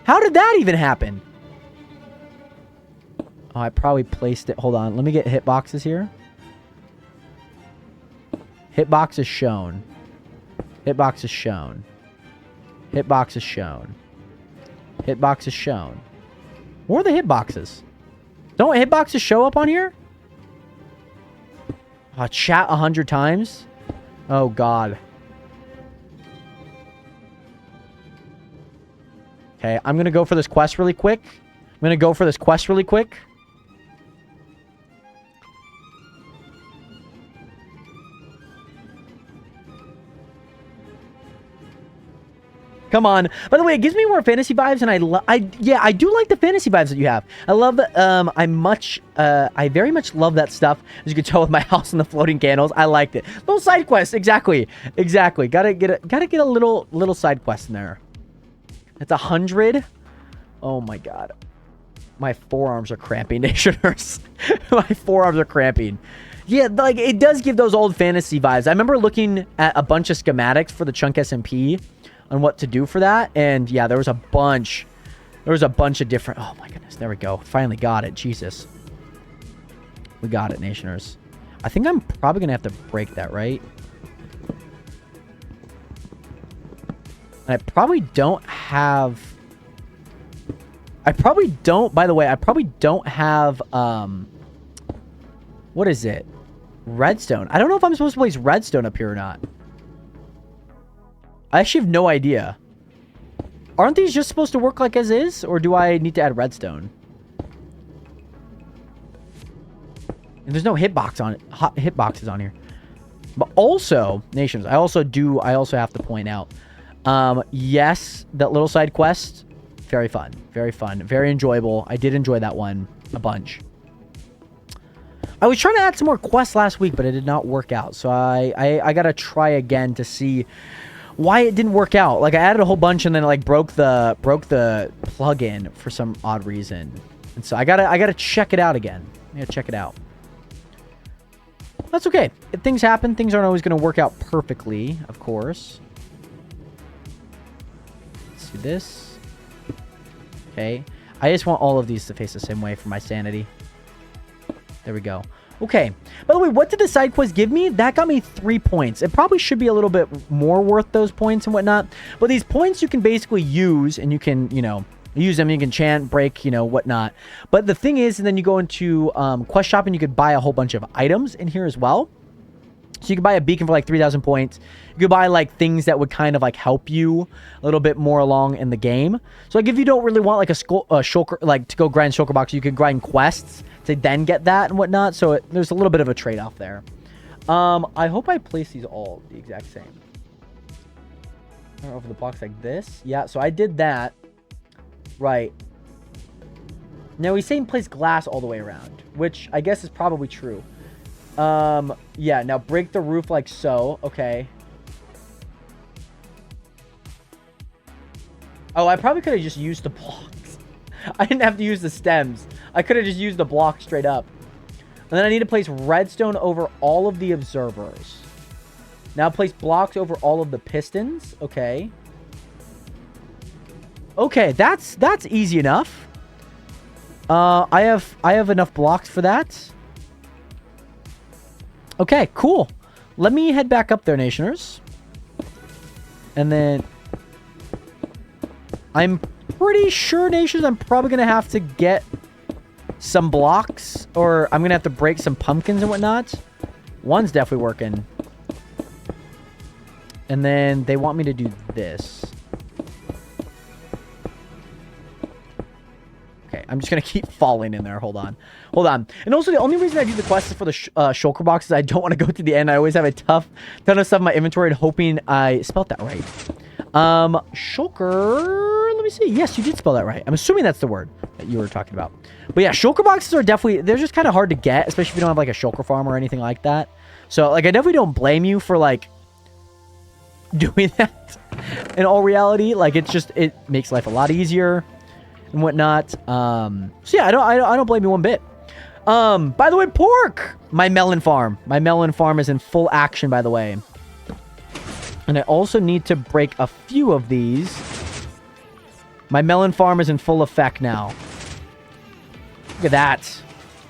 How did that even happen? Oh, I probably placed it. Hold on. Let me get hitboxes here. Hitbox is shown. Hitbox is shown. Hitbox is shown. Hitbox is shown. Where are the hitboxes? Don't hitboxes show up on here? Chat 100 times? Oh, God. Okay, I'm going to go for this quest really quick. Come on. By the way, it gives me more fantasy vibes, and I do like the fantasy vibes that you have. I love that. I very much love that stuff. As you can tell with my house and the floating candles, I liked it. Little side quest, exactly. Gotta get a little side quest in there. It's 100. Oh my God, my forearms are cramping, Nationers. My forearms are cramping. Yeah, like it does give those old fantasy vibes. I remember looking at a bunch of schematics for the Chunk SMP. On what to do for that, and yeah, there was a bunch of different. Oh my goodness, there we go. Finally got it. Jesus, we got it, Nationers. I think I'm probably gonna have to break that, right? And I probably don't have. By the way, I probably don't have. What is it? Redstone. I don't know if I'm supposed to place redstone up here or not. I actually have no idea. Aren't these just supposed to work like as is? Or do I need to add redstone? And there's no hitboxes on here. But also, Nations, I also have to point out. Yes, that little side quest, very fun. Very enjoyable. I did enjoy that one a bunch. I was trying to add some more quests last week, but it did not work out. So I gotta try again to see why it didn't work out. Like I added a whole bunch and then it like broke the plugin for some odd reason. And so I gotta check it out again. I gotta check it out. That's okay. If things happen, things aren't always gonna work out perfectly, of course. Let's do this. Okay. I just want all of these to face the same way for my sanity. There we go. Okay. By the way, what did the side quest give me? That got me 3 points. It probably should be a little bit more worth those points and whatnot. But these points you can basically use, and you can, you know, use them. You can chant, break, you know, whatnot. But the thing is, and then you go into quest shop and you could buy a whole bunch of items in here as well. So you could buy a beacon for like 3,000 points. You could buy like things that would kind of like help you a little bit more along in the game. So like if you don't really want like a shulker, like to go grind shulker box, you could grind quests to then get that and whatnot. So there's a little bit of a trade-off there. I hope I place these all the exact same. I don't know if the blocks like this. Yeah, so I did that. Right. Now he's saying place glass all the way around, which I guess is probably true. Yeah, now break the roof like so. Okay. Oh, I probably could have just used the blocks. I didn't have to use the stems. I could have just used the block straight up. And then I need to place redstone over all of the observers. Now place blocks over all of the pistons. Okay. Okay, that's easy enough. I have enough blocks for that. Okay, cool. Let me head back up there, Nationers. And then I'm pretty sure, Nationers, I'm probably going to have to get some blocks, or I'm going to have to break some pumpkins and whatnot. One's definitely working. And then they want me to do this. Okay, I'm just going to keep falling in there. Hold on. Hold on. And also, the only reason I do the quest is for the shulker box is I don't want to go to the end. I always have a ton of stuff in my inventory and hoping I spelled that right. Shulker... Let me see. Yes, you did spell that right. I'm assuming that's the word that you were talking about. But yeah, shulker boxes are definitely... They're just kind of hard to get, especially if you don't have, like, a shulker farm or anything like that. So, like, I definitely don't blame you for, like, doing that in all reality. Like, it's just... It makes life a lot easier and whatnot. So yeah, I don't blame you one bit. By the way, pork! My melon farm. My melon farm is in full action, by the way. And I also need to break a few of these. My melon farm is in full effect now. Look at that.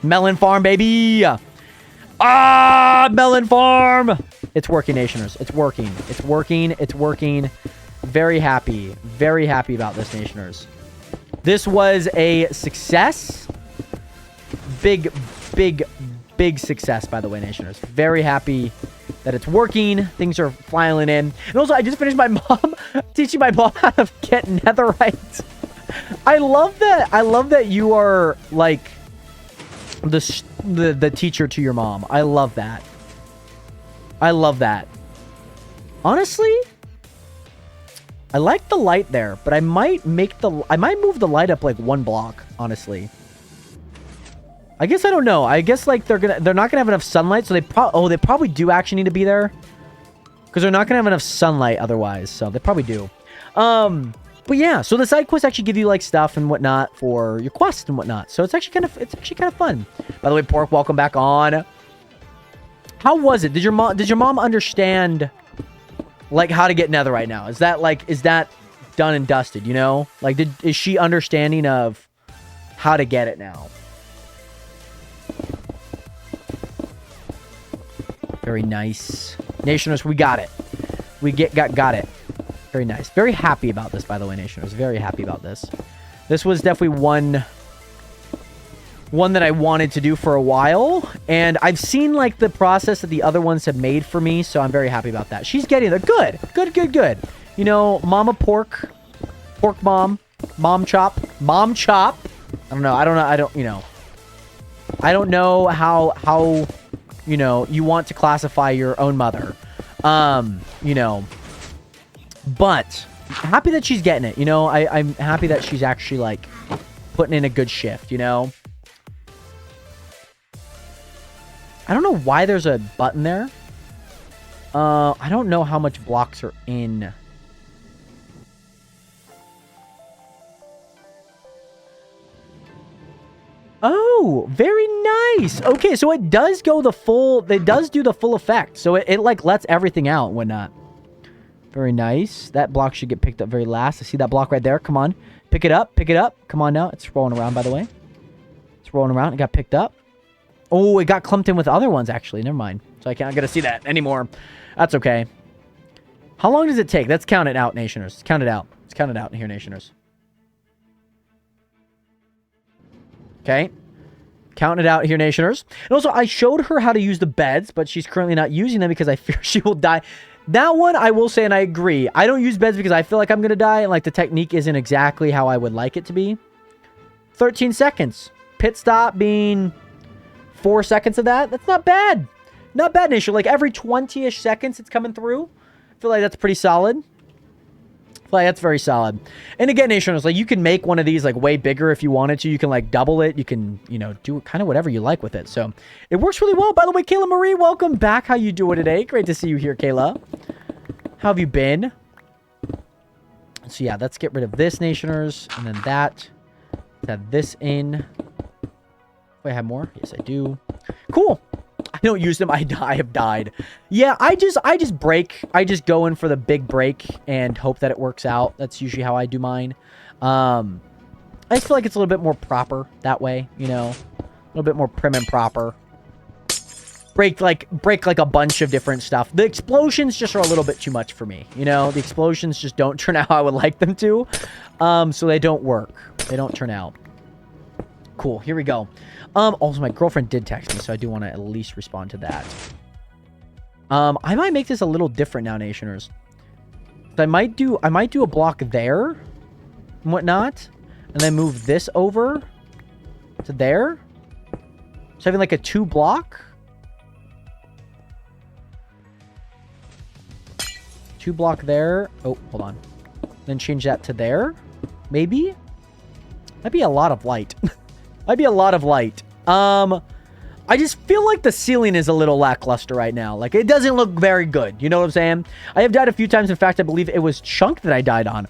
Melon farm, baby! Ah! Melon farm! It's working, Nationers. It's working. It's working. It's working. Very happy. Very happy about this, Nationers. This was a success. Big success, by the way, Nationers. Very happy that it's working. Things are filing in. And also, I just finished my mom teaching my mom how to get netherite. I love that you are like the teacher to your mom. I love that. I love that. Honestly, I like the light there, but I might move the light up like 1 block, honestly. I guess I don't know. I guess like they're not gonna have enough sunlight, so they probably do actually need to be there, because they're not gonna have enough sunlight otherwise. So they probably do. But yeah, so the side quests actually give you like stuff and whatnot for your quest and whatnot. So it's actually kind of fun. By the way, Pork, welcome back on. How was it? Did your mom understand like how to get netherite now? Is that done and dusted, you know? Like is she understanding of how to get it now? Very nice. Nationers, we got it. We got it. Very nice. Very happy about this, by the way, Nationers. Very happy about this. This was definitely one that I wanted to do for a while, and I've seen like the process that the other ones have made for me, so I'm very happy about that. She's getting there. Good. You know, Mama Pork Mom, Mom Chop. I don't know, how you know, you want to classify your own mother. You know, but happy that she's getting it, you know? I'm happy that she's actually, like, putting in a good shift, you know? I don't know why there's a button there. I don't know how much blocks are in. Oh, very nice. Okay, so it does do the full effect. So it like lets everything out and whatnot. Very nice. That block should get picked up very last. I see that block right there. Come on. Pick it up. Pick it up. Come on now. It's rolling around, by the way. It's rolling around. It got picked up. Oh, it got clumped in with other ones, actually. Never mind. So I can't get to see that anymore. That's okay. How long does it take? Let's count it out, Nationers. Let's count it out. Let's count it out in here, Nationers. Okay. Counting it out here, Nationers. And also, I showed her how to use the beds, but she's currently not using them because I fear she will die. That one, I will say, and I agree. I don't use beds because I feel like I'm going to die, and like the technique isn't exactly how I would like it to be. 13 seconds. Pit stop being 4 seconds of that. That's not bad. Not bad, Nation. Like every 20-ish seconds it's coming through. I feel like that's pretty solid. I feel like that's very solid. And again, Nation, it's like you can make one of these like way bigger if you wanted to. You can like double it. You can, you know, do kind of whatever you like with it. So it works really well. By the way, Kayla Marie, welcome back. How you doing today? Great to see you here, Kayla. How have you been? So yeah, let's get rid of this, Nationers, and then that. Let's have this in. Do I have more? Yes, I do. Cool. I don't use them. I have died. Yeah, I just break. I just go in for the big break and hope that it works out. That's usually how I do mine. I just feel like it's a little bit more proper that way, you know, a little bit more prim and proper. Break like a bunch of different stuff. The explosions just are a little bit too much for me, you know. The explosions just don't turn out how I would like them to, so they don't work. They don't turn out. Cool. Here we go. Also, my girlfriend did text me, so I do want to at least respond to that. I might make this a little different now, Nationers. I might do a block there and whatnot, and then move this over to there. So having like a 2 block. 2 block there. Oh, hold on. Then change that to there. Maybe. Might be a lot of light. Might be a lot of light. I just feel like the ceiling is a little lackluster right now. Like, it doesn't look very good. You know what I'm saying? I have died a few times. In fact, I believe it was Chunk that I died on.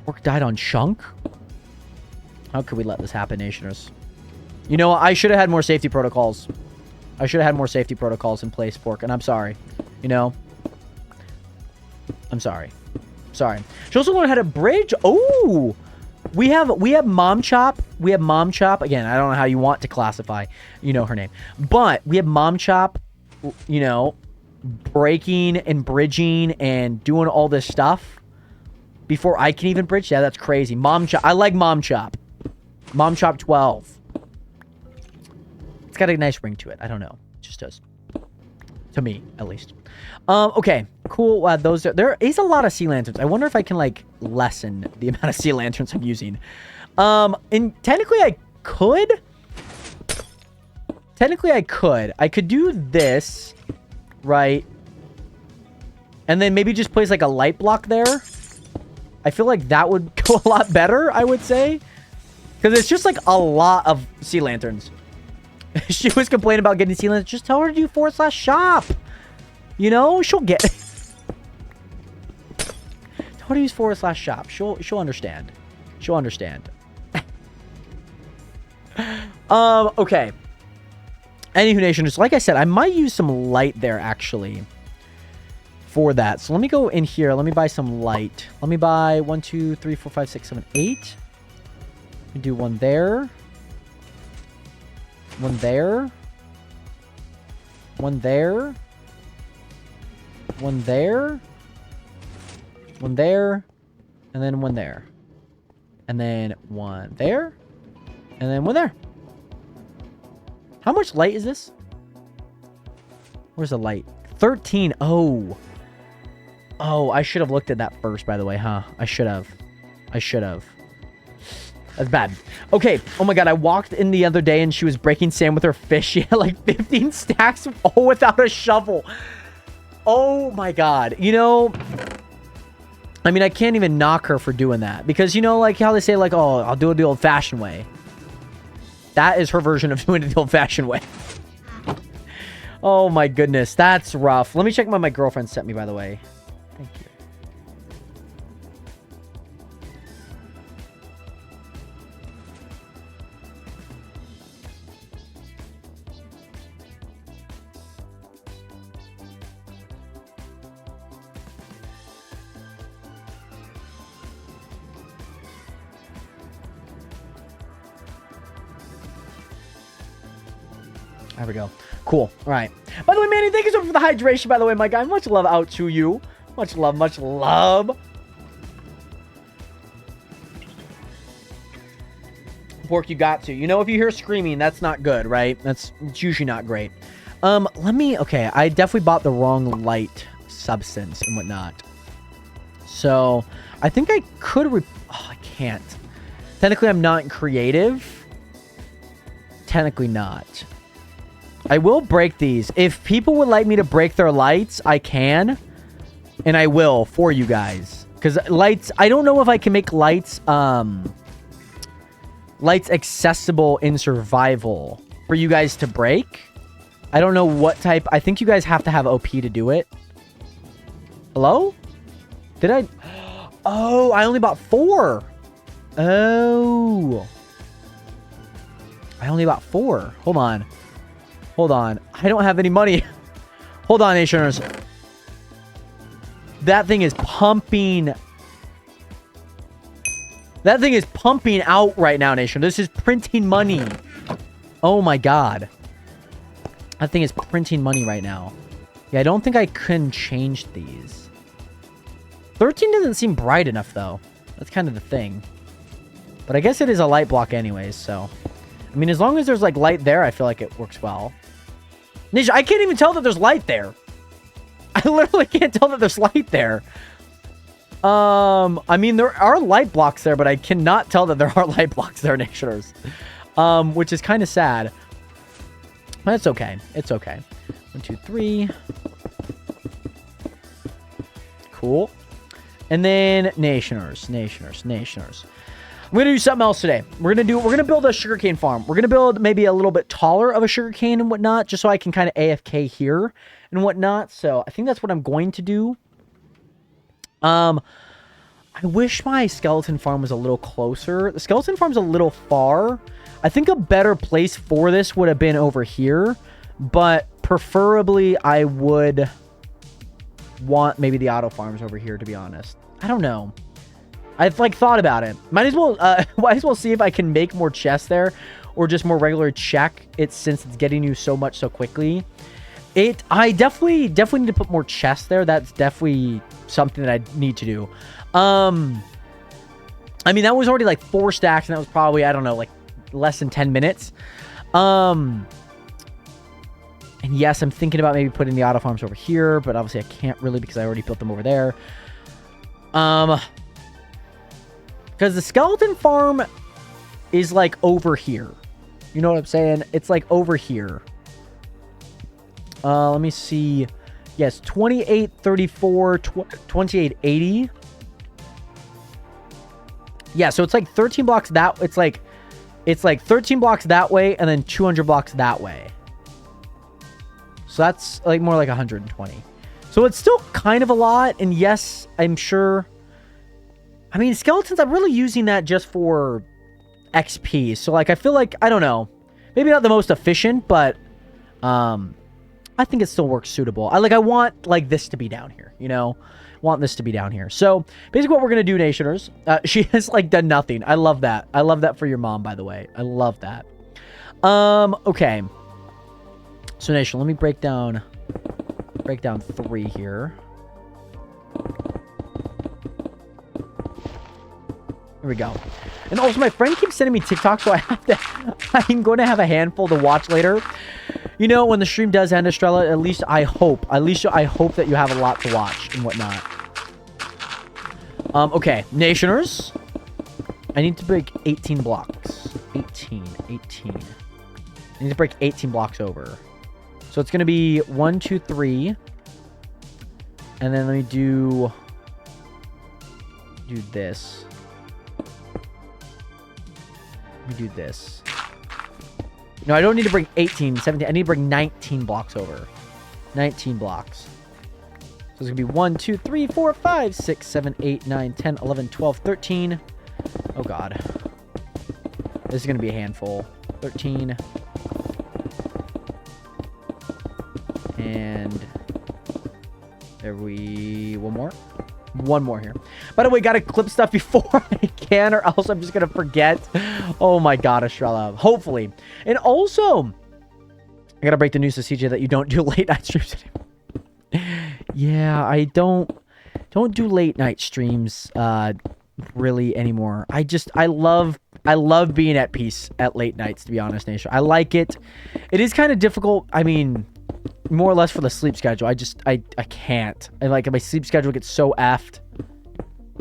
Pork died on Chunk? How could we let this happen, Nationers? You know, I should have had more safety protocols. I should have had more safety protocols in place, Pork, and I'm sorry. You know? I'm sorry. Sorry. She also learned how to bridge. Oh! We have Mom Chop. We have Mom Chop. Again, I don't know how you want to classify, you know, her name. But we have Mom Chop, you know, breaking and bridging and doing all this stuff before I can even bridge. Yeah, that's crazy. Mom Chop. I like Mom Chop. Mom Chop 12. It's got a nice ring to it. I don't know. It just does. To me, at least. Okay, cool. There is a lot of sea lanterns. I wonder if I can like lessen the amount of sea lanterns I'm using. And technically I could. I could do this, right? And then maybe just place like a light block there. I feel like that would go a lot better, I would say. Because it's just like a lot of sea lanterns. She was complaining about getting sea lanterns. Just tell her to do /shop. You know, she'll get. Tell her to use /shop. She'll understand. She'll understand. Okay. Anywho, Nation, just like I said, I might use some light there actually for that. So let me go in here. Let me buy some light. Let me buy 1, 2, 3, 4, 5, 6, 7, 8. Let me do one there. One there. One there. One there. One there. And then one there. And then one there. And then one there. How much light is this? Where's the light? 13. Oh. Oh, I should have looked at that first, by the way, huh? I should have. That's bad. Okay. Oh my god, I walked in the other day and she was breaking sand with her fish. She had like 15 stacks all without a shovel. Oh my god. You know, I mean, I can't even knock her for doing that. Because, you know, like how they say, like, oh, I'll do it the old-fashioned way. That is her version of doing it the old-fashioned way. Oh my goodness. That's rough. Let me check what my girlfriend sent me, by the way. Thank you. There we go. Cool. All right. By the way, Manny, thank you so much for the hydration, by the way, my guy. Much love out to you. Much love, much love. Pork, you got to. You know, if you hear screaming, that's not good, right? It's usually not great. Okay, I definitely bought the wrong light substance and whatnot. So, I think I could I can't. Technically, I'm not creative. Technically not. I will break these. If people would like me to break their lights, I can. And I will for you guys. Because lights, I don't know if I can make lights, lights accessible in survival for you guys to break. I don't know what type. I think you guys have to have OP to do it. Hello? Did I? Oh, I only bought 4. Oh. I only bought 4. Hold on. Hold on. I don't have any money. Hold on, Nationers. That thing is pumping. That thing is pumping out right now, Nation. This is printing money. Oh my god. That thing is printing money right now. Yeah, I don't think I can change these. 13 doesn't seem bright enough, though. That's kind of the thing. But I guess it is a light block anyways, so... I mean, as long as there's, like, light there, I feel like it works well. Ninja, I can't even tell that there's light there. I literally can't tell that there's light there. I mean, there are light blocks there, but I cannot tell that there are light blocks there, Nationers. Which is kind of sad. But it's okay. It's okay. 1, 2, 3. Cool. And then Nationers. I'm gonna do something else today. We're gonna build a sugarcane farm. We're gonna build maybe a little bit taller of a sugarcane and whatnot, just so I can kind of AFK here and whatnot. So I think that's what I'm going to do. I wish my skeleton farm was a little closer. The skeleton farm's a little far. I think a better place for this would have been over here, but preferably I would want maybe the auto farms over here, to be honest. I don't know. I've like thought about it. Might as well see if I can make more chests there, or just more regular check it, since it's getting you so much so quickly. I definitely need to put more chests there. That's definitely something that I need to do. I mean, that was already like 4 stacks, and that was probably, I don't know, like less than 10 minutes. And yes, I'm thinking about maybe putting the auto farms over here, but obviously I can't really because I already built them over there. Because the skeleton farm is like over here. You know what I'm saying? It's like over here. Let me see. Yes, 2834, 2880. Yeah, so it's like 13 blocks that, it's like 13 blocks that way and then 200 blocks that way. So that's like more like 120. So it's still kind of a lot, and yes, I'm sure. I mean, skeletons, I'm really using that just for XP. So like I feel like, I don't know, maybe not the most efficient, but I think it still works suitable. I want like this to be down here, you know? Want this to be down here. So basically what we're gonna do, Nationers, she has like done nothing. I love that. I love that for your mom, by the way. I love that. Okay. So Nation, let me break down 3 here. Here we go. And also my friend keeps sending me TikTok, so I'm going to have a handful to watch later. You know, when the stream does end, Estrella, at least I hope that you have a lot to watch and whatnot. Okay, Nationers. I need to break 18 blocks. 18. I need to break 18 blocks over. So it's going to be 1, 2, 3. And then let me do this. Let me do this. No, I don't need to bring 18, 17. I need to bring 19 blocks over. 19 blocks. So it's going to be 1, 2, 3, 4, 5, 6, 7, 8, 9, 10, 11, 12, 13. Oh, God. This is going to be a handful. 13. And there one more. One more here. By the way, gotta clip stuff before I can, or else I'm just gonna forget. Oh my god, Estrella. Hopefully. And also, I gotta break the news to CJ that you don't do late night streams anymore. Yeah, I don't do late night streams really anymore. I love being at peace at late nights, to be honest, Nation. I like it. It is kind of difficult. I mean, more or less for the sleep schedule. I can't. I like my sleep schedule gets so effed.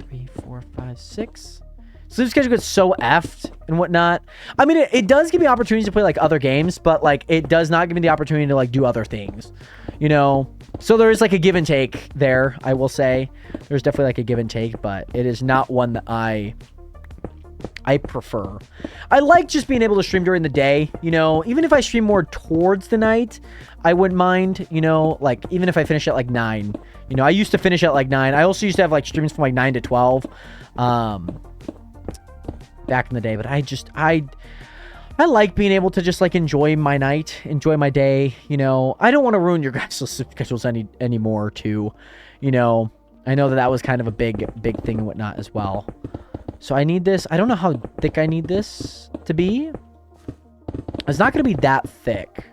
3, 4, 5, 6. Sleep schedule gets so effed and whatnot. I mean, it does give me opportunities to play like other games, but like it does not give me the opportunity to like do other things, you know? So there is like a give and take there, I will say. There's definitely like a give and take, but it is not one that I prefer. I like just being able to stream during the day, you know? Even if I stream more towards the night, I wouldn't mind, you know? Like, even if I finish at like 9. You know, I used to finish at like 9. I also used to have like streams from like 9 to 12. Back in the day, but I like being able to just like enjoy my night, enjoy my day, you know. I don't want to ruin your guys' schedules anymore too, you know. I know that was kind of a big thing and whatnot as well. So I need this. I don't know how thick I need this to be. It's not going to be that thick.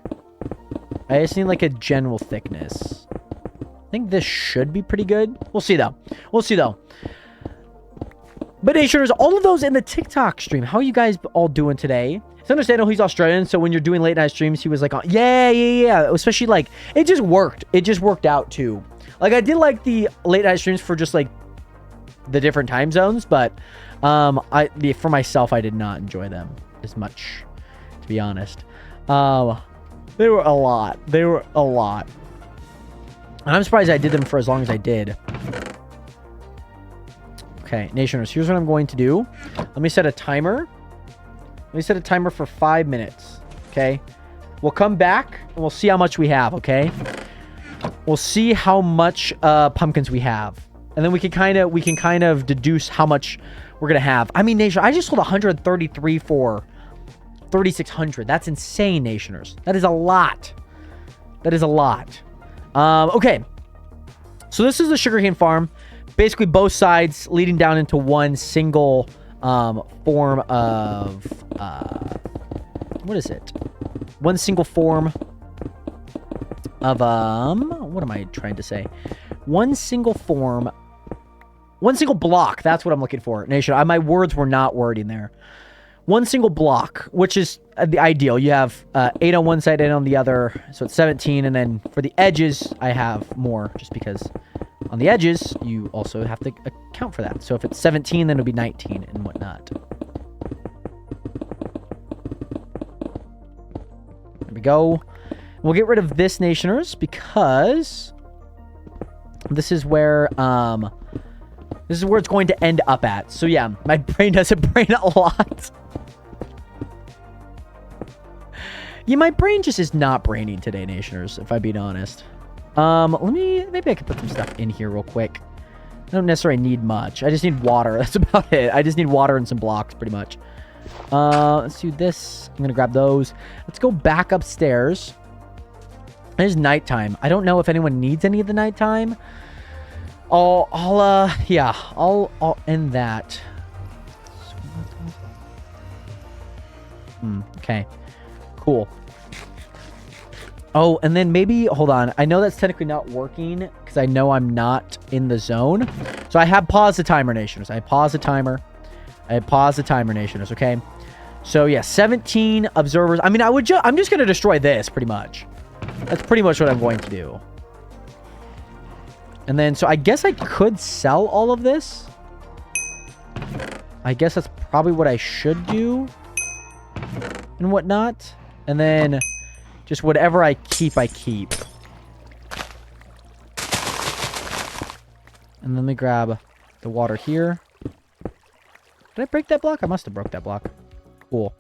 I just need like a general thickness. I think this should be pretty good. We'll see though. But Nationers, all of those in the TikTok stream. How are you guys all doing today? It's understandable he's Australian, so when you're doing late night streams, he was like, yeah. Especially like, it just worked. It just worked out too. Like I did like the late night streams for just like the different time zones, but for myself, I did not enjoy them as much, to be honest. They were a lot. And I'm surprised I did them for as long as I did. Okay, Nationers, here's what I'm going to do. Let me set a timer. Let me set a timer for 5 minutes. Okay. We'll come back and we'll see how much we have, okay? We'll see how much pumpkins we have. And then we can kind of deduce how much we're gonna have. I mean, Nation, I just sold 133 for 3,600. That's insane, Nationers. That is a lot. Okay. So this is the sugarcane farm. Basically, both sides leading down into one single form of what is it? One single form of what am I trying to say? One single block. That's what I'm looking for, Nation. My words were not wording there. One single block, which is the ideal. You have 8 on one side, 8 on the other, so it's 17. And then for the edges, I have more, just because on the edges, you also have to account for that. So if it's 17, then it'll be 19 and whatnot. There we go. We'll get rid of this, Nationers, because this is where it's going to end up at. So yeah, my brain doesn't brain a lot. Yeah, my brain just is not braining today, Nationers, if I'm being honest. Maybe I could put some stuff in here real quick. I don't necessarily need much. I just need water. That's about it. I just need water and some blocks, pretty much. Let's do this. I'm gonna grab those. Let's go back upstairs. It is nighttime. I don't know if anyone needs any of the nighttime. I'll end that. Okay. Cool. Oh, and then maybe, hold on. I know that's technically not working because I know I'm not in the zone. So I have paused the timer, Nationers. I paused the timer, Nationers, okay? So yeah, 17 observers. I mean, I'm just going to destroy this pretty much. That's pretty much what I'm going to do. And then, so I guess I could sell all of this. I guess that's probably what I should do and whatnot. And then just whatever I keep, I keep. And then let me grab the water here. Did I break that block? I must have broke that block. Cool.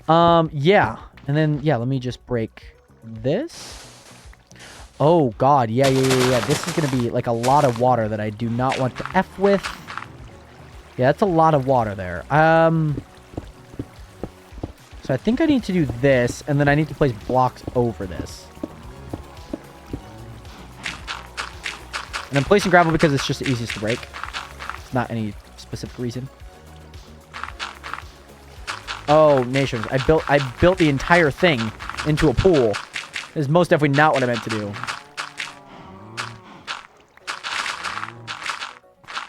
Yeah. And then, yeah, let me just break this. Oh, God. Yeah. This is going to be like a lot of water that I do not want to F with. Yeah, that's a lot of water there. So I think I need to do this, and then I need to place blocks over this. And I'm placing gravel because it's just the easiest to break. It's not any specific reason. Oh, Nations. I built the entire thing into a pool. is most definitely not what I meant to do.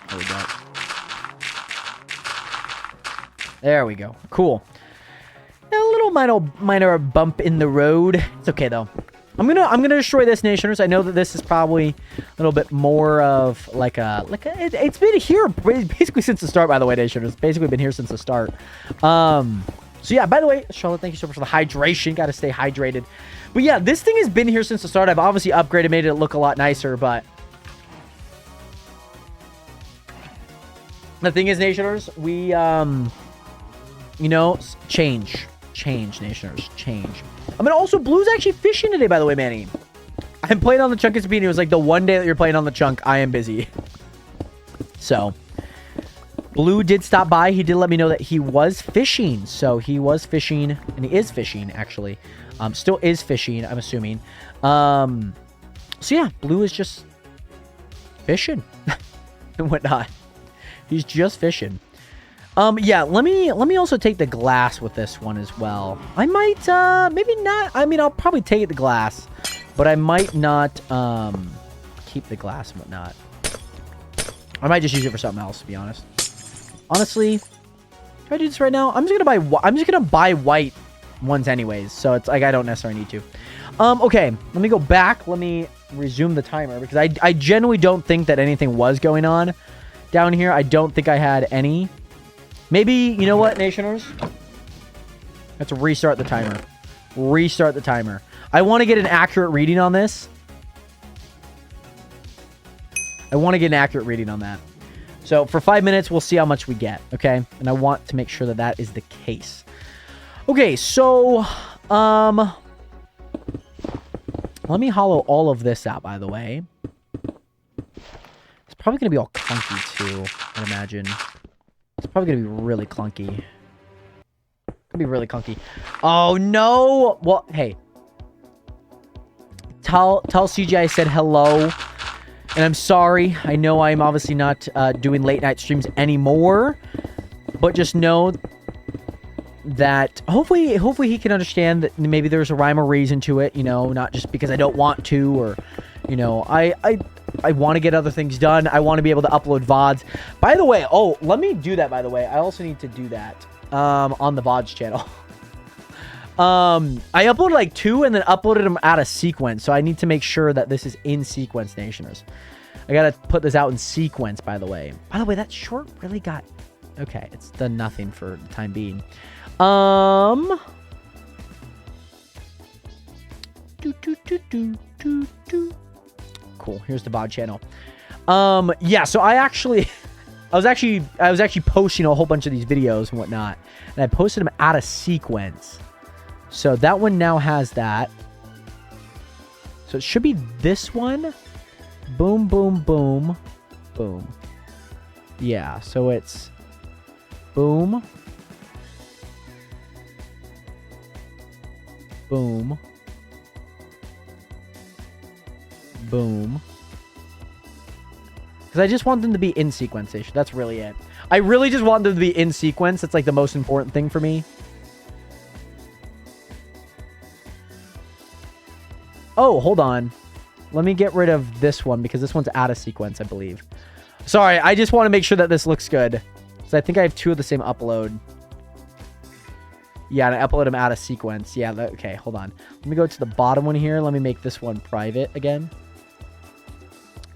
There we go. There we go. Cool. A little minor bump in the road. It's okay though. I'm gonna destroy this, Nationers. I know that this is probably a little bit more of it's been here basically since the start, by the way, Nationers. It's basically been here since the start. So yeah, by the way, Charlotte, thank you so much for the hydration. Gotta stay hydrated. But yeah, this thing has been here since the start. I've obviously upgraded, made it look a lot nicer, but the thing is, Nationers, we you know, change, Nationers, change. I mean, also, Blue's actually fishing today, by the way, Manny. I'm playing on the Chunk and Sabine. It was like the one day that you're playing on the Chunk, I am busy. So, Blue did stop by. He did let me know that he was fishing. So, he was fishing, and he is fishing, actually. Still is fishing, I'm assuming. So, yeah, Blue is just fishing and whatnot. He's just fishing. Yeah, let me also take the glass with this one as well. I might, maybe not. I mean, I'll probably take the glass, but I might not, keep the glass and whatnot. I might just use it for something else, to be honest. Honestly, do I do this right now? I'm just gonna buy white ones anyways, so it's like I don't necessarily need to. Okay, let me go back. Let me resume the timer because I genuinely don't think that anything was going on down here. I don't think I had any. Maybe, you know what, Nationers? Let's restart the timer. Restart the timer. I want to get an accurate reading on this. I want to get an accurate reading on that. So for 5 minutes, we'll see how much we get, okay? And I want to make sure that that is the case. Okay, so, let me hollow all of this out, by the way. It's probably going to be all clunky, too, I'd imagine. It's probably going to be really clunky. Could be really clunky. Oh, no! Well, hey. Tell CJ I said hello. And I'm sorry. I know I'm obviously not doing late night streams anymore. But just know that hopefully he can understand that maybe there's a rhyme or reason to it. You know, not just because I don't want to or, you know, I want to get other things done. I want to be able to upload VODs. By the way, oh, let me do that, by the way. I also need to do that on the VODs channel. I uploaded like 2 and then uploaded them out of sequence. So I need to make sure that this is in sequence, Nationers. I got to put this out in sequence, by the way. By the way, that short really got... Okay, it's done nothing for the time being. Cool. Here's the VOD channel. Yeah, so I was actually posting a whole bunch of these videos and whatnot, and I posted them out of sequence. So that one now has that. So it should be this one. Boom, boom, boom, boom. Yeah, so it's boom, boom, boom. Because I just want them to be in sequence. That's really it. I really just want them to be in sequence. That's like the most important thing for me. Oh, hold on. Let me get rid of this one because this one's out of sequence, I believe. Sorry, I just want to make sure that this looks good. So I think I have 2 of the same upload. Yeah, and I upload them out of sequence. Yeah, okay, hold on. Let me go to the bottom one here. Let me make this one private again.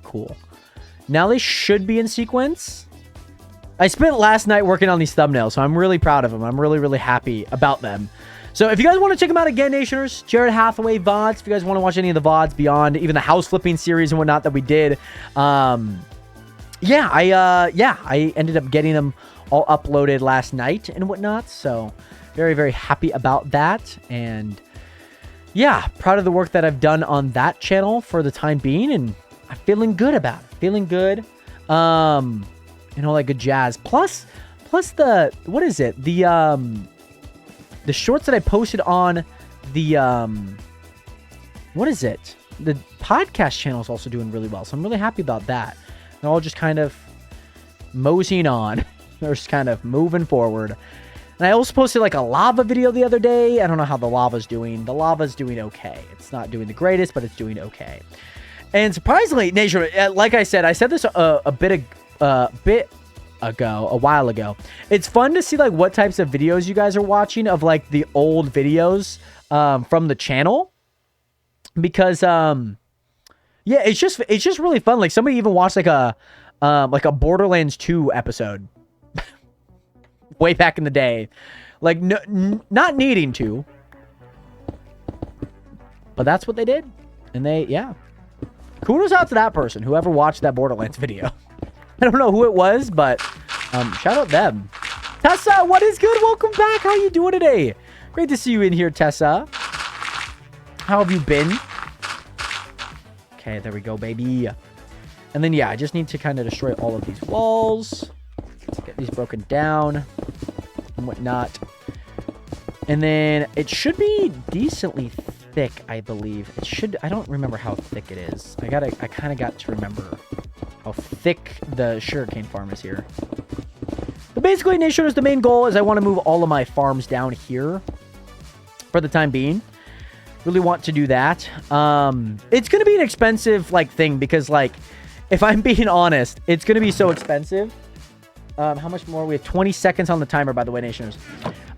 Cool. Now they should be in sequence. I spent last night working on these thumbnails, so I'm really proud of them. I'm really, really happy about them. So if you guys want to check them out again, Nationers, Jared Hathaway VODs, if you guys want to watch any of the VODs beyond even the house flipping series and whatnot that we did, yeah, I ended up getting them all uploaded last night and whatnot. So very, very happy about that. And yeah, proud of the work that I've done on that channel for the time being. And I'm feeling good about it. Feeling good. And all that good jazz. Plus the, what is it? The shorts that I posted on the, what is it? The podcast channel is also doing really well. So I'm really happy about that. They're all just kind of moseying on. They're just kind of moving forward. And I also posted like a lava video the other day. I don't know how the lava's doing. The lava's doing okay. It's not doing the greatest, but it's doing okay. And surprisingly, Nation, like I said this a while ago. It's fun to see like what types of videos you guys are watching of like the old videos from the channel, because yeah, it's just really fun. Like somebody even watched like a Borderlands 2 episode way back in the day, like not needing to, but that's what they did. And yeah, kudos out to that person, whoever watched that Borderlands video. I don't know who it was, but shout out them. Tessa, what is good? Welcome back. How you doing today? Great to see you in here, Tessa. How have you been? Okay, there we go, baby. And then, yeah, I just need to kind of destroy all of these walls. Let's get these broken down and whatnot. And then it should be decently thick, I believe. It should. I don't remember how thick it is. I kind of got to remember how thick the sugarcane farm is here. But basically, Nation, the main goal is I want to move all of my farms down here for the time being. Really want to do that. It's going to be an expensive like thing because like, if I'm being honest, it's going to be so expensive. How much more? We have 20 seconds on the timer, by the way, Nationers.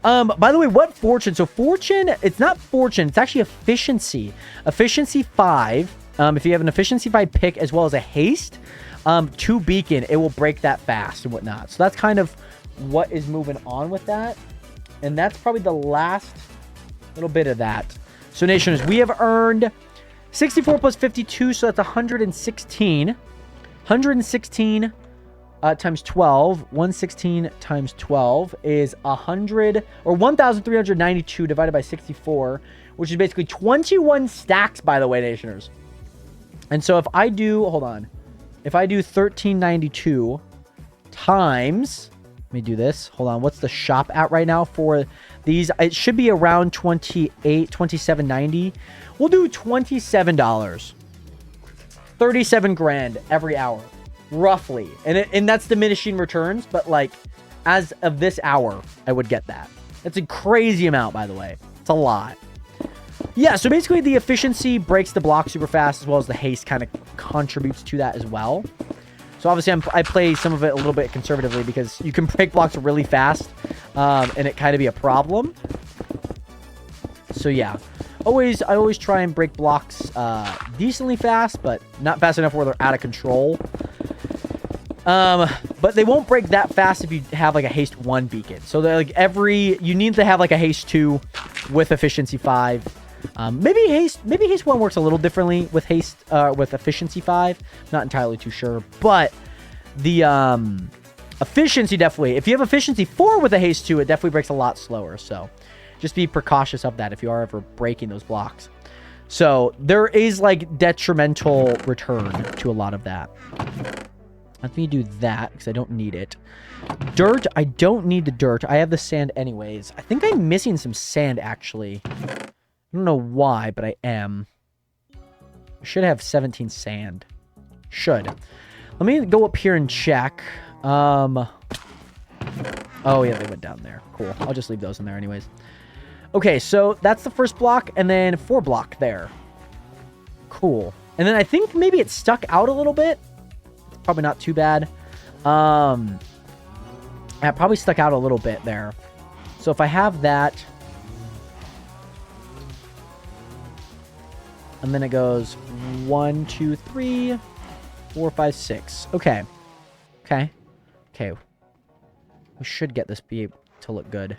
By the way, what fortune? So fortune, it's not fortune. It's actually efficiency. Efficiency 5. If you have an efficiency 5 pick as well as a haste, 2 beacon, it will break that fast and whatnot. So that's kind of what is moving on with that. And that's probably the last little bit of that. So Nationers, we have earned 64 plus 52. So that's 116. 116 times 12. 116 times 12 is 100 or 1,392 divided by 64, which is basically 21 stacks, by the way, Nationers. And so if I do, hold on. If I do 1392 times, let me do this. Hold on. What's the shop at right now for these? It should be around 27.90. We'll do $27. 37 grand every hour, roughly. And that's diminishing returns, but like as of this hour, I would get that. That's a crazy amount, by the way. It's a lot. Yeah, so basically the efficiency breaks the block super fast, as well as the haste kind of contributes to that as well. So obviously I play some of it a little bit conservatively because you can break blocks really fast, and it kind of be a problem. So yeah, I always try and break blocks decently fast, but not fast enough where they're out of control. But they won't break that fast if you have like a haste 1 beacon. So they're like you need to have like a haste 2 with efficiency 5. Maybe haste 1 works a little differently with with efficiency 5. Not entirely too sure, but the efficiency definitely. If you have efficiency 4 with a haste 2, it definitely breaks a lot slower. So just be precautious of that if you are ever breaking those blocks. So there is like detrimental return to a lot of that. Let me do that because I don't need it. Dirt, I don't need the dirt. I have the sand anyways. I think I'm missing some sand actually. I don't know why, but I am. I should have 17 sand. Should. Let me go up here and check. Oh, yeah, they went down there. Cool. I'll just leave those in there anyways. Okay, so that's the first block, and then 4 block there. Cool. And then I think maybe it stuck out a little bit. It's probably not too bad. It probably stuck out a little bit there. So if I have that... And then it goes 1, 2, 3, 4, 5, 6. Okay. Okay. Okay. We should get this to look good.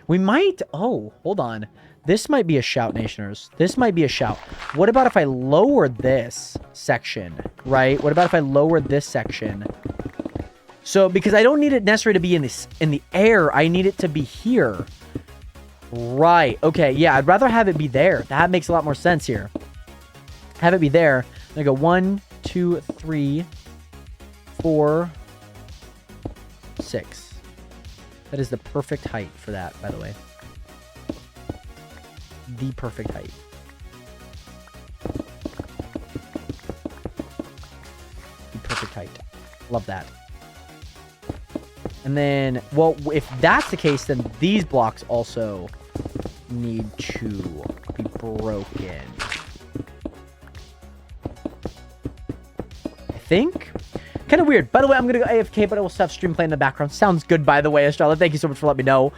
We might... Oh, hold on. This might be a shout, Nationers. This might be a shout. What about if I lower this section, right? What about if I lower this section? So, because I don't need it necessarily to be in the air. I need it to be here. Right. Okay. Yeah, I'd rather have it be there. That makes a lot more sense here. Have it be there. Then I go 1, 2, 3, 4, 6. That is the perfect height for that, by the way. The perfect height. The perfect height. Love that. And then, well, if that's the case, then these blocks also need to be broken. I think. Kind of weird. By the way, I'm going to go AFK, but I will still have stream playing in the background. Sounds good, by the way, Estrella. Thank you so much for letting me know.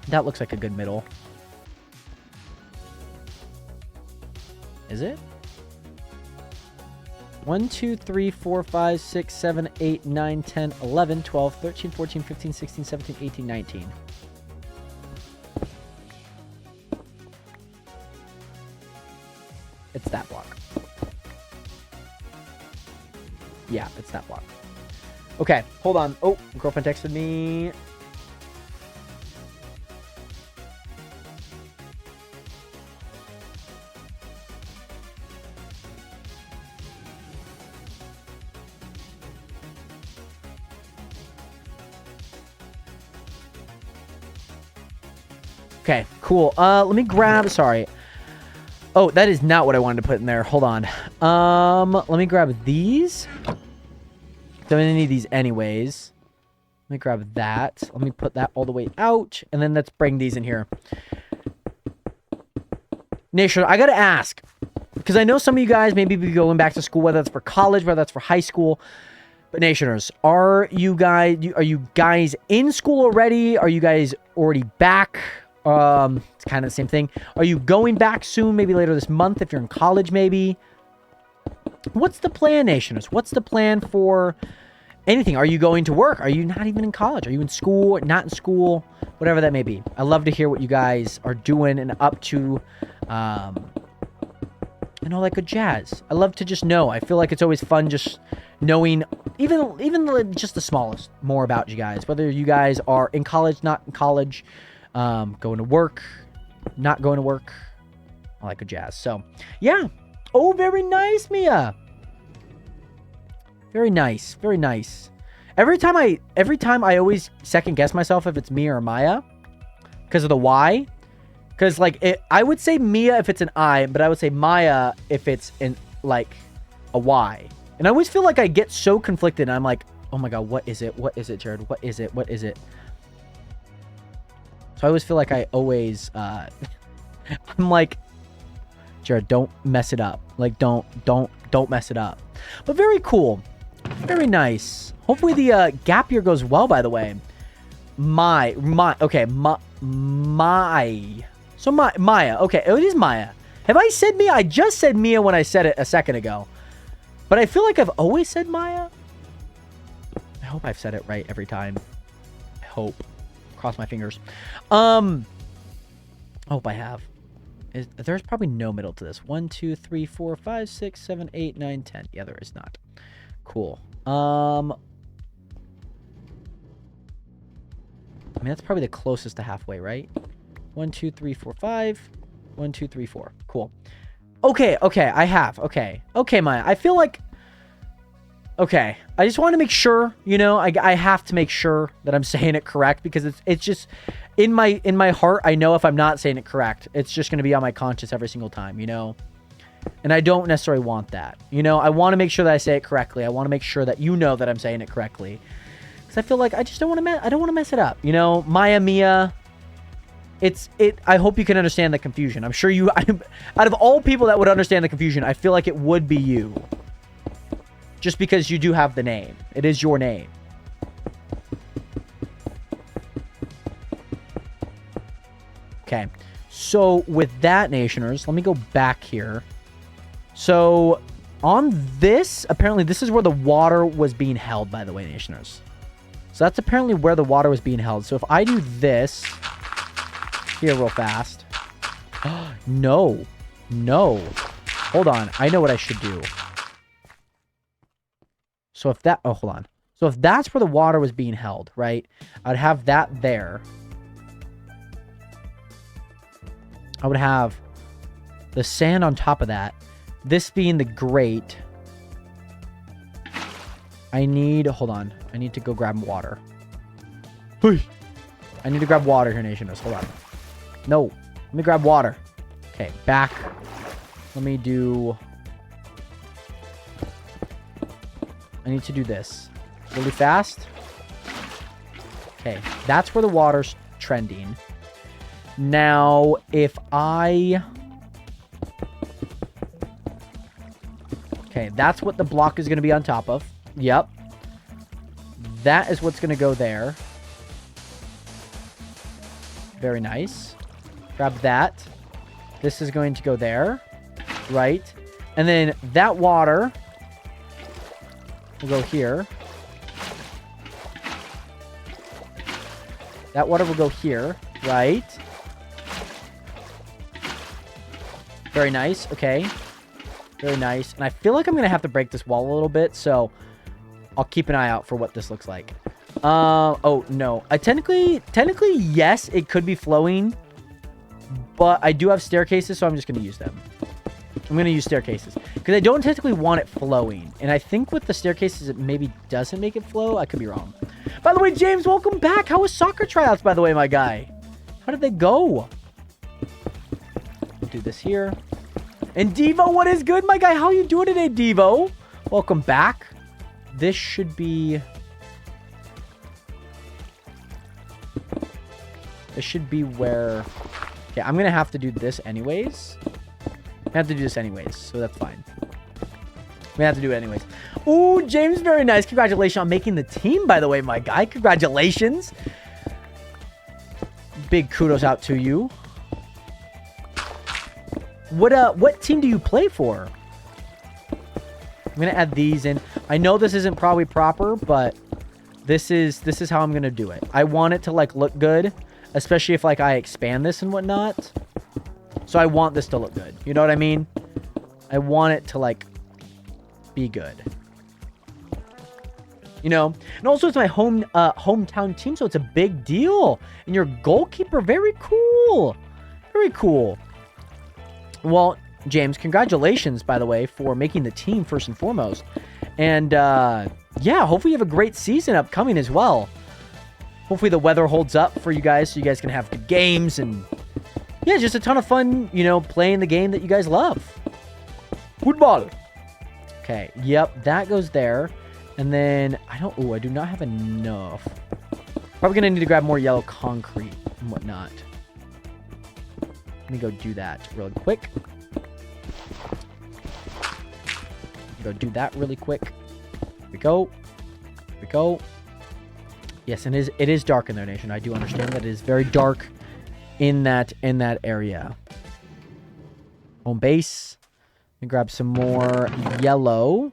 That looks like a good middle. Is it? 1, 2, 3, 4, 5, 6, 7, 8, 9, 10, 11, 12, 13, 14, 15, 16, 17, 18, 19. It's that block. Yeah, it's that block. Okay, hold on. Oh, girlfriend texted me. Okay, cool. Let me grab, sorry. Oh, that is not what I wanted to put in there. Hold on. Let me grab these. I'm gonna need these anyways. Let me grab that. Let me put that all the way out. And then let's bring these in here. Nation, I gotta ask. Because I know some of you guys maybe be going back to school, whether that's for college, whether that's for high school. But Nationers, are you guys in school already? Are you guys already back? It's kind of the same thing. Are you going back soon? Maybe later this month if you're in college, maybe. What's the plan, Nationers? What's the plan for anything? Are you going to work? Are you not even in college? Are you in school? Not in school? Whatever that may be. I love to hear what you guys are doing and up to. And all that good jazz. I love to just know. I feel like it's always fun just knowing even just the smallest more about you guys. Whether you guys are in college, not in college, going to work, not going to work, all that good jazz. So, yeah. Oh, very nice, Mia. Very nice. Very nice. Every time I always second guess myself if it's Mia or Maya because of the Y. Because, like, I would say Mia if it's an I, but I would say Maya if it's in, like, a Y. And I always feel like I get so conflicted. And I'm like, oh my God, what is it? What is it, Jared? What is it? What is it? So I always feel like I always, I'm like, Jared, don't mess it up. Like, don't mess it up. But very cool. Very nice. Hopefully the gap year goes well, by the way. Okay, So Maya. Okay, it is Maya. Have I said Mia? I just said Mia when I said it a second ago. But I feel like I've always said Maya. I hope I've said it right every time. I hope. Cross my fingers. I hope I have. There's probably no middle to this. 1, 2, 3, 4, 5, 6, 7, 8, 9, 10. Yeah, there is not. Cool. I mean, that's probably the closest to halfway, right? 1, 2, 3, 4, 5. 1, 2, 3, 4. Cool. Okay, I have. Okay, Maya. I feel like... Okay, I just want to make sure, you know, I have to make sure that I'm saying it correct because it's just in my heart. I know if I'm not saying it correct, it's just going to be on my conscience every single time, you know, and I don't necessarily want that, you know. I want to make sure that I say it correctly. I want to make sure that you know that I'm saying it correctly because I feel like I just don't want to mess it up, you know. Maya, Mia. I hope you can understand the confusion. I'm sure you, out of all people that would understand the confusion, I feel like it would be you. Just because you do have the name. It is your name. Okay. So, with that, Nationers, let me go back here. So, on this, apparently this is where the water was being held, by the way, Nationers. So, that's apparently where the water was being held. So, if I do this here real fast. No. Hold on. I know what I should do. So if that... Oh, hold on. So if that's where the water was being held, right? I'd have that there. I would have the sand on top of that. This being the grate. I need... Hold on. I need to go grab water. Hey. I need to grab water here, Nationers. Hold on. No. Let me grab water. Okay, back. Let me do... I need to do this. really fast. Okay, that's where the water's trending. Now, if I... Okay, that's what the block is going to be on top of. Yep. That is what's going to go there. Very nice. Grab that. This is going to go there. Right. And then that water will go here. That water will go here. Right. Very nice. Okay. Very nice. And I feel like I'm going to have to break this wall a little bit, so I'll keep an eye out for what this looks like. Oh, no. Technically, yes, it could be flowing, but I do have staircases, so I'm just going to use them. I'm going to use staircases because I don't technically want it flowing. And I think with the staircases, it maybe doesn't make it flow. I could be wrong. By the way, James, welcome back. How was soccer tryouts, by the way, my guy? How did they go? Do this here. And Devo, what is good, my guy? How you doing today, Devo? Welcome back. This should be... This should be where... Okay, I'm going to have to do this anyways. I have to do this anyways, so that's fine. We have to do it anyways. Ooh, James, very nice. Congratulations on making the team, by the way, my guy. Congratulations. Big kudos out to you. What team do you play for? I'm gonna add these in. I know this isn't probably proper, but this is how I'm gonna do it. I want it to like look good, especially if like I expand this and whatnot. So I want this to look good. You know what I mean? I want it to like be good. You know, and also it's my hometown team, so it's a big deal. And your goalkeeper, very cool, very cool. Well, James, congratulations, by the way, for making the team first and foremost. And, yeah, hopefully you have a great season upcoming as well. Hopefully the weather holds up for you guys so you guys can have good games and, yeah, just a ton of fun, you know, playing the game that you guys love. Football. Okay, yep, that goes there. And then, I do not have enough. Probably going to need to grab more yellow concrete and whatnot. Let me go do that really quick. Go do that really quick. Here we go. Here we go. Yes, and it is dark in there, nation. I do understand that it is very dark in that area. Home base. Let me grab some more yellow.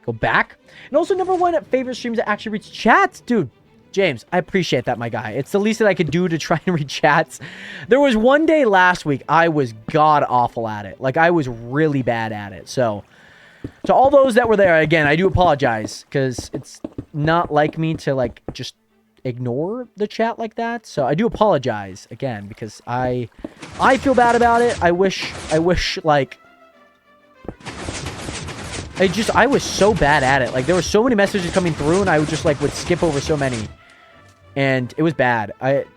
Go back. And also number one at favorite streams that actually reach chats, dude. James, I appreciate that, my guy. It's the least that I could do to try and read chats. There was one day last week I was god-awful at it. Like, I was really bad at it. So all those that were there, again, I do apologize. Because it's not like me to, like, just ignore the chat like that. So I do apologize, again, because I feel bad about it. I wish, like... I was so bad at it. Like, there were so many messages coming through, and I would just, like, would skip over so many. And it was bad.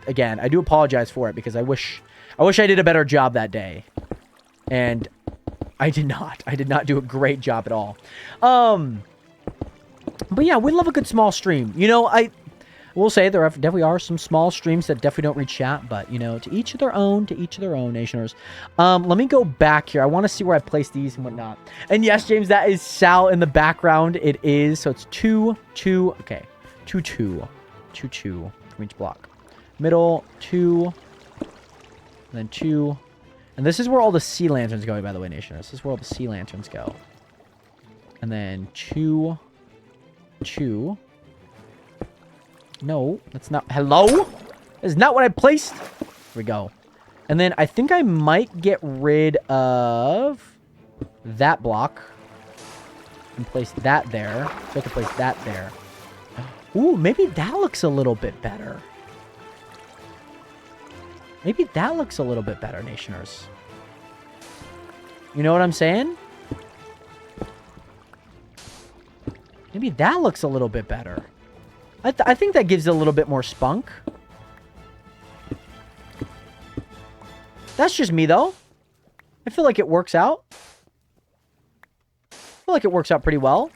Again, I do apologize for it because I wish I did a better job that day. And I did not. I did not do a great job at all. But yeah, we love a good small stream. You know, I will say there definitely are some small streams that definitely don't reach chat, but you know, to each their own, Nationers. Let me go back here. I want to see where I place these and whatnot. And yes, James, that is Sal in the background. It is. So it's 2, 2. Okay. 2, 2. 2, 2 from each block. Middle, 2. And then 2. And this is where all the sea lanterns go, by the way, Nation. This is where all the sea lanterns go. And then 2, 2. No, that's not... Hello? That's not what I placed. Here we go. And then I think I might get rid of that block and place that there. So I can place that there. Ooh, maybe that looks a little bit better. Maybe that looks a little bit better, Nationers. You know what I'm saying? Maybe that looks a little bit better. I think that gives it a little bit more spunk. That's just me, though. I feel like it works out. I feel like it works out pretty well.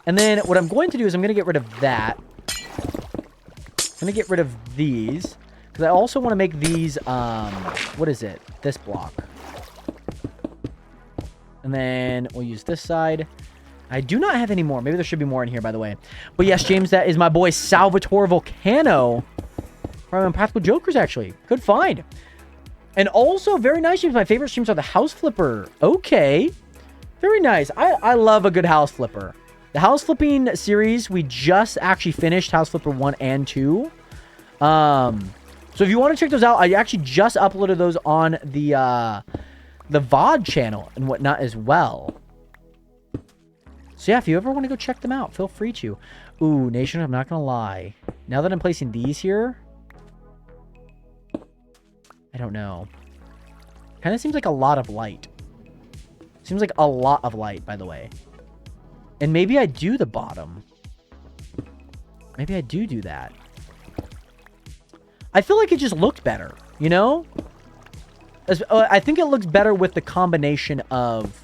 And then what I'm going to do is I'm going to get rid of that. I'm going to get rid of these. Because I also want to make these, what is it? This block. And then we'll use this side. I do not have any more. Maybe there should be more in here, by the way. But yes, James, that is my boy Salvatore Volcano from Impractical Jokers, actually. Good find. And also, very nice, James. My favorite streams are the House Flipper. Okay. Very nice. I love a good House Flipper. The House Flipping series, we just actually finished House Flipper 1 and 2. So if you want to check those out, I actually just uploaded those on the VOD channel and whatnot as well. So yeah, if you ever want to go check them out, feel free to. Ooh, Nation, I'm not going to lie. Now that I'm placing these here, I don't know. Kind of seems like a lot of light. Seems like a lot of light, by the way. And maybe I do the bottom. Maybe I do that. I feel like it just looked better, you know? I think it looks better with the combination of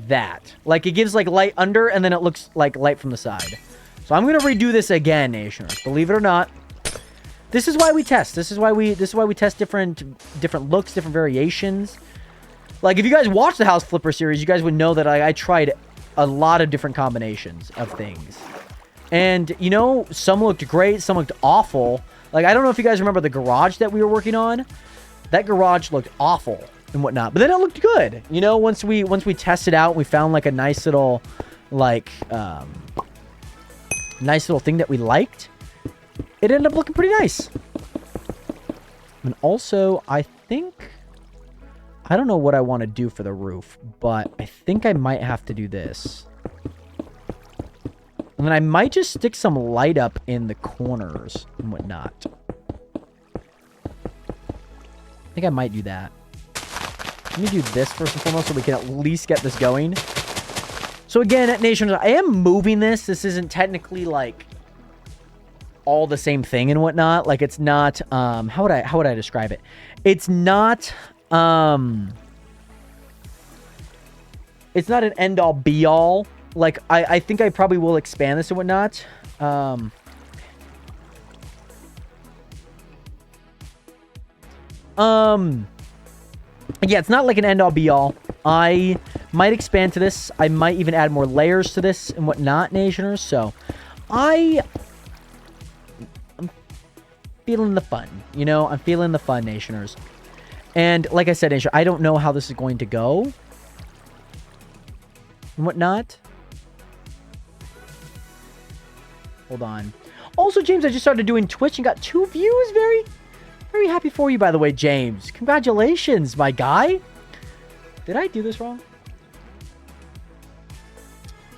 that. Like, it gives, like, light under, and then it looks like light from the side. So I'm going to redo this again, Nationers. Believe it or not. This is why we test. This is why we test different looks, different variations. Like, if you guys watch the House Flipper series, you guys would know that I tried a lot of different combinations of things. And, you know, some looked great, some looked awful. Like, I don't know if you guys remember the garage that we were working on. That garage looked awful and whatnot. But then it looked good. You know, once we tested out, we found, like, a nice little, like, nice little thing that we liked. It ended up looking pretty nice. And also, I don't know what I want to do for the roof, but I think I might have to do this. And then I might just stick some light up in the corners and whatnot. I think I might do that. Let me do this first and foremost so we can at least get this going. So again, Nations, I am moving this. This isn't technically like all the same thing and whatnot. Like, it's not, how would I describe it? It's not an end all be all. Like, I think I probably will expand this and whatnot. Yeah, it's not like an end all be all. I might expand to this. I might even add more layers to this and whatnot, Nationers. So I'm feeling the fun, you know? I'm feeling the fun, Nationers. And like I said, Nation, I don't know how this is going to go and whatnot. Hold on. Also, James, I just started doing Twitch and got 2 views. Very, very happy for you, by the way, James. Congratulations, my guy. Did I do this wrong?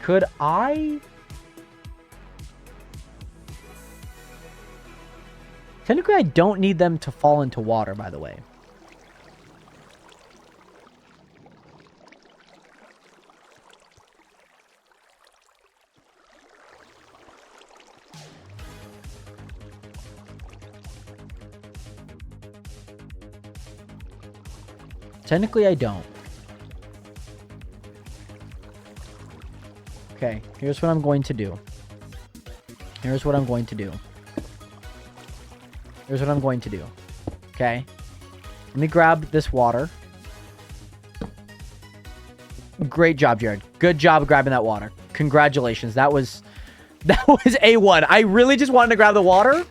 Could I... Technically, I don't need them to fall into water, by the way. Technically, I don't. Okay, here's what I'm going to do. Here's what I'm going to do. Here's what I'm going to do. Okay? Let me grab this water. Great job, Jared. Good job grabbing that water. Congratulations. That was A1. I really just wanted to grab the water.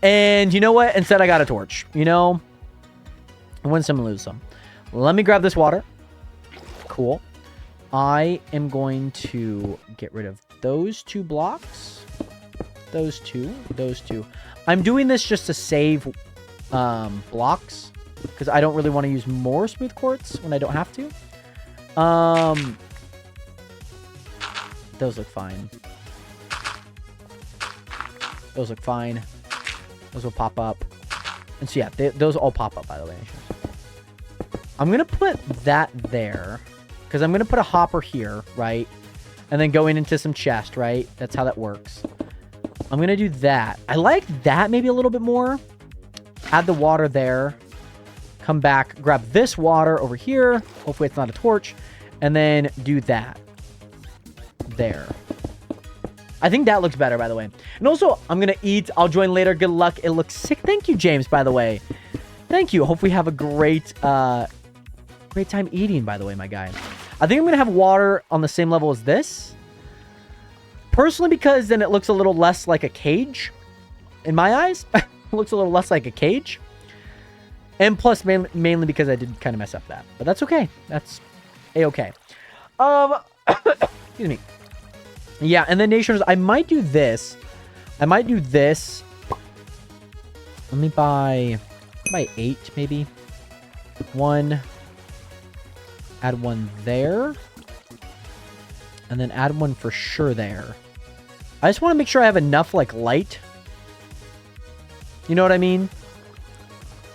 And you know what? Instead, I got a torch. You know? Win some and lose some. Let me grab this water. Cool. I am going to get rid of those 2 blocks. Those two. I'm doing this just to save blocks, because I don't really want to use more smooth quartz when I don't have to. Those look fine. Those look fine. Those will pop up. And so yeah, those all pop up, by the way. I'm going to put that there, because I'm going to put a hopper here, right? And then going into some chest, right? That's how that works. I'm going to do that. I like that maybe a little bit more. Add the water there. Come back, grab this water over here. Hopefully it's not a torch. And then do that. There. I think that looks better, by the way. And also, I'm going to eat. I'll join later. Good luck. It looks sick. Thank you, James, by the way. Thank you. Hope we have a great time eating, by the way, my guy. I think I'm going to have water on the same level as this. Personally, because then it looks a little less like a cage. In my eyes, it looks a little less like a cage. And plus, mainly because I did kind of mess up that. But that's okay. That's A-okay. Excuse me. Yeah, and then Nationers, I might do this. Let me buy 8, maybe. 1. Add 1 there. And then add 1 for sure there. I just want to make sure I have enough, like, light. You know what I mean?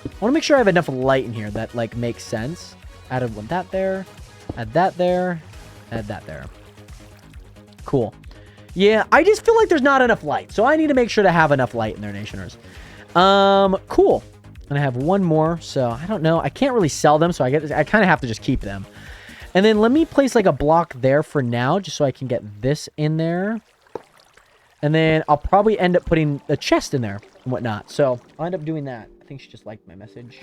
I want to make sure I have enough light in here that, like, makes sense. Added 1 that there. Add that there. Add that there. Cool. Yeah, I just feel like there's not enough light. So I need to make sure to have enough light in there, Nationers. Cool. And I have 1 more. So I don't know. I can't really sell them. So I kind of have to just keep them. And then let me place like a block there for now. Just so I can get this in there. And then I'll probably end up putting a chest in there and whatnot. So I'll end up doing that. I think she just liked my message.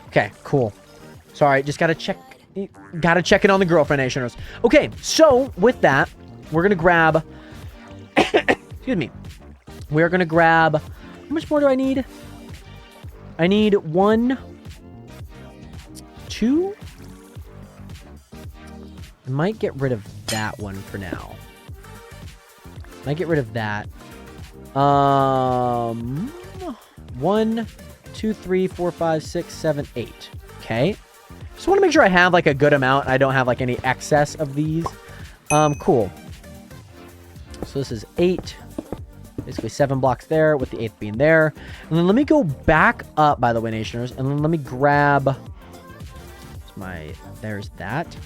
Okay, cool. Sorry, just gotta check it on the girlfriend Nationers. Okay, so with that, we're gonna grab excuse me. We're gonna grab, how much more do I need? I need 1, 2. I might get rid of that one for now. Might get rid of that. 1, 2, 3, 4, 5, 6, 7, 8. Okay. Just want to make sure I have like a good amount. I don't have like any excess of these. Cool. So this is 8. Basically 7 blocks there with the 8th being there. And then let me go back up, by the way, Nationers. And then let me grab there's that.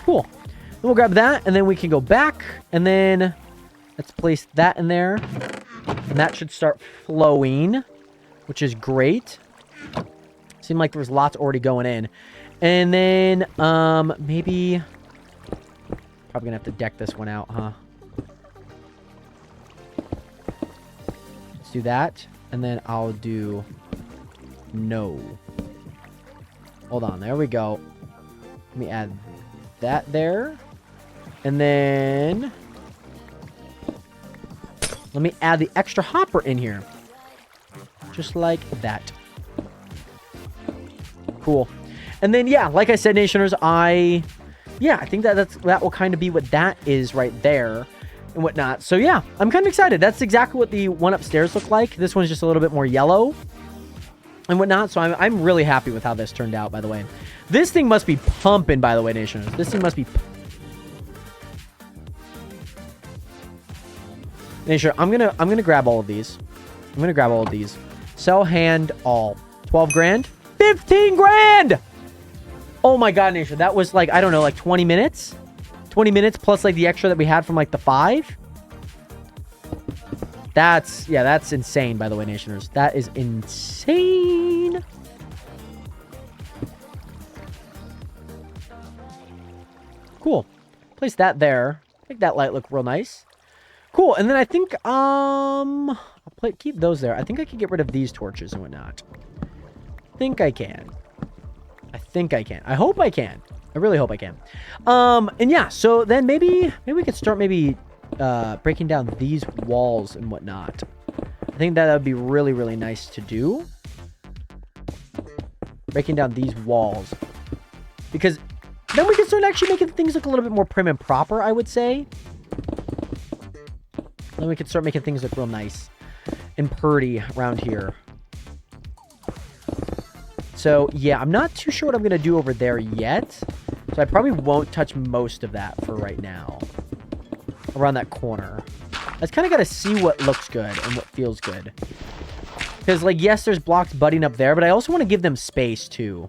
Cool. Then we'll grab that and then we can go back and then let's place that in there. And that should start flowing, which is great. Seemed like there was lots already going in. And then, maybe... Probably gonna have to deck this one out, huh? Let's do that. And then I'll do... No. Hold on, there we go. Let me add that there. And then... Let me add the extra hopper in here. Just like that. Cool. And then, yeah, like I said, Nationers, I think that will kind of be what that is right there and whatnot. So, yeah, I'm kind of excited. That's exactly what the one upstairs looked like. This one's just a little bit more yellow and whatnot. So, I'm really happy with how this turned out, by the way. This thing must be pumping, by the way, Nationers. This thing must be... Sure, I'm gonna grab all of these. I'm gonna grab all of these. Sell hand all. 12 grand? 15 grand! Oh my god, Nation. That was like, I don't know, like 20 minutes? 20 minutes plus like the extra that we had from like the 5? That's insane, by the way, Nationers. That is insane. Cool. Place that there. Make that light look real nice. Cool, and then I think, I'll keep those there. I think I can get rid of these torches and whatnot. I think I can. I hope I can. I really hope I can. And yeah, so then maybe we could start breaking down these walls and whatnot. I think that would be really, really nice to do. Breaking down these walls. Because then we can start actually making things look a little bit more prim and proper, I would say. Then we can start making things look real nice and purty around here. So, yeah, I'm not too sure what I'm going to do over there yet. So I probably won't touch most of that for right now. Around that corner. I just kind of got to see what looks good and what feels good. Because, like, yes, there's blocks butting up there, but I also want to give them space, too.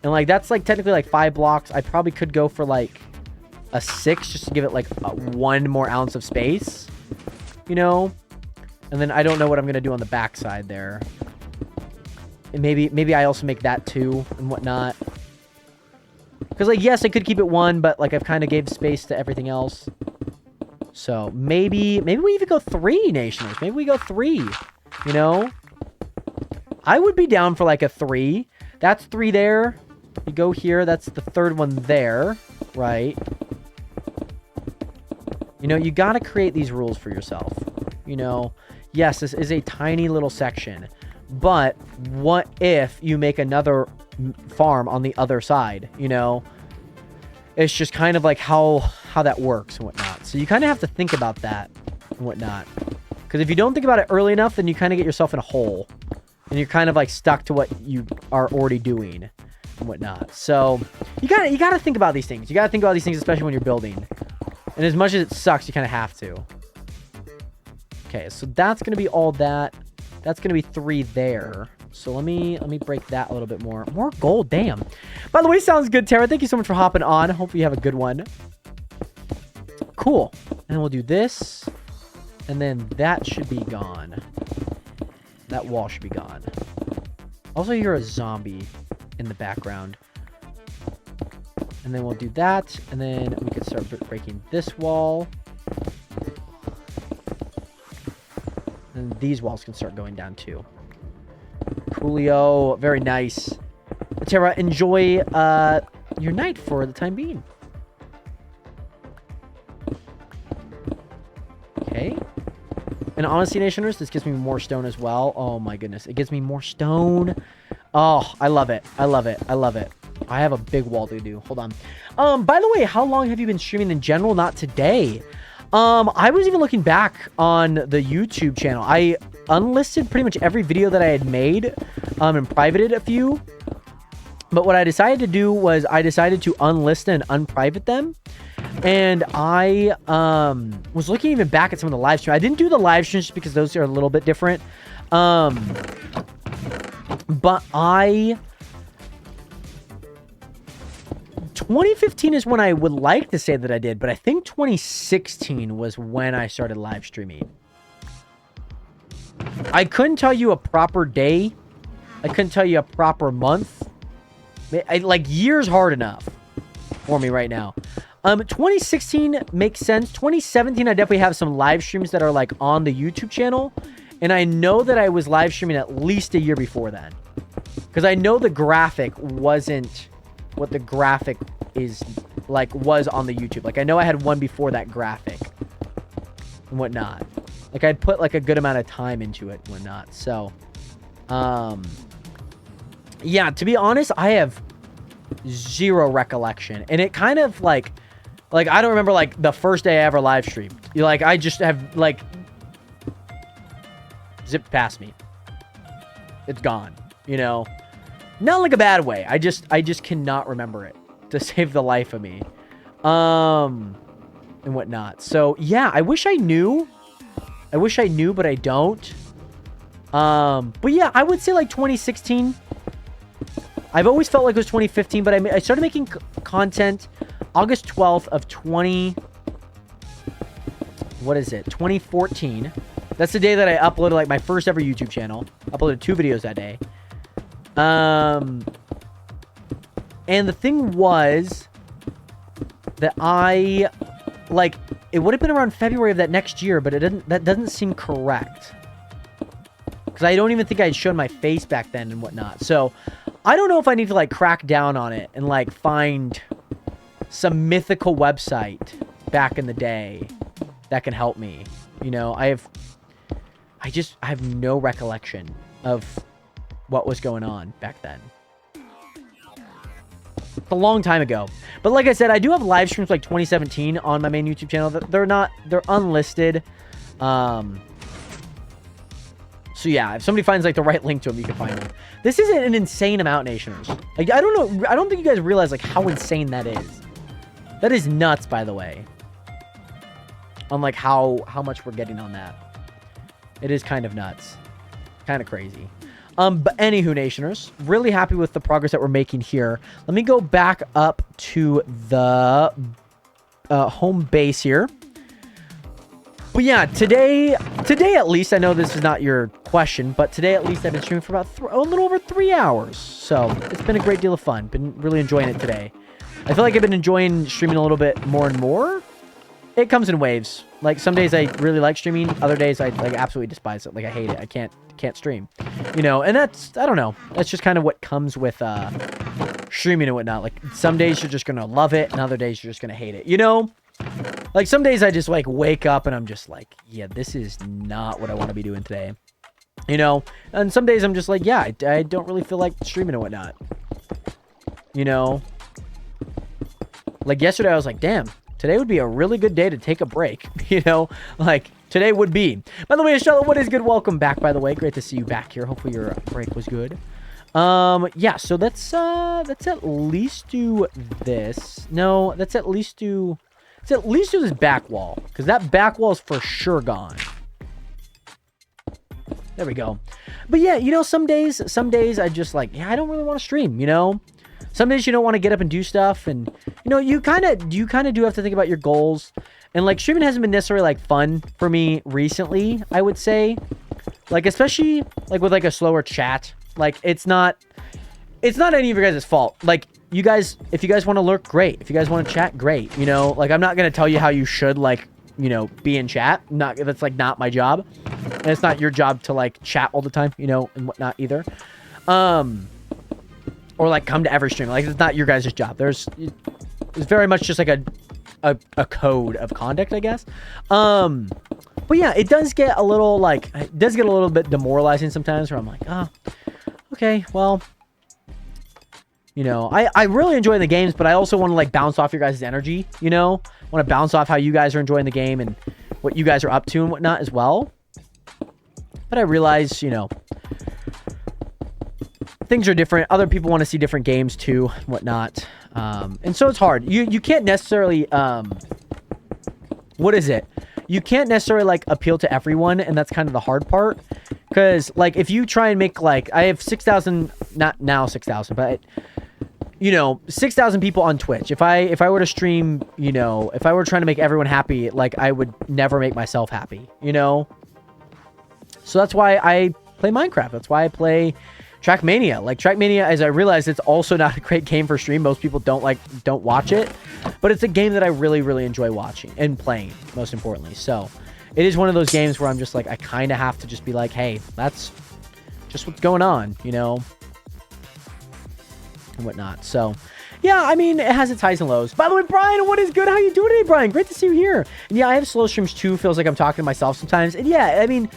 And like that's like technically like 5 blocks. I probably could go for like a 6 just to give it like 1 more ounce of space, you know. And then I don't know what I'm gonna do on the back side there. And maybe I also make that 2 and whatnot. Because like yes, I could keep it 1, but like I've kind of gave space to everything else. So maybe we even go 3 nationals. Maybe we go 3. You know, I would be down for like a 3. That's 3 there. You go here. That's the 3rd one there, right? You know, you got to create these rules for yourself. You know, yes, this is a tiny little section, but what if you make another farm on the other side? You know, it's just kind of like how that works and whatnot. So you kind of have to think about that and whatnot. Because if you don't think about it early enough, then you kind of get yourself in a hole. And you're kind of like stuck to what you are already doing and whatnot. So you gotta think about these things. You gotta think about these things, especially when you're building. And as much as it sucks, you kind of have to. Okay, so that's gonna be all that. That's gonna be 3 there. So let me break that a little bit more. More gold, damn. By the way, sounds good, Tara. Thank you so much for hopping on. Hopefully you have a good one. Cool. And we'll do this. And then that should be gone. That wall should be gone. Also, you're a zombie in the background. And then we'll do that. And then we can start breaking this wall. And these walls can start going down too. Coolio. Very nice. Tara, enjoy your night for the time being. Okay. And honestly, Nationers, this gives me more stone as well. Oh my goodness. It gives me more stone. Oh, I love it. I love it. I love it. I have a big wall to do. Hold on. By the way, how long have you been streaming in general? Not today. I was even looking back on the YouTube channel. I unlisted pretty much every video that I had made, and privated a few. But what I decided to do was I decided to unlist and unprivate them. And I was looking even back at some of the live streams. I didn't do the live streams just because those are a little bit different. But 2015 is when I would like to say that I did, but I think 2016 was when I started live streaming. I couldn't tell you a proper day. I couldn't tell you a proper month. Like, year's hard enough for me right now. 2016 makes sense. 2017, I definitely have some live streams that are like on the YouTube channel. And I know that I was live streaming at least a year before then. Because I know the graphic wasn't what the graphic is like was on the YouTube. Like, I know I had one before that graphic and whatnot. Like, I'd put like a good amount of time into it and whatnot. So, yeah, to be honest, I have zero recollection. And it kind of like I don't remember like the first day I ever live streamed. Like, I just have like zipped past me. It's gone, you know. Not like a bad way. I just cannot remember it to save the life of me. And whatnot. So yeah, I wish I knew. But I don't. But yeah, I would say like 2016. I've always felt like it was 2015, but I started making content August 12th of 2014. That's the day that I uploaded like my first ever YouTube channel. Uploaded 2 videos that day. And the thing was that I like it would have been around February of that next year, but that doesn't seem correct. Because I don't even think I had shown my face back then and whatnot. So I don't know if I need to like crack down on it and like find some mythical website back in the day that can help me. You know, I have no recollection of what was going on back then. It's a long time ago. But like I said, I do have live streams like 2017 on my main YouTube channel. They're unlisted. So yeah, if somebody finds like the right link to them, you can find them. This is an insane amount, Nationers. Like, I don't know. I don't think you guys realize like how insane that is. That is nuts, by the way. On like how much we're getting on that. It is kind of nuts. Kind of crazy. But anywho, Nationers, really happy with the progress that we're making here. Let me go back up to the home base here. But yeah, today at least, I know this is not your question, but today at least I've been streaming for about a little over 3 hours. So it's been a great deal of fun. Been really enjoying it today. I feel like I've been enjoying streaming a little bit more and more. It comes in waves. Like some days I really like streaming, other days I like absolutely despise it. Like I hate it. I can't stream. You know, and that's, I don't know. That's just kind of what comes with streaming and whatnot. Like some days you're just gonna love it, and other days you're just gonna hate it. You know? Like some days I just like wake up and I'm just like, yeah, this is not what I want to be doing today. You know? And some days I'm just like, yeah, I don't really feel like streaming and whatnot. You know? Like yesterday I was like, damn, today would be a really good day to take a break. You know? Like today would be. By the way, Charlotte, what is good? Welcome back, by the way. Great to see you back here. Hopefully your break was good. Yeah, so let's at least do this. No, let's at least do this back wall, because that back wall is for sure gone. There we go. But yeah, you know, some days I just like, yeah, I don't really want to stream, you know? Some days you don't want to get up and do stuff, and you know, you kind of do have to think about your goals. And like streaming hasn't been necessarily like fun for me recently, I would say. Like especially like with like a slower chat. Like it's not any of your guys' fault. Like you guys, if you guys want to lurk, great. If you guys want to chat, great. You know, like I'm not gonna tell you how you should like, you know, be in chat. That's like not my job, and it's not your job to like chat all the time, you know, and whatnot either. Or like come to every stream. Like it's not your guys' job. It's very much just like a code of conduct, I guess. But yeah, it does get a little like, it does get a little bit demoralizing sometimes where I'm like, oh, okay, well, you know, I really enjoy the games, but I also want to like bounce off your guys' energy, you know? I want to bounce off how you guys are enjoying the game and what you guys are up to and whatnot as well. But I realize, you know, things are different. Other people want to see different games too, whatnot. And so it's hard. You can't necessarily, what is it? You can't necessarily like appeal to everyone, and that's kind of the hard part. Because like if you try and make like, I have 6,000, not now 6,000, but you know, 6,000 people on Twitch. If I were to stream, you know, if I were trying to make everyone happy, like I would never make myself happy, you know? So that's why I play Minecraft. That's why I play Trackmania. Like Trackmania, as I realized, it's also not a great game for stream. Most people don't watch it, but it's a game that I really, really enjoy watching and playing, most importantly. So it is one of those games where I'm just like, I kind of have to just be like, hey, that's just what's going on, you know, and whatnot. So yeah, I mean, it has its highs and lows. By the way, Brian, what is good? How you doing today, Brian? Great to see you here. And yeah, I have slow streams too. Feels like I'm talking to myself sometimes. And yeah, I mean,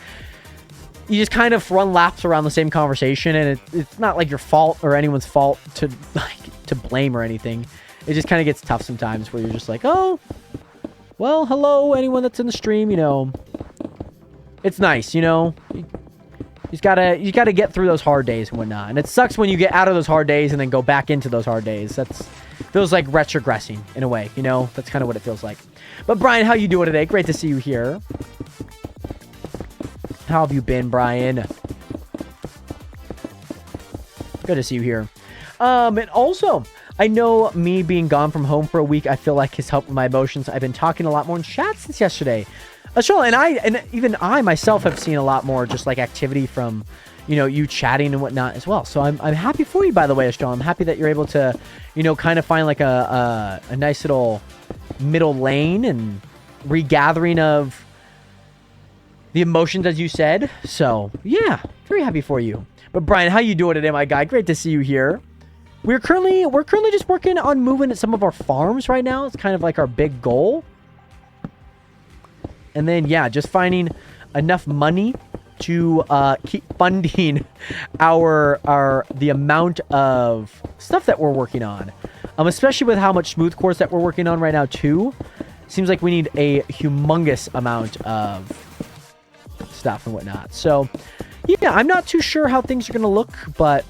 you just kind of run laps around the same conversation, and it's not like your fault or anyone's fault to blame or anything. It just kind of gets tough sometimes where you're just like, oh, well, hello, anyone that's in the stream, you know. It's nice, you know. You gotta get through those hard days and whatnot. And it sucks when you get out of those hard days and then go back into those hard days. Feels like retrogressing in a way, you know. That's kind of what it feels like. But Brian, how you doing today? Great to see you here. How have you been, Brian? Good to see you here. And also, I know me being gone from home for a week, I feel like has helped with my emotions. I've been talking a lot more in chat since yesterday. Charlotte, and even I myself have seen a lot more just like activity from, you know, you chatting and whatnot as well. So I'm happy for you, by the way, Estrella. I'm happy that you're able to, you know, kind of find like a nice little middle lane and regathering of the emotions, as you said. So yeah, very happy for you. But Brian, how you doing today, my guy? Great to see you here. We're currently just working on moving some of our farms right now. It's kind of like our big goal. And then yeah, just finding enough money to keep funding the amount of stuff that we're working on. Especially with how much smooth cores that we're working on right now too. Seems like we need a humongous amount of stuff and whatnot. So yeah, I'm not too sure how things are gonna look, but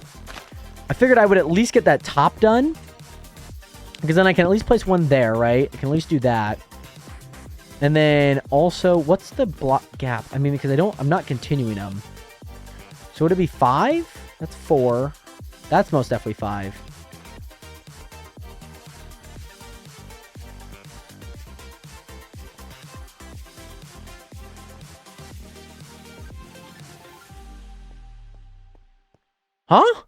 I figured I would at least get that top done, because then I can at least place one there, right? I can at least do that. And then also, what's the block gap? I mean, because I'm not continuing them. So would it be 5? That's 4. That's most definitely 5. Huh?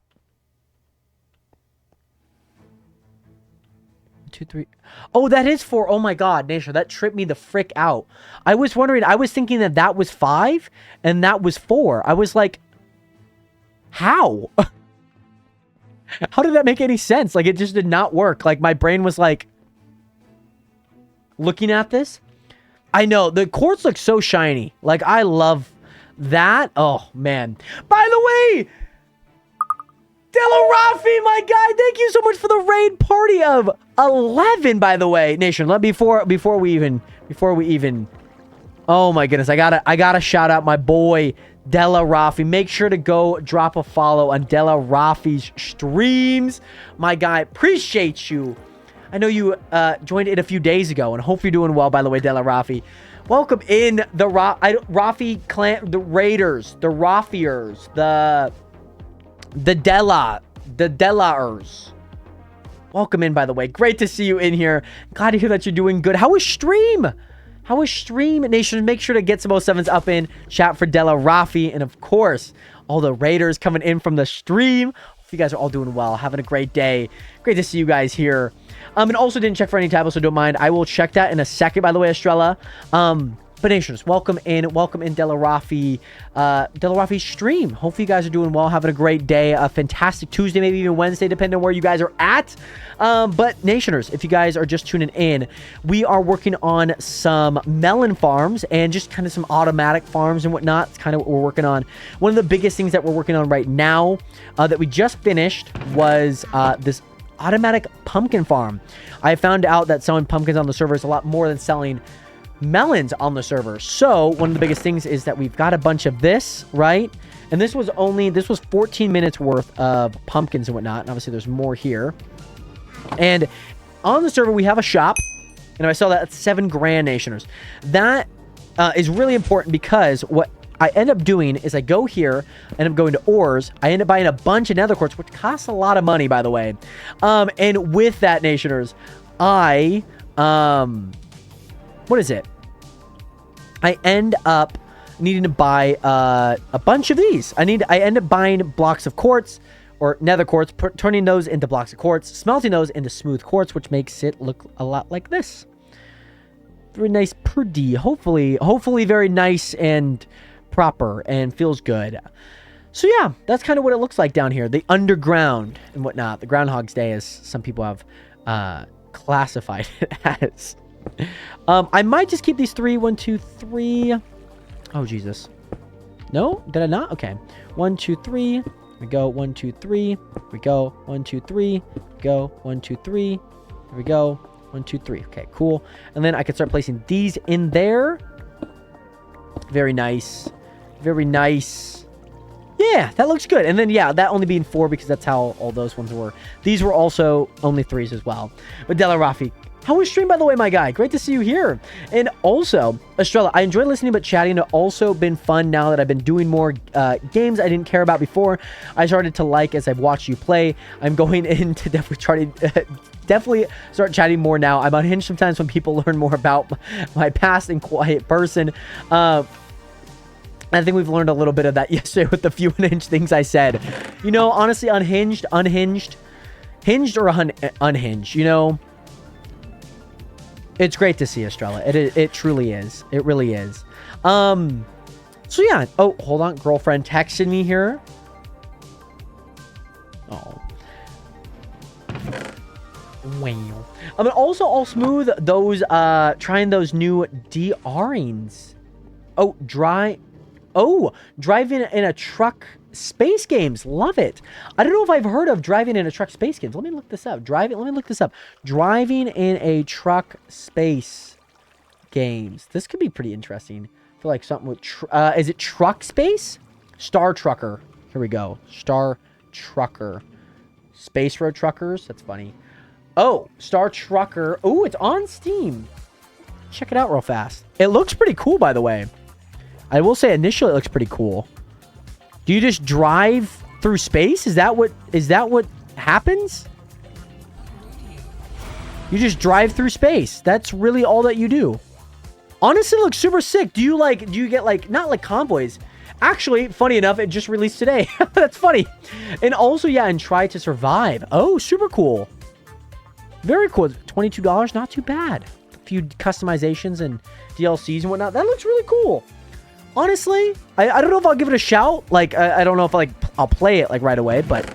2, 3. Oh, that is 4. Oh my God, Nation, that tripped me the frick out. I was wondering, I was thinking that that was 5 and that was 4. I was like, how? How did that make any sense? Like, it just did not work. Like, my brain was like, looking at this. I know, the quartz looks so shiny. Like, I love that. Oh, man. By the way, Della Rafi, my guy, thank you so much for the raid party of 11, by the way. Nation, before we even oh my goodness, I gotta shout out my boy Della Rafi. Make sure to go drop a follow on Della Rafi's streams. My guy, appreciate you. I know you joined it a few days ago, and hope you're doing well, by the way, Della Rafi. Welcome in the Rafi clan, the Raiders, the Rafiers, the Dellaers. Welcome in, by the way. Great to see you in here. Glad to hear that you're doing good. How was stream? How was stream, Nation? Make sure to get some 07s up in chat for Della Rafi. And of course, all the Raiders coming in from the stream. Hope you guys are all doing well. Having a great day. Great to see you guys here. And also didn't check for any tables, so don't mind. I will check that in a second, by the way, Estrella. But Nations, welcome in Della Rafi's stream. Hopefully you guys are doing well, having a great day, a fantastic Tuesday, maybe even Wednesday, depending on where you guys are at. But Nationers, if you guys are just tuning in, we are working on some melon farms and just kind of some automatic farms and whatnot. It's kind of what we're working on. One of the biggest things that we're working on right now that we just finished was this automatic pumpkin farm. I found out that selling pumpkins on the server is a lot more than selling melons on the server. So one of the biggest things is that we've got a bunch of this, right? And this was 14 minutes worth of pumpkins and whatnot. And obviously there's more here. And on the server, we have a shop. And I saw that at 7 grand Nationers. That is really important because what I end up doing is I go here, end up going to ores. I end up buying a bunch of nether quartz, which costs a lot of money, by the way. And with that, Nationers, I what is it? I end up needing to buy a bunch of these. I end up buying blocks of quartz or nether quartz, turning those into blocks of quartz, smelting those into smooth quartz, which makes it look a lot like this. Very nice, pretty. Hopefully very nice and proper and feels good. So yeah, that's kind of what it looks like down here. The underground and whatnot. The Groundhog's Day, as some people have classified it as. I might just keep these 3. 1, 2, 3. Oh, Jesus. No? Did I not? Okay. 1, 2, 3. We go. 1, 2, 3. We go. 1, 2, 3. Go. 1, 2, 3. Here we go. 1, 2, 3. Okay, cool. And then I can start placing these in there. Very nice. Very nice. Yeah, that looks good. And then, yeah, that only being 4 because that's how all those ones were. These were also only 3s as well. But Della Rafi, how was stream, by the way, my guy? Great to see you here. And also, Estrella, I enjoyed listening but chatting. It's also been fun now that I've been doing more games I didn't care about before. I started to like as I've watched you play. I'm going into definitely start chatting more now. I'm unhinged sometimes when people learn more about my past and quiet person. I think we've learned a little bit of that yesterday with the few unhinged things I said. You know, honestly, hinged or unhinged, you know. It's great to see, Estrella. It truly is. It really is. So yeah. Oh, hold on. Girlfriend texted me here. Oh. Wow. I mean, also, I'll smooth those, trying those new DRings. Oh, driving in a truck space games. Love it. I don't know if I've heard of driving in a truck space games. Let me look this up. Driving in a truck space games. This could be pretty interesting. I feel like something with is it truck space? Star Trucker. Here we go. Star Trucker. Space Road Truckers. That's funny. Oh, Star Trucker. Oh, it's on Steam. Check it out real fast. It looks pretty cool, by the way. I will say initially it looks pretty cool. Do you just drive through space? Is that what happens? You just drive through space. That's really all that you do. Honestly, it looks super sick. Do you get like, not like convoys. Actually, funny enough, it just released today. That's funny. And also, yeah, and Try to Survive. Oh, super cool. Very cool. $22, not too bad. A few customizations and DLCs and whatnot. That looks really cool. Honestly, I don't know if I'll give it a shout. Like, I don't know if I'll play it like right away, but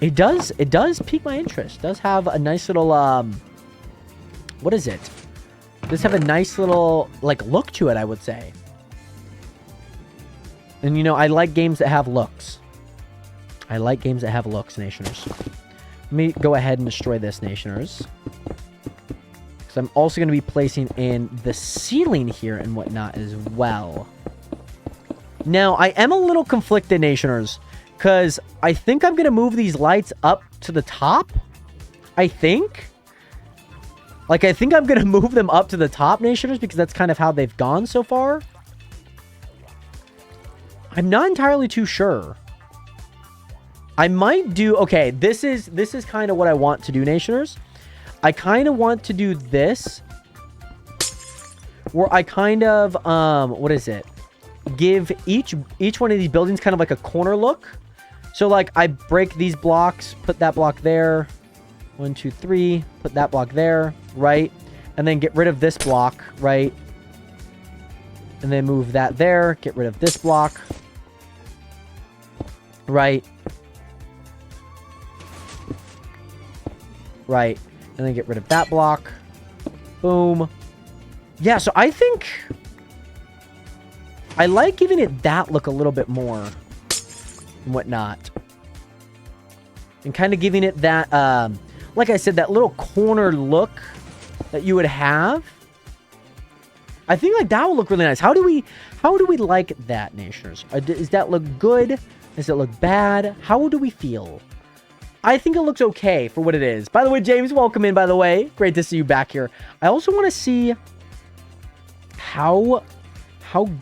it does pique my interest. It does have a nice little, what is it? It does have a nice little, like, look to it, I would say. And, you know, I like games that have looks. I like games that have looks, Nationers. Let me go ahead and destroy this, Nationers. Because I'm also going to be placing in the ceiling here and whatnot as well. Now, I am a little conflicted, Nationers. Because I think I'm going to move these lights up to the top. I think. Like, I think I'm going to move them up to the top, Nationers. Because that's kind of how they've gone so far. I'm not entirely too sure. I might do... Okay, this is kind of what I want to do, Nationers. I kind of want to do this. Where I kind of... what is it? Give each one of these buildings kind of like a corner look. So, like, I break these blocks, put that block there. 1, 2, 3. Put that block there, right? And then get rid of this block, right? And then move that there. Get rid of this block. Right. Right. And then get rid of that block. Boom. Yeah, so I think... I like giving it that look a little bit more. And whatnot. And kind of giving it that, like I said, that little corner look that you would have. I think like that would look really nice. How do we like that, Nationers? Does that look good? Does it look bad? How do we feel? I think it looks okay for what it is. By the way, James, welcome in, by the way. Great to see you back here. I also want to see how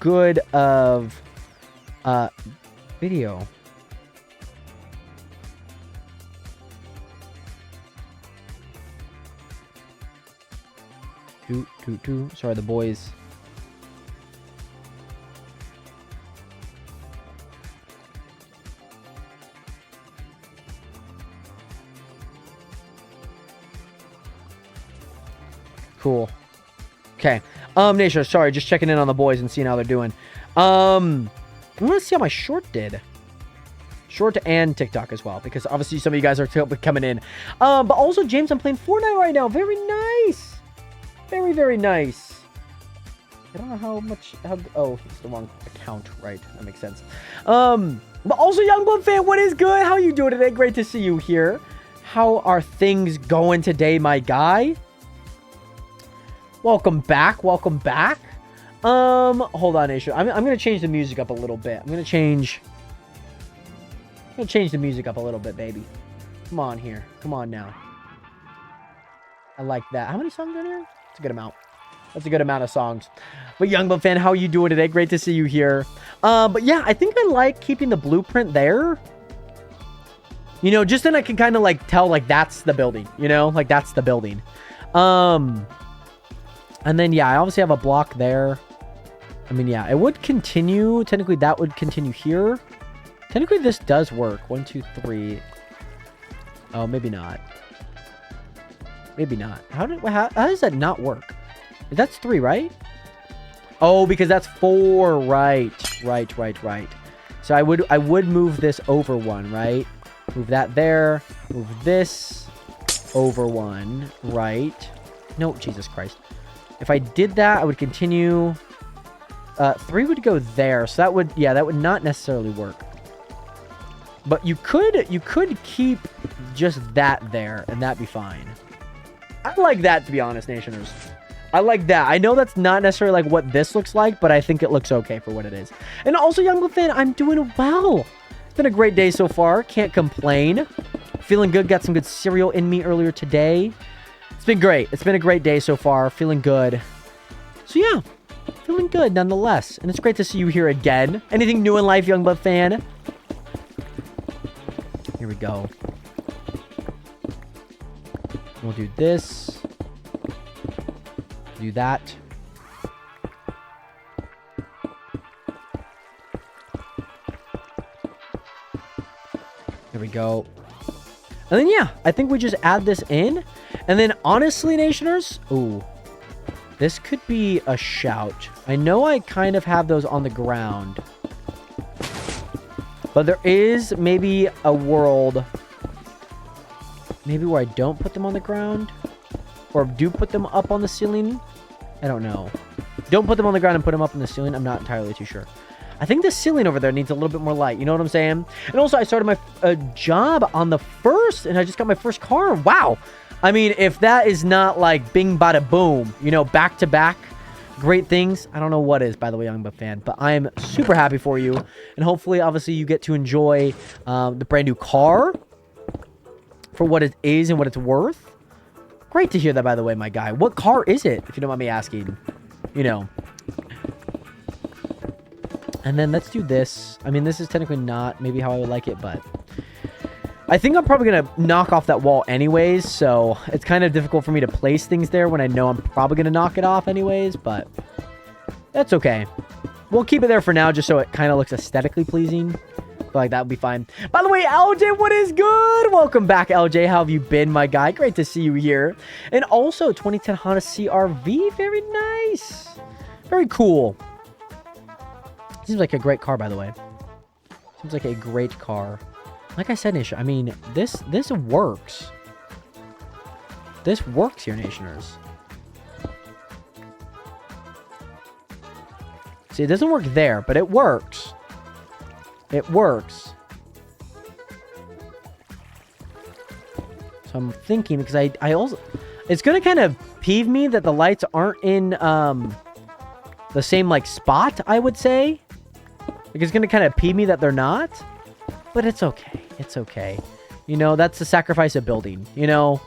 good of video. Sorry, the boys. Cool. Okay. Nation, sorry, just checking in on the boys and seeing how they're doing. I want to see how my short did. Short and TikTok as well, because obviously some of you guys are coming in. But also, James, I'm playing Fortnite right now. Very nice. Very, very nice. I don't know how much... oh, it's the wrong account. Right. That makes sense. But also, Youngblood fan, what is good? How you doing today? Great to see you here. How are things going today, my guy? Welcome back. Welcome back. Hold on, Nation. I'm going to change the music up a little bit. I'm going to change the music up a little bit, baby. Come on here. Come on now. I like that. How many songs are in here? It's a good amount. That's a good amount of songs. But Youngblood fan, how are you doing today? Great to see you here. But yeah, I think I like keeping the blueprint there. You know, just then I can kind of like tell like that's the building. You know, like that's the building. And then yeah, I obviously have a block there. I mean, yeah, it would continue. Technically, that would continue here. Technically, this does work. 1, 2, 3. Oh, maybe not. Maybe not. How does that not work? That's 3, right? Oh, because that's 4. Right. Right. So I would move this over 1, right? Move that there. Move this over 1, right? No, Jesus Christ. If I did that, I would continue. 3 would go there. So that would, yeah, that would not necessarily work. But you could keep just that there, and that'd be fine. I like that, to be honest, Nationers. I like that. I know that's not necessarily like what this looks like, but I think it looks okay for what it is. And also, Youngblood fan, I'm doing well. It's been a great day so far. Can't complain. Feeling good. Got some good cereal in me earlier today. It's been great. It's been a great day so far. Feeling good. So yeah, feeling good nonetheless. And it's great to see you here again. Anything new in life, Youngblood fan? we go. We'll do this. Do that. There we go. And then, yeah, I think we just add this in. And then, honestly, Nationers, ooh, this could be a shout. I know I kind of have those on the ground. But there is maybe a world, maybe where I don't put them on the ground. Or do put them up on the ceiling. I don't know. Don't put them on the ground and put them up on the ceiling. I'm not entirely too sure. I think the ceiling over there needs a little bit more light. You know what I'm saying? And also, I started my job on the 1st, and I just got my first car. Wow. I mean, if that is not like bing, bada, boom, you know, back to back, great things. I don't know what is, by the way, Young Buff fan, but I am super happy for you. And hopefully, obviously, you get to enjoy the brand new car for what it is and what it's worth. Great to hear that, by the way, my guy. What car is it, if you don't mind me asking? You know. And then let's do this. I mean, this is technically not maybe how I would like it, but I think I'm probably going to knock off that wall anyways, so it's kind of difficult for me to place things there when I know I'm probably going to knock it off anyways, but that's okay. We'll keep it there for now just so it kind of looks aesthetically pleasing. I feel like that would be fine. By the way, LJ, what is good? Welcome back, LJ. How have you been, my guy? Great to see you here. And also, 2010 Honda CR-V. Very nice. Very cool. Seems like a great car, by the way. Seems like a great car. Like I said, Nation, I mean, this works. This works here, Nationers. See, it doesn't work there, but it works. It works. So I'm thinking, because I also... It's going to kind of peeve me that the lights aren't in the same, like, spot, I would say. Like, it's going to kind of peeve me that they're not. But it's okay. It's okay. You know, that's the sacrifice of building. You know,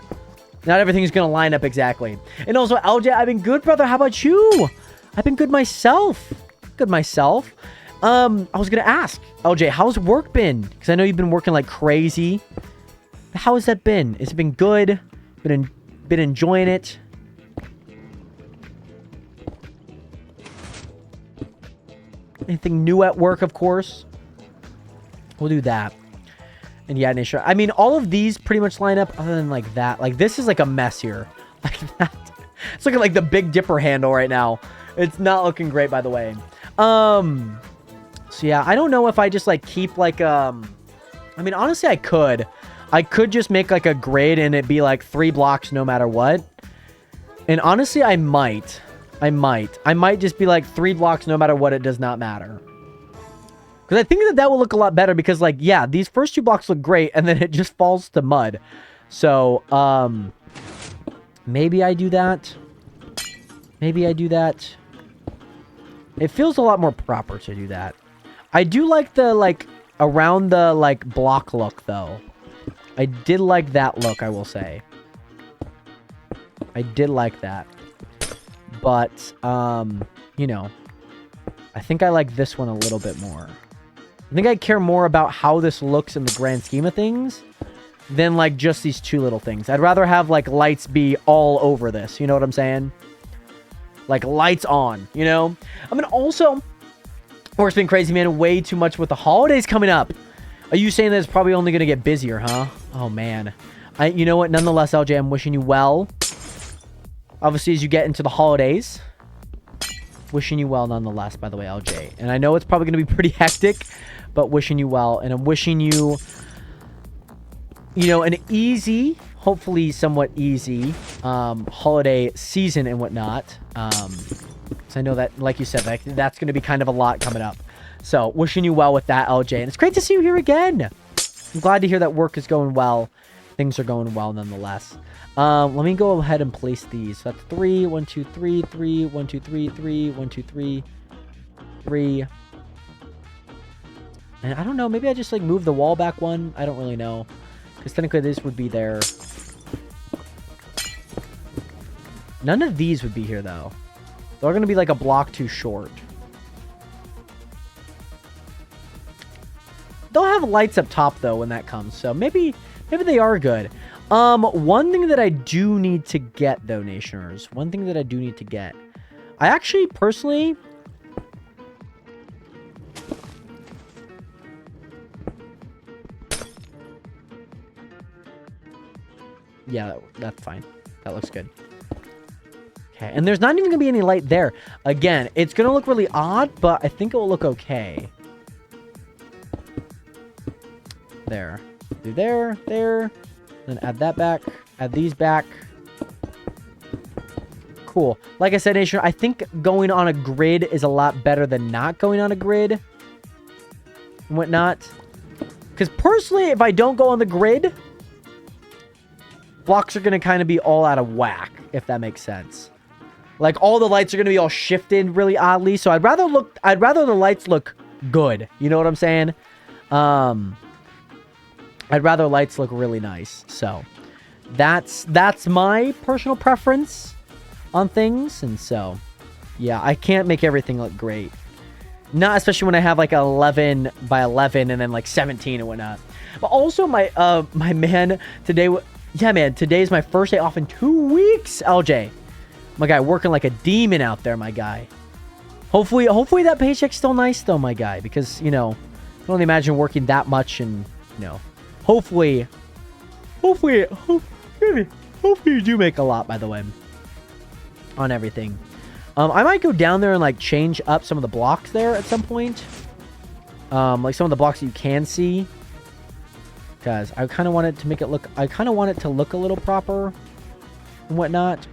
not everything's going to line up exactly. And also, LJ, I've been good, brother. How about you? I've been good myself. Good myself. I was going to ask, LJ, how's work been? Because I know you've been working like crazy. How has that been? Has it been good? Been enjoying it? Anything new at work, of course? We'll do that. And yeah, Nisha. I mean, all of these pretty much line up other than like that. Like, this is like a mess here. Like that. It's looking like the Big Dipper handle right now. It's not looking great, by the way. So yeah, I don't know if I just like keep like, I mean, honestly, I could just make like a grid and it be like 3 blocks no matter what. And honestly, I might just be like 3 blocks no matter what. It does not matter. Because I think that will look a lot better because, like, yeah, these first 2 blocks look great, and then it just falls to mud. So, maybe I do that. Maybe I do that. It feels a lot more proper to do that. I do like the, like, around the, like, block look, though. I did like that look, I will say. I did like that. But, you know, I think I like this one a little bit more. I think I care more about how this looks in the grand scheme of things than, like, just these 2 little things. I'd rather have, like, lights be all over this. You know what I'm saying? Like, lights on, you know? I mean, also, work's been crazy, man. Way too much with the holidays coming up. Are you saying that it's probably only going to get busier, huh? Oh, man. You know what? Nonetheless, LJ, I'm wishing you well. Obviously, as you get into the holidays. Wishing you well, nonetheless, by the way, LJ. And I know it's probably going to be pretty hectic, but wishing you well. And I'm wishing you, you know, an easy, hopefully somewhat easy, holiday season and whatnot. So I know that, like you said, that's going to be kind of a lot coming up. So, wishing you well with that, LJ. And it's great to see you here again. I'm glad to hear that work is going well. Things are going well, nonetheless. Let me go ahead and place these. So that's 3, 1, 2, 3, 3, 1, 2, 3, 3, 1, 2, 3, 3. And I don't know. Maybe I just like move the wall back 1. I don't really know. Because technically this would be there. None of these would be here, though. They're going to be like a block too short. they'll have lights up top though when that comes. So maybe they are good. One thing that I do need to get though, Nationers. One thing that I do need to get. I actually personally. Yeah, that's fine. That looks good. Okay, and there's not even gonna be any light there. Again, it's gonna look really odd, but I think it will look okay. There. Do there. Then add that back. Add these back. Cool. Like I said, Nation, I think going on a grid is a lot better than not going on a grid. And whatnot. Because personally, if I don't go on the grid, blocks are going to kind of be all out of whack, if that makes sense. Like, all the lights are going to be all shifted really oddly. So I'd rather the lights look good. You know what I'm saying? I'd rather lights look really nice. So that's my personal preference on things. And so, yeah, I can't make everything look great. Not especially when I have like 11 by 11 and then like 17 and whatnot. But also my man today, yeah, man, today's my first day off in 2 weeks. LJ, my guy, working like a demon out there, my guy. Hopefully that paycheck's still nice though, my guy, because, you know, I can only imagine working that much and, you know, hopefully you do make a lot, by the way, on everything. I might go down there and like change up some of the blocks there at some point. Like some of the blocks that you can see. Because I kind of want it to make it look, I kind of want it to look a little proper and whatnot.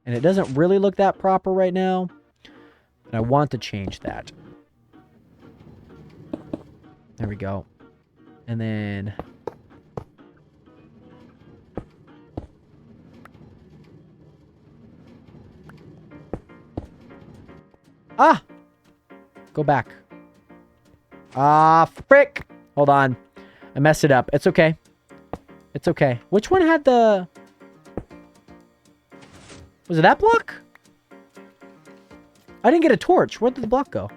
And it doesn't really look that proper right now. And I want to change that. There we go. And then... Ah! Go back. Ah, frick! Hold on. I messed it up. It's okay. It's okay. Which one had the... Was it that block? I didn't get a torch. Where did the block go?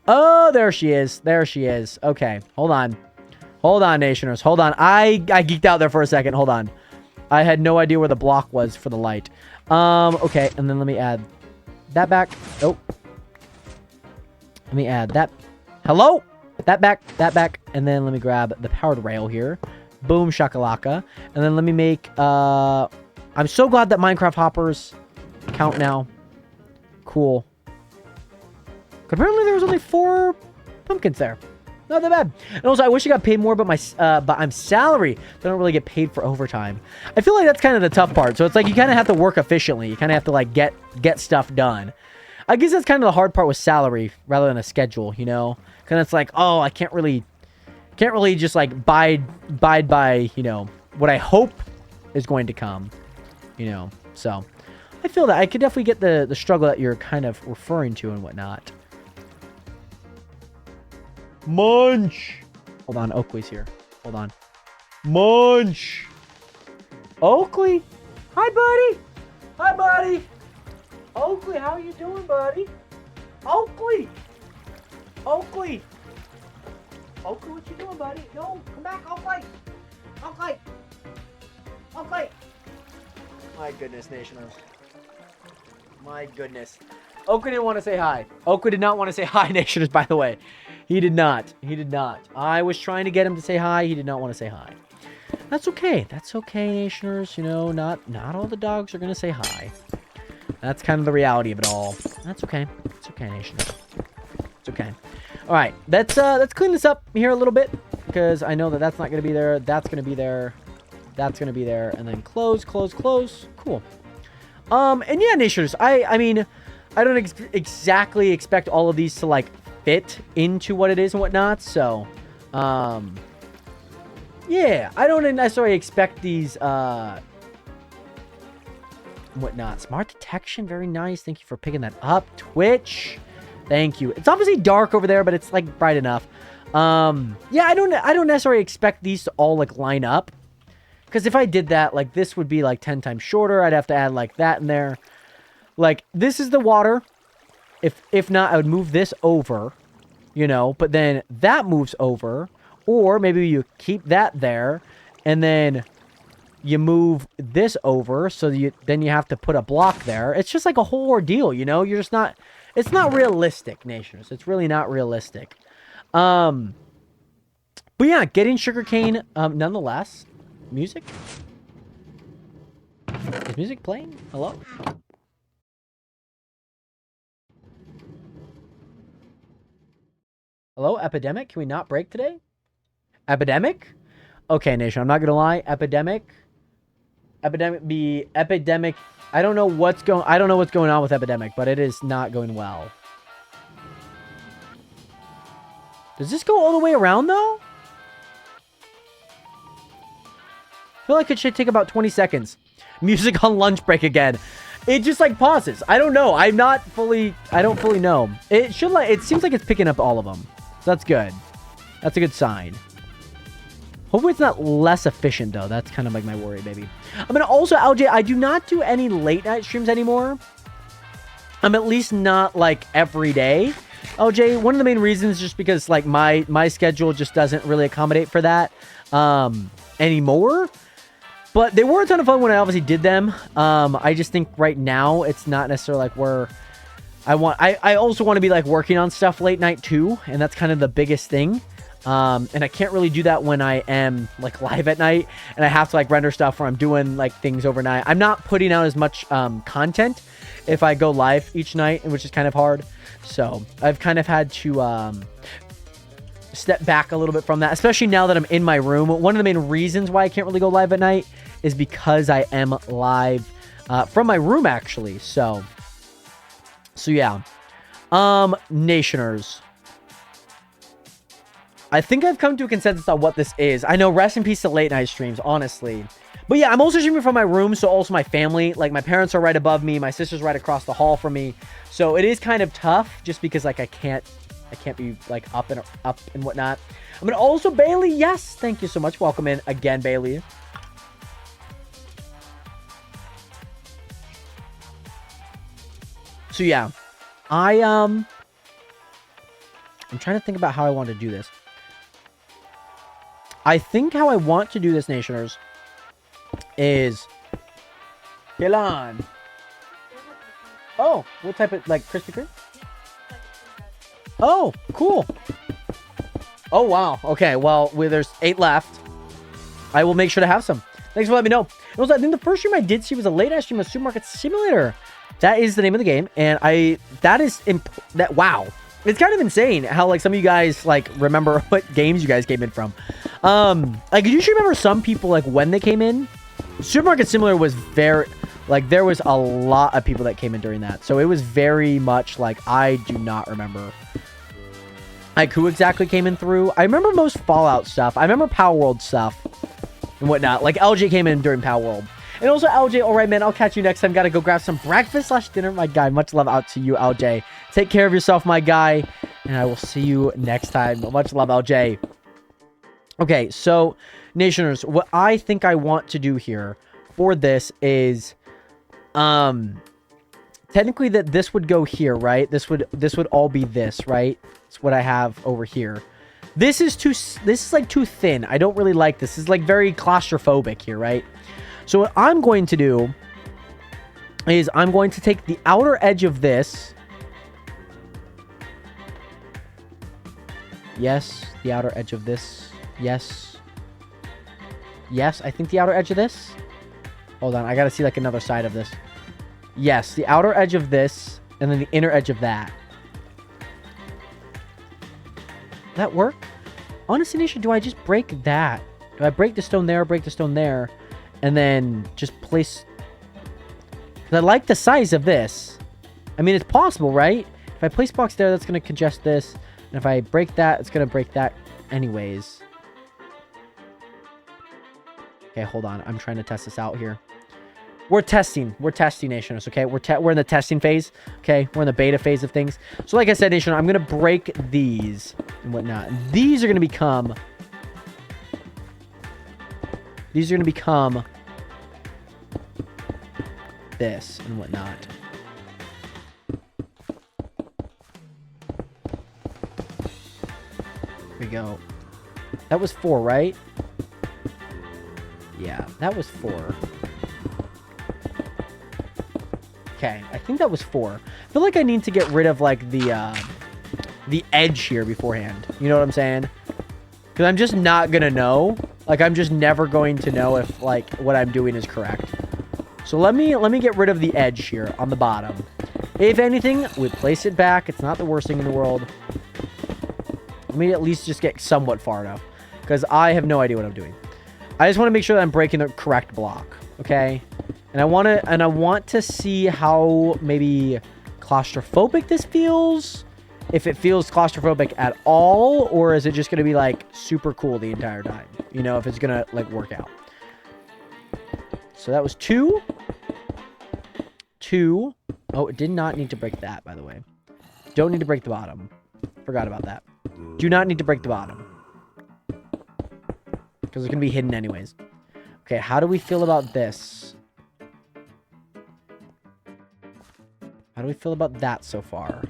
Oh, there she is. There she is. Okay. Hold on. Hold on, Nationers. Hold on. I geeked out there for a second. Hold on. I had no idea where the block was for the light. Okay. And then let me add that back. Oh. Let me add that. Hello? That back. And then let me grab the powered rail here. Boom, shakalaka. And then let me make, I'm so glad that Minecraft hoppers count now. Cool. Apparently there was only 4 pumpkins there. Not that bad. And also, I wish I got paid more, but I'm salary. So I don't really get paid for overtime. I feel like that's kind of the tough part. So it's like you kind of have to work efficiently. You kind of have to like get stuff done. I guess that's kind of the hard part with salary rather than a schedule, you know? Because it's like, oh, I can't really just like bide by, you know, what I hope is going to come, you know? So I feel that I could definitely get the struggle that you're kind of referring to and whatnot. Munch! Hold on, Oakley's here. Hold on. Munch! Oakley! Hi, buddy! Hi, buddy! Oakley, how are you doing, buddy? Oakley! Oakley! Oakley, what you doing, buddy? No, come back, Oakley! Oakley! Oakley! My goodness, Nationals. My goodness. Oakley didn't want to say hi. Oakley did not want to say hi, Nationers, by the way. He did not. He did not. I was trying to get him to say hi. He did not want to say hi. That's okay. That's okay, Nationers. You know, not all the dogs are going to say hi. That's kind of the reality of it all. That's okay. It's okay, Nationers. It's okay. All right. Let's clean this up here a little bit because I know that that's not going to be there. That's going to be there. That's going to be there. And then close, close, close. Cool. And yeah, Nationers, I mean, I don't exactly expect all of these to, like, fit into what it is and whatnot, so, yeah, I don't necessarily expect these, whatnot. Smart detection, very nice. Thank you for picking that up. Twitch, thank you. It's obviously dark over there, but it's, like, bright enough. Yeah, I don't necessarily expect these to all, like, line up, because if I did that, like, this would be, like, 10 times shorter. I'd have to add, like, that in there. Like, this is the water. If not, I would move this over, you know, but then that moves over. Or maybe you keep that there, and then you move this over, so then you have to put a block there. It's just like a whole ordeal, you know? You're just not... It's not realistic, nations. It's really not realistic. But yeah, getting sugarcane, nonetheless. Music? Is music playing? Hello? Hello, Epidemic? Can we not break today? Epidemic? Okay, nation, I'm not gonna lie. Epidemic. Epidemic. I don't know what's going on with Epidemic, but it is not going well. Does this go all the way around though? I feel like it should take about 20 seconds. Music on lunch break again. It just like pauses. I don't know. I don't fully know. It should it seems like it's picking up all of them. So that's good. That's a good sign. Hopefully it's not less efficient, though. That's kind of like my worry, baby. I'm going to also, LJ, I do not do any late night streams anymore. I'm at least not, like, every day. LJ, one of the main reasons is just because, like, my schedule just doesn't really accommodate for that anymore. But they were a ton of fun when I obviously did them. I just think right now it's not necessarily, like, where I want... I also want to be, like, working on stuff late night, too. And that's kind of the biggest thing. And I can't really do that when I am like live at night and I have to like render stuff where I'm doing like things overnight. I'm not putting out as much content if I go live each night, which is kind of hard. So I've kind of had to step back a little bit from that, especially now that I'm in my room. One of the main reasons why I can't really go live at night is because I am live from my room actually. So yeah. Nationers. I think I've come to a consensus on what this is. I know, rest in peace to late night streams, honestly. But yeah, I'm also streaming from my room, so also my family. Like, my parents are right above me. My sister's right across the hall from me. So it is kind of tough, just because, like, I can't be, like, up and whatnot. I'm gonna also, Bailey, yes, thank you so much. Welcome in again, Bailey. So yeah, I'm trying to think about how I want to do this. I think how I want to do this, Nationers, is... Kilan. Oh, what type of, like, Krispy Kreme? Oh, cool. Oh, wow. Okay, well, there's 8 left. I will make sure to have some. Thanks for letting me know. And also, I think the first stream I did see was a late-night stream of Supermarket Simulator. That is the name of the game, and wow. It's kind of insane how, like, some of you guys, like, remember what games you guys came in from. Like, do you remember some people, like, when they came in? Supermarket Simulator was very, like, there was a lot of people that came in during that. So it was very much, like, I do not remember, like, who exactly came in through. I remember most Fallout stuff. I remember Power World stuff and whatnot. Like, LJ came in during Power World. And also, LJ, all right, man, I'll catch you next time. Gotta go grab some breakfast/dinner, my guy. Much love out to you, LJ. Take care of yourself, my guy. And I will see you next time. Much love, LJ. Okay, so, Nationers, what I think I want to do here for this is, technically that this would go here, right? This would all be this, right? It's what I have over here. This is like too thin. I don't really like this. This is like very claustrophobic here, right? So what I'm going to do is I'm going to take the outer edge of this. Yes, the outer edge of this. Yes. Yes, I think the outer edge of this. Hold on, I gotta see like another side of this. Yes, the outer edge of this, and then the inner edge of that. That work? Honestly, Nation, do I just break that? Do I break the stone there, break the stone there? And then just place... Because I like the size of this. I mean, it's possible, right? If I place blocks there, that's going to congest this. And if I break that, it's going to break that anyways. Okay, hold on. I'm trying to test this out here. We're testing. We're testing, Nationers, okay? We're in the testing phase, okay? We're in the beta phase of things. So like I said, Nation, I'm going to break these and whatnot. These are going to become... These are going to become this and whatnot. we go. That was 4, right? Yeah, that was 4. Okay, I think that was 4. I feel like I need to get rid of like the edge here beforehand. You know what I'm saying? Because I'm just not gonna know. Like, I'm just never going to know if like what I'm doing is correct. So let me get rid of the edge here on the bottom. If anything, we place it back. It's not the worst thing in the world. Let me at least just get somewhat far enough, because I have no idea what I'm doing. I just want to make sure that I'm breaking the correct block. Okay. And I want to see how maybe claustrophobic this feels. If it feels claustrophobic at all, or is it just going to be like super cool the entire time? You know, if it's going to like work out. So that was 2. 2. Oh, it did not need to break that, by the way. Don't need to break the bottom. Forgot about that. Do not need to break the bottom, because it's going to be hidden anyways. Okay, how do we feel about this? How do we feel about that so far?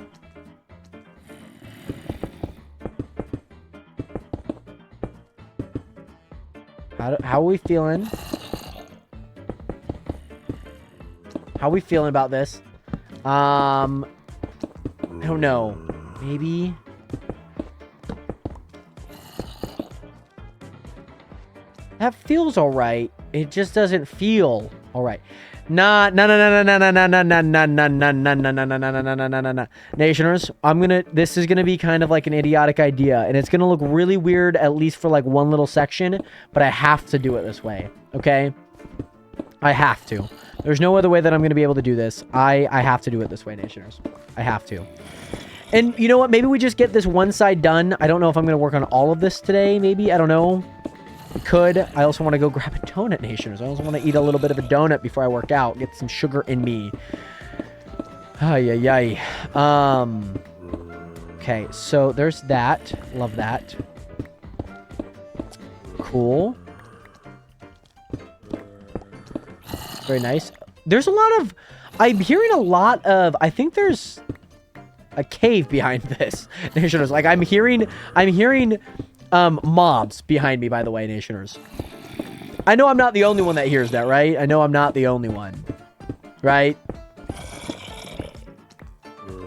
How are we feeling? How are we feeling about this? I don't know. Maybe. That feels all right. It just doesn't feel all right. Nah, Nationers, this is gonna be kind of like an idiotic idea, and it's gonna look really weird, at least for like one little section, but I have to do it this way, okay? I have to. There's no other way that I'm gonna be able to do this. I have to do it this way, Nationers. I have to. And you know what? Maybe we just get this one side done. I don't know if I'm gonna work on all of this today, maybe. I don't know. Could. I also want to go grab a donut, Nationers. I also want to eat a little bit of a donut before I work out. Get some sugar in me. Ay, ay, ay. Okay, so there's that. Love that. Cool. Very nice. There's a lot of... I'm hearing a lot of... I think there's a cave behind this. Nationers. Like, I'm hearing... mobs behind me, by the way, Nationers. I know I'm not the only one that hears that, right? I know I'm not the only one. Right?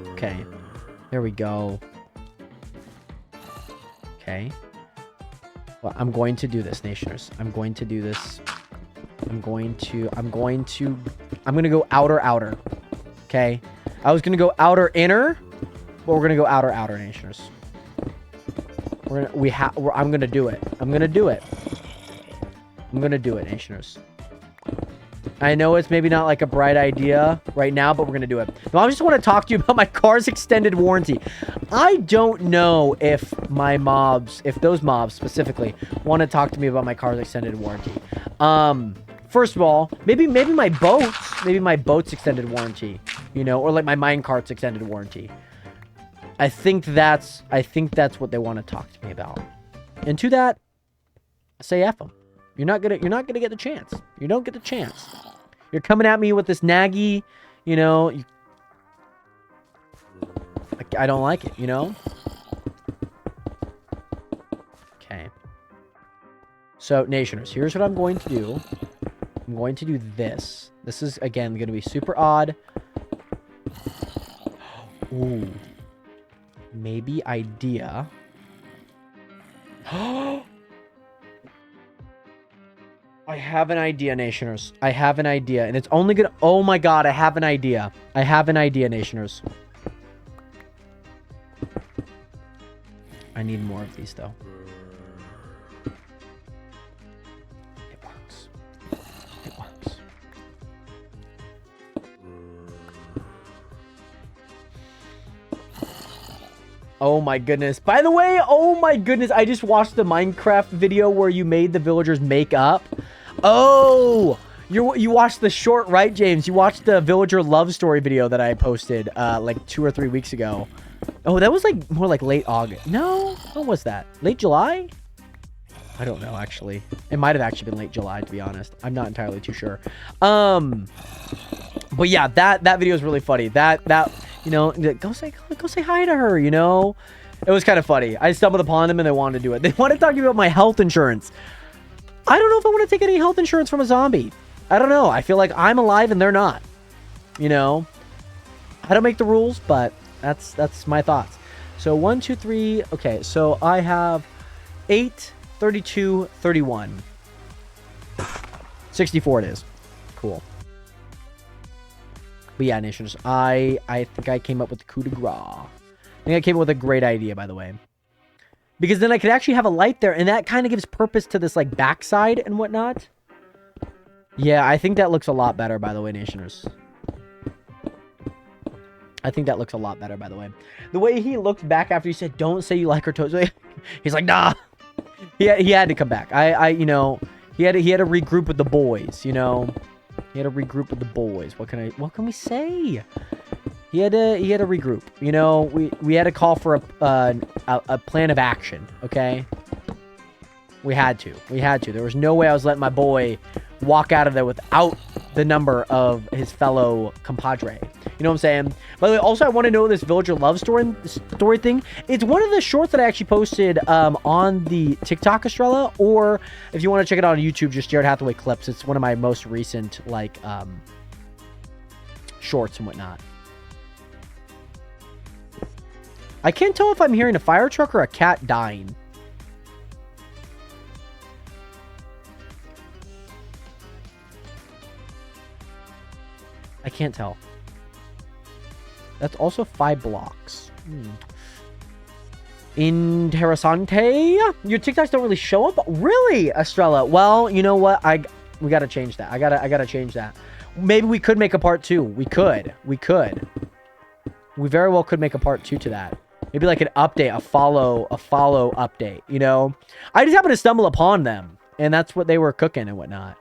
Okay. There we go. Okay. Well, I'm going to do this, Nationers. I'm going to do this. I'm going to go outer. Okay? I was going to go outer inner, but we're going to go outer, Nationers. I'm gonna do it. I'm gonna do it, Nationers. I know it's maybe not like a bright idea right now, but we're gonna do it. Now, I just want to talk to you about my car's extended warranty. I don't know if those mobs specifically want to talk to me about my car's extended warranty. First of all, maybe my boat's extended warranty, you know, or like my minecart's extended warranty. I think that's what they want to talk to me about. And to that, I say F them. You're not gonna get the chance. You don't get the chance. You're coming at me with this naggy, you know. I don't like it, you know. Okay. So, Nationers, here's what I'm going to do. I'm going to do this. This is, again, going to be super odd. Ooh. Maybe idea. I have an idea, Nationers. I have an idea. And it's only gonna... Oh my god, I have an idea. I have an idea, Nationers. I need more of these, though. It works. It works. Oh my goodness. By the way, oh my goodness, I just watched the Minecraft video where you made the villagers make up. Oh, you watched the short, right, James? You watched the villager love story video that I posted like 2 or 3 weeks ago. Oh, that was like more like late August. No, what was that? Late July? I don't know, actually. It might have actually been late July, to be honest. I'm not entirely too sure. But yeah, that video is really funny. That you know, go say hi to her, you know. It was kind of funny. I stumbled upon them and they wanted to do it. They wanted to talk to me about my health insurance. I don't know if I want to take any health insurance from a zombie. I don't know. I feel like I'm alive and they're not. You know? I don't make the rules, but that's my thoughts. So 1, 2, 3. Okay, so I have 8, 32, 31. 64 it is. Cool. But yeah, nations, I think I came up with the coup de grace. I think I came up with a great idea, by the way. Because then I could actually have a light there, and that kind of gives purpose to this, like, backside and whatnot. Yeah, I think that looks a lot better, by the way, nationers. I think that looks a lot better, by the way. The way he looked back after you said, don't say you like her toes. He's like, nah. He had to come back. You know, he had to regroup with the boys, you know. He had to regroup with the boys. What can we say? He had to regroup. You know, we had to call for a plan of action, okay? We had to. There was no way I was letting my boy walk out of there without the number of his fellow compadre. You know what I'm saying? By the way, also I want to know this villager love story thing. It's one of the shorts that I actually posted on the TikTok, Estrella, or if you want to check it out on YouTube, just Jared Hathaway clips. It's one of my most recent like shorts and whatnot. I can't tell if I'm hearing a fire truck or a cat dying. I can't tell. That's also 5 blocks. Interessante. Your TikToks don't really show up? Really, Estrella? Well, you know what? We gotta change that. I gotta change that. Maybe we could make a part 2. We could. We very well could make a part 2 to that. Maybe like an update, a follow update, you know? I just happened to stumble upon them, and that's what they were cooking and whatnot.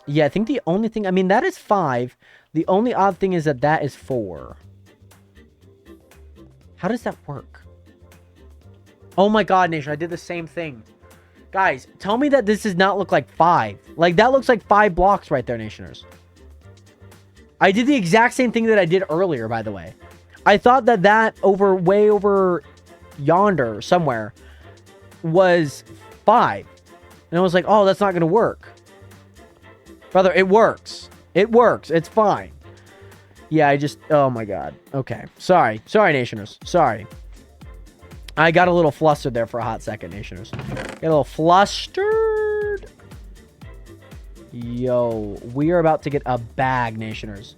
Yeah, I think the only thing... I mean, that is 5. The only odd thing is that is 4. How does that work? Oh my god, Nation, I did the same thing. Guys, tell me that this does not look like 5. Like, that looks like 5 blocks right there, Nationers. I did the exact same thing that I did earlier, by the way. I thought that way over yonder somewhere was 5. And I was like, oh, that's not going to work. Brother, it works. It works. It's fine. Yeah, oh my god. Okay. Sorry, Nationers. Sorry. I got a little flustered there for a hot second, Nationers. Got a little flustered. Yo, we are about to get a bag, Nationers.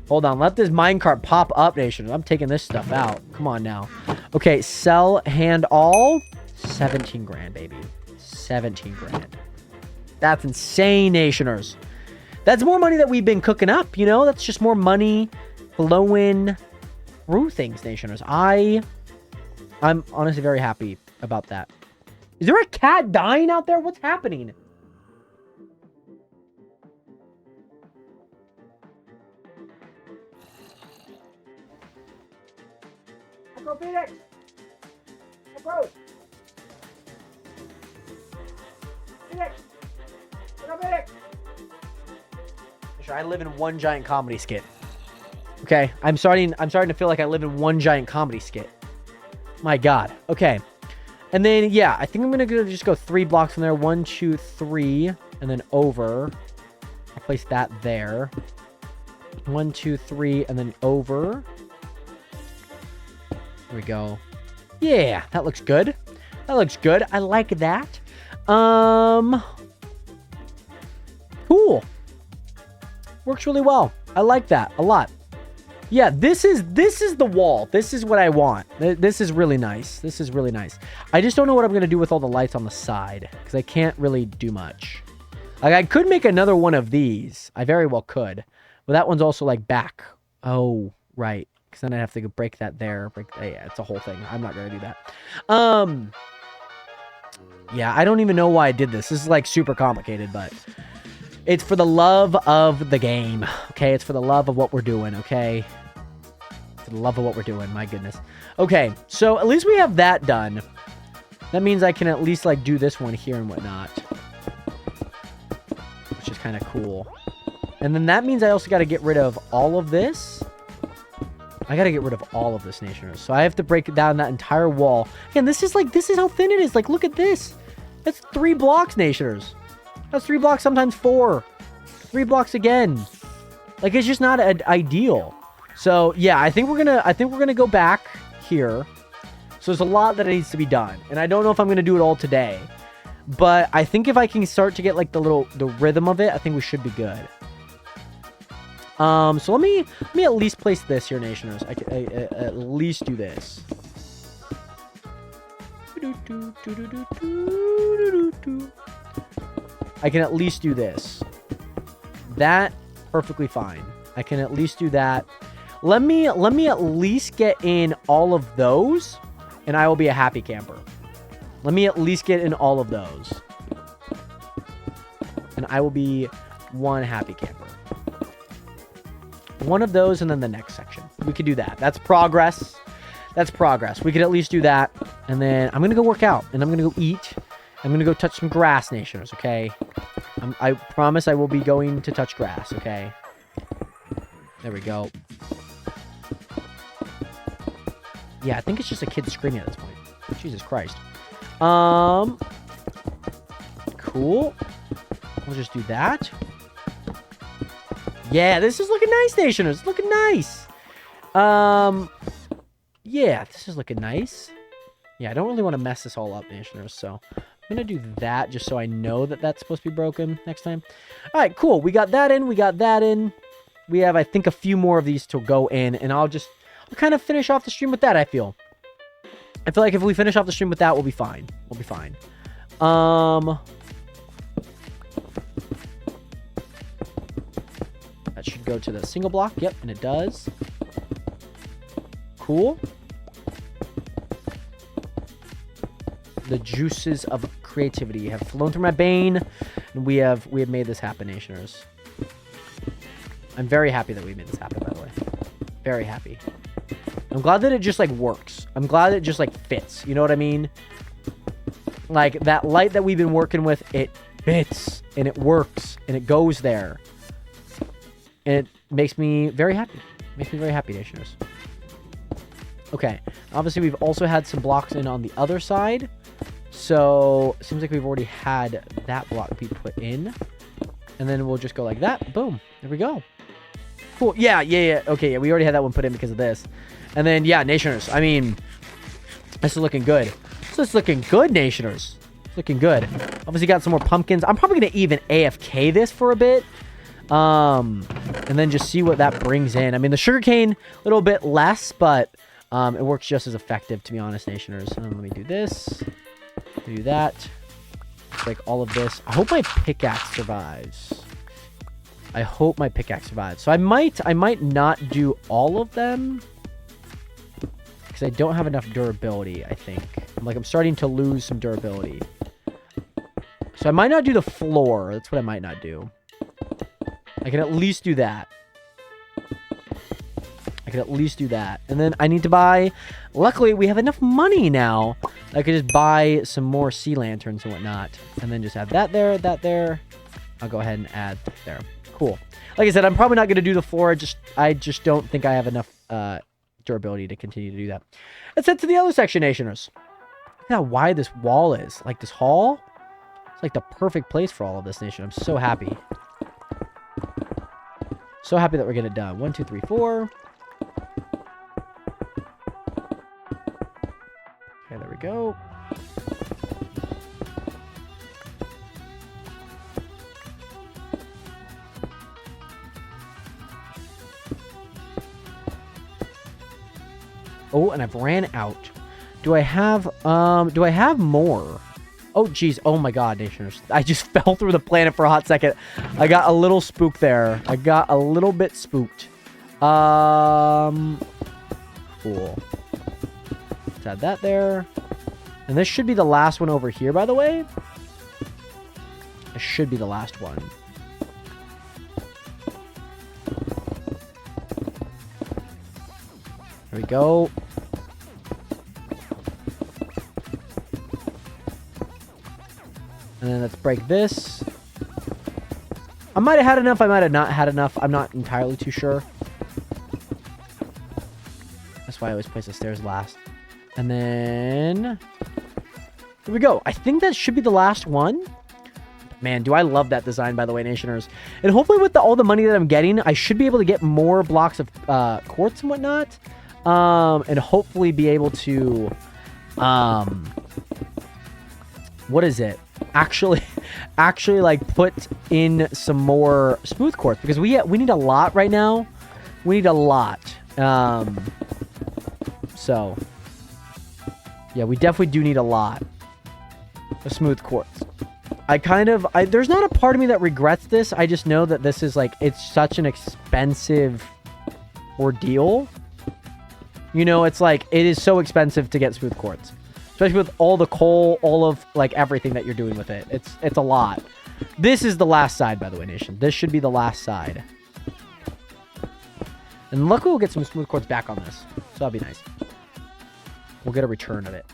Hold on. Let this minecart pop up, Nationers. I'm taking this stuff out. Come on now. Okay, sell hand all. 17 grand, baby. 17 grand. That's insane, Nationers. That's more money that we've been cooking up, you know? That's just more money flowing through things, Nationers. I'm honestly very happy about that. Is there a cat dying out there? What's happening? Go Phoenix! Go! Phoenix! Go Phoenix! I live in one giant comedy skit. Okay, I'm starting to feel like I live in one giant comedy skit. My god. Okay. And then yeah, I think I'm gonna just go 3 blocks from there. 1, 2, 3, and then over. I'll place that there. 1, 2, 3, and then over. There we go. Yeah, that looks good. That looks good. I like that. Cool. Works really well. I like that a lot. Yeah, this is the wall. This is what I want. This is really nice. This is really nice. I just don't know what I'm going to do with all the lights on the side, because I can't really do much. Like, I could make another one of these. I very well could. But that one's also, like, back. Oh, right. Because then I'd have to break that there. Yeah, it's a whole thing. I'm not going to do that. Yeah, I don't even know why I did this. This is, like, super complicated, but... It's for the love of the game, okay? It's for the love of what we're doing, okay? For the love of what we're doing, my goodness. Okay, so at least we have that done. That means I can at least, like, do this one here and whatnot. Which is kind of cool. And then that means I also got to get rid of all of this. I gotta get rid of all of this, Nationers. So I have to break down that entire wall. Again, this is how thin it is. Like, look at this. That's 3 blocks, Nationers. That's 3 blocks, sometimes 4. 3 blocks again. Like, it's just not ideal. So yeah, I think we're gonna go back here. So there's a lot that needs to be done, and I don't know if I'm gonna do it all today. But I think if I can start to get like the rhythm of it, I think we should be good. So let me at least place this here, Nationers. I can at least do this. I can at least do this. That perfectly fine. I can at least do that. Let me at least get in all of those, and I will be a happy camper. Let me at least get in all of those, and I will be one happy camper. One of those, and then the next section. We could do that. That's progress. That's progress. We could at least do that, and then I'm gonna go work out, and I'm gonna go eat. I'm gonna go touch some grass, Nationers. Okay. I promise I will be going to touch grass. Okay. There we go. Yeah, I think it's just a kid screaming at this point. Jesus Christ. Cool. We'll just do that. Yeah, this is looking nice, Nationers. It's looking nice. Yeah, this is looking nice. Yeah, I don't really want to mess this all up, Nationers, so I'm going to do that just so I know that that's supposed to be broken next time. All right, cool. We got that in. We got that in. We have, I think, a few more of these to go in, and I'll kind of finish off the stream with that, I feel. I feel like if we finish off the stream with that, we'll be fine. We'll be fine. That should go to the single block. Yep, and it does. Cool. The juices of creativity have flown through my vein, and we have made this happen, Nationers. I'm very happy that we made this happen, by the way. Very happy. I'm glad that it just, like, works. I'm glad it just, like, fits. You know what I mean? Like, that light that we've been working with, it fits, and it works, and it goes there. And it makes me very happy. Makes me very happy, Nationers. Okay. Obviously, we've also had some blocks in on the other side. So, seems like we've already had that block be put in. And then we'll just go like that. Boom. There we go. Cool. Yeah. Okay, yeah, we already had that one put in because of this. And then, yeah, Nationers. I mean, this is looking good. This is looking good, Nationers. Looking good. Obviously got some more pumpkins. I'm probably going to even AFK this for a bit. And then just see what that brings in. I mean, the sugarcane, a little bit less, but it works just as effective, to be honest, Nationers. Let me do this. Do that. Like all of this. I hope my pickaxe survives. I hope my pickaxe survives. So I might not do all of them, because I don't have enough durability, I think. I'm starting to lose some durability. So I might not do the floor. That's what I might not do. I can at least do that. And then I need to buy... Luckily, we have enough money now. I could just buy some more sea lanterns and whatnot. And then just have that there. I'll go ahead and add there. Cool. Like I said, I'm probably not going to do the floor. I just don't think I have enough durability to continue to do that. Let's head to the other section, Nationers. Look at how wide this wall is. Like this hall. It's like the perfect place for all of this, Nation. I'm so happy. So happy that we're getting it done. 1, 2, 3, 4. Okay, there we go. Oh, and I've ran out. Do I have more? Oh, geez. Oh, my God, Nationers. I just fell through the planet for a hot second. I got a little spooked there. I got a little bit spooked. Cool. Let's add that there. And this should be the last one over here, by the way. It should be the last one. There we go. And then let's break this. I might have had enough. I might have not had enough. I'm not entirely too sure. why I always place the stairs last. And then here we go. I think that should be the last one. Man, do I love that design, by the way, Nationers. And hopefully with all the money that I'm getting, I should be able to get more blocks of quartz and whatnot. And hopefully be able to, what is it? Actually like put in some more smooth quartz, because we need a lot right now. We need a lot. So yeah, we definitely do need a lot of smooth quartz. There's not a part of me that regrets this. I just know that this is like, it's such an expensive ordeal. You know, it's like, it is so expensive to get smooth quartz. Especially with all the coal, all of like everything that you're doing with it. It's a lot. This is the last side, by the way, Nation. This should be the last side. And luckily we'll get some smooth quartz back on this. So that'll be nice. We'll get a return of it.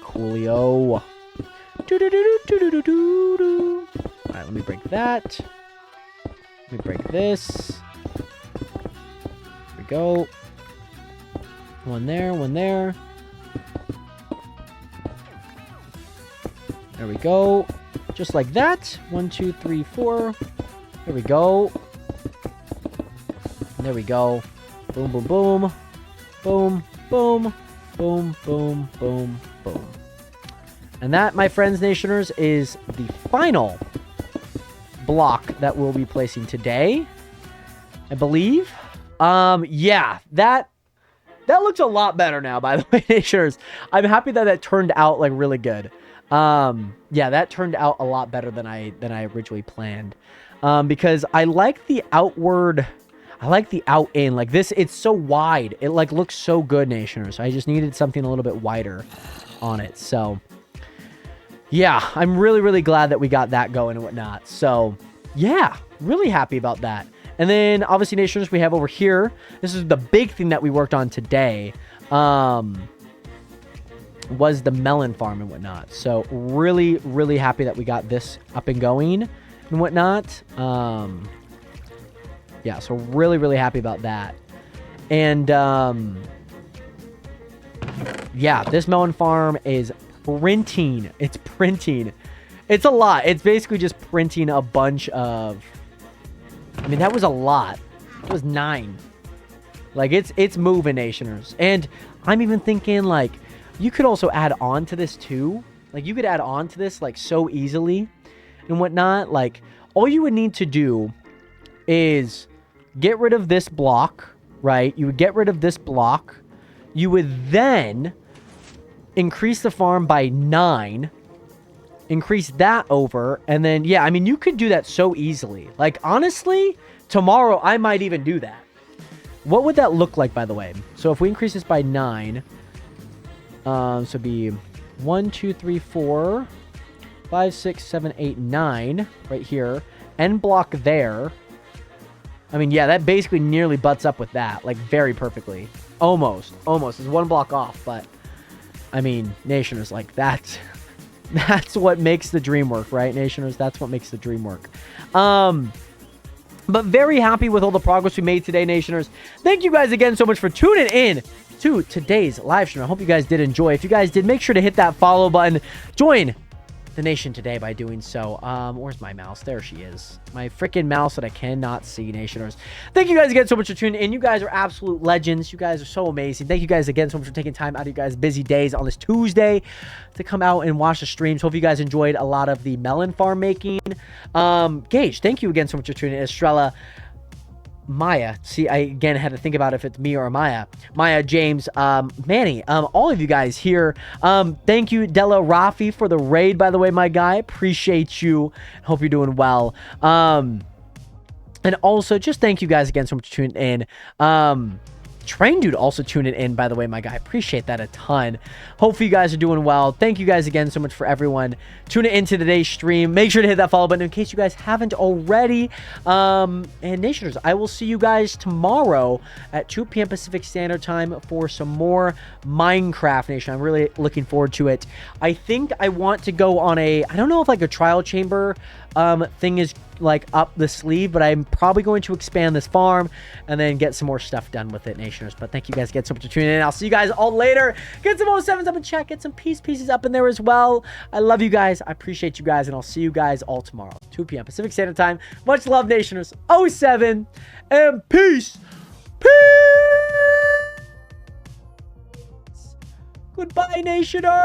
Coolio. Alright, let me break that. Let me break this. Here we go. One there, one there. There we go. Just like that. 1, 2, 3, 4. There we go. There we go. Boom, boom, boom. Boom, boom. Boom, boom, boom, boom. And that, my friends, Nationers, is the final block that we'll be placing today, I believe. Yeah, that looks a lot better now, by the way, Nationers. I'm happy that that turned out like really good. Yeah, that turned out a lot better than I originally planned. Because I like the outward, I like the out in, like this, it's so wide. It like looks so good, Nationers. I just needed something a little bit wider on it. So yeah, I'm really, really glad that we got that going and whatnot. So yeah, really happy about that. And then obviously, Nationers, we have over here, this is the big thing that we worked on today, was the melon farm and whatnot. So really, really happy that we got this up and going and whatnot. Yeah, so really, really happy about that. And yeah, this melon farm is printing. It's printing. It's a lot. It's basically just printing a bunch of, I mean, that was a lot. It was 9. Like, it's moving, Nationers. And I'm even thinking, like, you could also add on to this, too. Like, you could add on to this, like, so easily and whatnot. Like, all you would need to do is get rid of this block, right? You would get rid of this block. You would then increase the farm by 9. Increase that over, and then, yeah, I mean, you could do that so easily. Like, honestly, tomorrow I might even do that. What would that look like, by the way? So if we increase this by 9, so it'd be 1, 2, 3, 4, 5, 6, 7, 8, 9 right here. End block there. I mean, yeah, that basically nearly butts up with that, like, very perfectly. Almost. It's 1 block off, but I mean, Nationers, like, that's what makes the dream work, right, Nationers? That's what makes the dream work. But very happy with all the progress we made today, Nationers. Thank you guys again so much for tuning in to today's live stream. I hope you guys did enjoy. If you guys did, make sure to hit that follow button. Join the nation today by doing so. Where's my mouse? There she is. My freaking mouse that I cannot see, Nationers. Thank you guys again so much for tuning in. You guys are absolute legends. You guys are so amazing. Thank you guys again so much for taking time out of you guys' busy days on this Tuesday to come out and watch the streams. Hope you guys enjoyed a lot of the melon farm making. Gage, thank you again so much for tuning in. Estrella, Maya, see, I again had to think about if it's me or Maya. Maya, James, Manny, all of you guys here. Thank you, Della Rafi, for the raid, by the way, my guy. Appreciate you. Hope you're doing well. And also, just thank you guys again so much for tuning in. Train Dude also tuning in, by the way, my guy. Appreciate that a ton. Hopefully you guys are doing well. Thank you guys again so much for everyone tuning into today's stream. Make sure to hit that follow button in case you guys haven't already. And Nationers, I will see you guys tomorrow at 2 p.m. Pacific Standard Time for some more Minecraft, Nation. I'm really looking forward to it. I think I want to go on a, I don't know if like a trial chamber thing is like up the sleeve, but I'm probably going to expand this farm and then get some more stuff done with it, Nationers. But thank you guys again so much for tuning in. I'll see you guys all later. Get some 07s up in chat, get some pieces up in there as well. I love you guys. I appreciate you guys, and I'll see you guys all tomorrow, 2 p.m. Pacific Standard Time. Much love, Nationers. 07 and peace. Peace. Goodbye, Nationer.